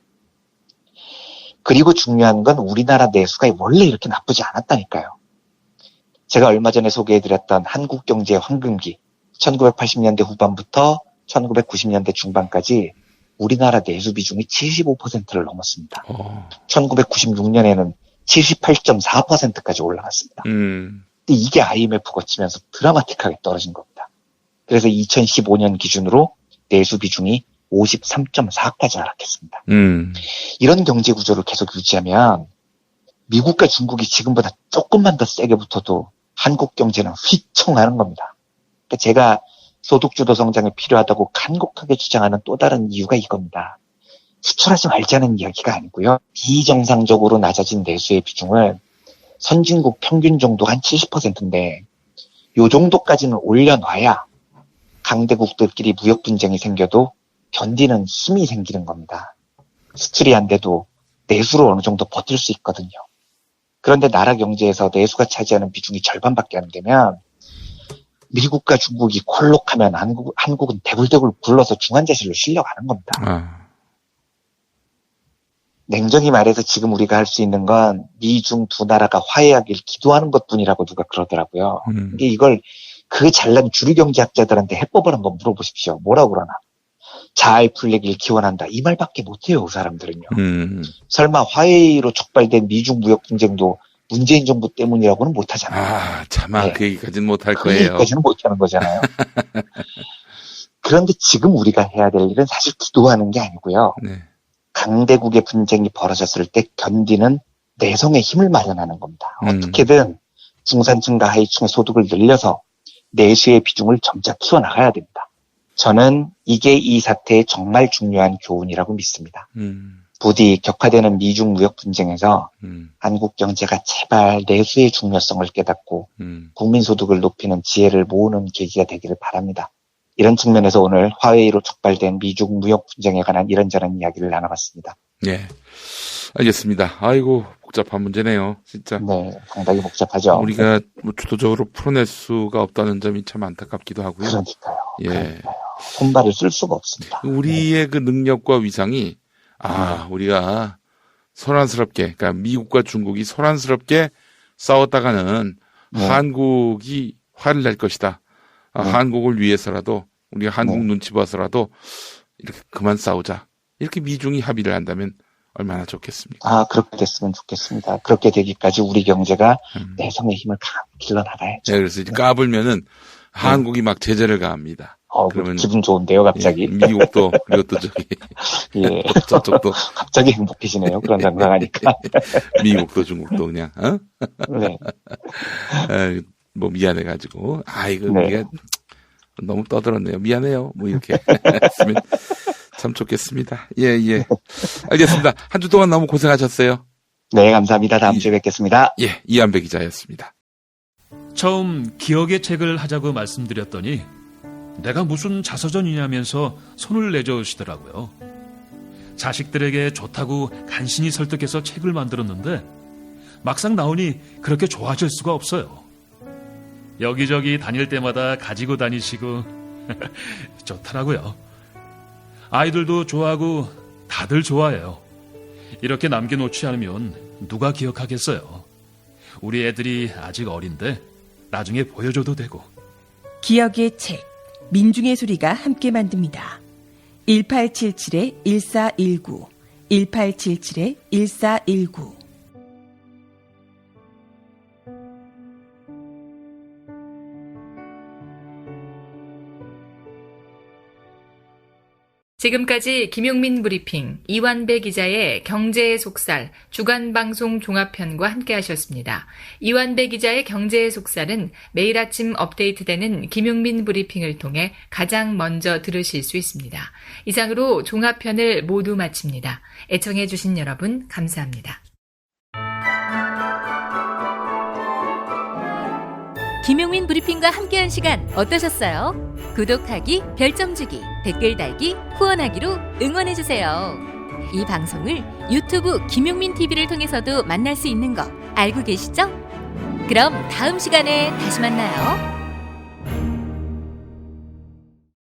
그리고 중요한 건 우리나라 내수가 원래 이렇게 나쁘지 않았다니까요. 제가 얼마 전에 소개해드렸던 한국 경제의 황금기, 1980년대 후반부터 1990년대 중반까지 우리나라 내수 비중이 75%를 넘었습니다. 1996년에는 78.4%까지 올라갔습니다. 근데 이게 IMF 거치면서 드라마틱하게 떨어진 겁니다. 그래서 2015년 기준으로 내수 비중이 53.4까지 하락했습니다. 이런 경제 구조를 계속 유지하면 미국과 중국이 지금보다 조금만 더 세게 붙어도 한국 경제는 휘청하는 겁니다. 그러니까 제가 소득주도 성장이 필요하다고 간곡하게 주장하는 또 다른 이유가 이겁니다. 수출하지 말자는 이야기가 아니고요. 비정상적으로 낮아진 내수의 비중을 선진국 평균 정도가 한 70%인데 요 정도까지는 올려놔야 강대국들끼리 무역 분쟁이 생겨도 견디는 힘이 생기는 겁니다. 수출이 안 돼도 내수로 어느 정도 버틸 수 있거든요. 그런데 나라 경제에서 내수가 차지하는 비중이 절반밖에 안 되면 미국과 중국이 콜록하면 한국은 대굴대굴 굴러서 중환자실로 실려가는 겁니다. 냉정히 말해서 지금 우리가 할 수 있는 건 미중 두 나라가 화해하길 기도하는 것뿐이라고 누가 그러더라고요. 이걸 그 잘난 주류 경제학자들한테 해법을 한번 물어보십시오. 뭐라고 그러나. 잘 풀리길 기원한다. 이 말밖에 못해요, 그 사람들은요. 설마 화해로 촉발된 미중 무역 분쟁도 문재인 정부 때문이라고는 못하잖아요.
아, 참아. 네. 그 얘기까지는 못할
그
거예요.
얘기까지는 못하는 거잖아요. 그런데 지금 우리가 해야 될 일은 사실 기도하는 게 아니고요. 네. 강대국의 분쟁이 벌어졌을 때 견디는 내성의 힘을 마련하는 겁니다. 어떻게든 중산층과 하위층의 소득을 늘려서 내수의 비중을 점차 키워나가야 됩니다. 저는 이게 이 사태의 정말 중요한 교훈이라고 믿습니다. 부디 격화되는 미중 무역 분쟁에서 한국 경제가 제발 내수의 중요성을 깨닫고 국민 소득을 높이는 지혜를 모으는 계기가 되기를 바랍니다. 이런 측면에서 오늘 화웨이로 촉발된 미중 무역 분쟁에 관한 이런저런 이야기를 나눠봤습니다.
네, 알겠습니다. 아이고 복잡한 문제네요, 진짜.
네, 상당히 복잡하죠.
우리가 뭐 주도적으로 풀어낼 수가 없다는 점이 참 안타깝기도 하고요.
그러니까요.
예,
그러니까요. 손발을 쓸 수가 없습니다.
우리의 그 능력과 위상이 우리가 소란스럽게, 그러니까 미국과 중국이 소란스럽게 싸웠다가는 한국이 화를 낼 것이다. 한국을 위해서라도 우리가 한국 눈치 봐서라도 이렇게 그만 싸우자. 이렇게 미중이 합의를 한다면 얼마나 좋겠습니까?
그렇게 됐으면 좋겠습니다. 그렇게 되기까지 우리 경제가 내성의 힘을 길러나가야죠.
네, 그래서 이제 까불면은 한국이 막 제재를 가합니다.
그러면 기분 좋은데요, 갑자기.
예, 미국도 그리고 또 저기
예.
저쪽도
갑자기 행복해지네요. 그런 상상하니까.
미국도 중국도 그냥
네.
뭐 미안해가지고 이거 우리가 너무 떠들었네요. 미안해요. 뭐 이렇게 했으면 참 좋겠습니다. 예. 알겠습니다. 한 주 동안 너무 고생하셨어요.
네, 감사합니다. 다음 주에 뵙겠습니다.
예, 이한배 기자였습니다.
처음 기억의 책을 하자고 말씀드렸더니 내가 무슨 자서전이냐면서 손을 내저으시더라고요. 자식들에게 좋다고 간신히 설득해서 책을 만들었는데 막상 나오니 그렇게 좋아질 수가 없어요. 여기저기 다닐 때마다 가지고 다니시고 좋더라고요. 아이들도 좋아하고 다들 좋아해요. 이렇게 남겨놓지 않으면 누가 기억하겠어요. 우리 애들이 아직 어린데 나중에 보여줘도 되고.
기억의 책, 민중의 소리가 함께 만듭니다. 1877-1419 1877-1419
지금까지 김용민 브리핑 이완배 기자의 경제의 속살 주간방송 종합편과 함께 하셨습니다. 이완배 기자의 경제의 속살은 매일 아침 업데이트되는 김용민 브리핑을 통해 가장 먼저 들으실 수 있습니다. 이상으로 종합편을 모두 마칩니다. 애청해 주신 여러분 감사합니다.
김용민 브리핑과 함께한 시간 어떠셨어요? 구독하기, 별점 주기, 댓글 달기, 후원하기로 응원해주세요. 이 방송을 유튜브 김용민 TV를 통해서도 만날 수 있는 거 알고 계시죠? 그럼 다음 시간에 다시 만나요.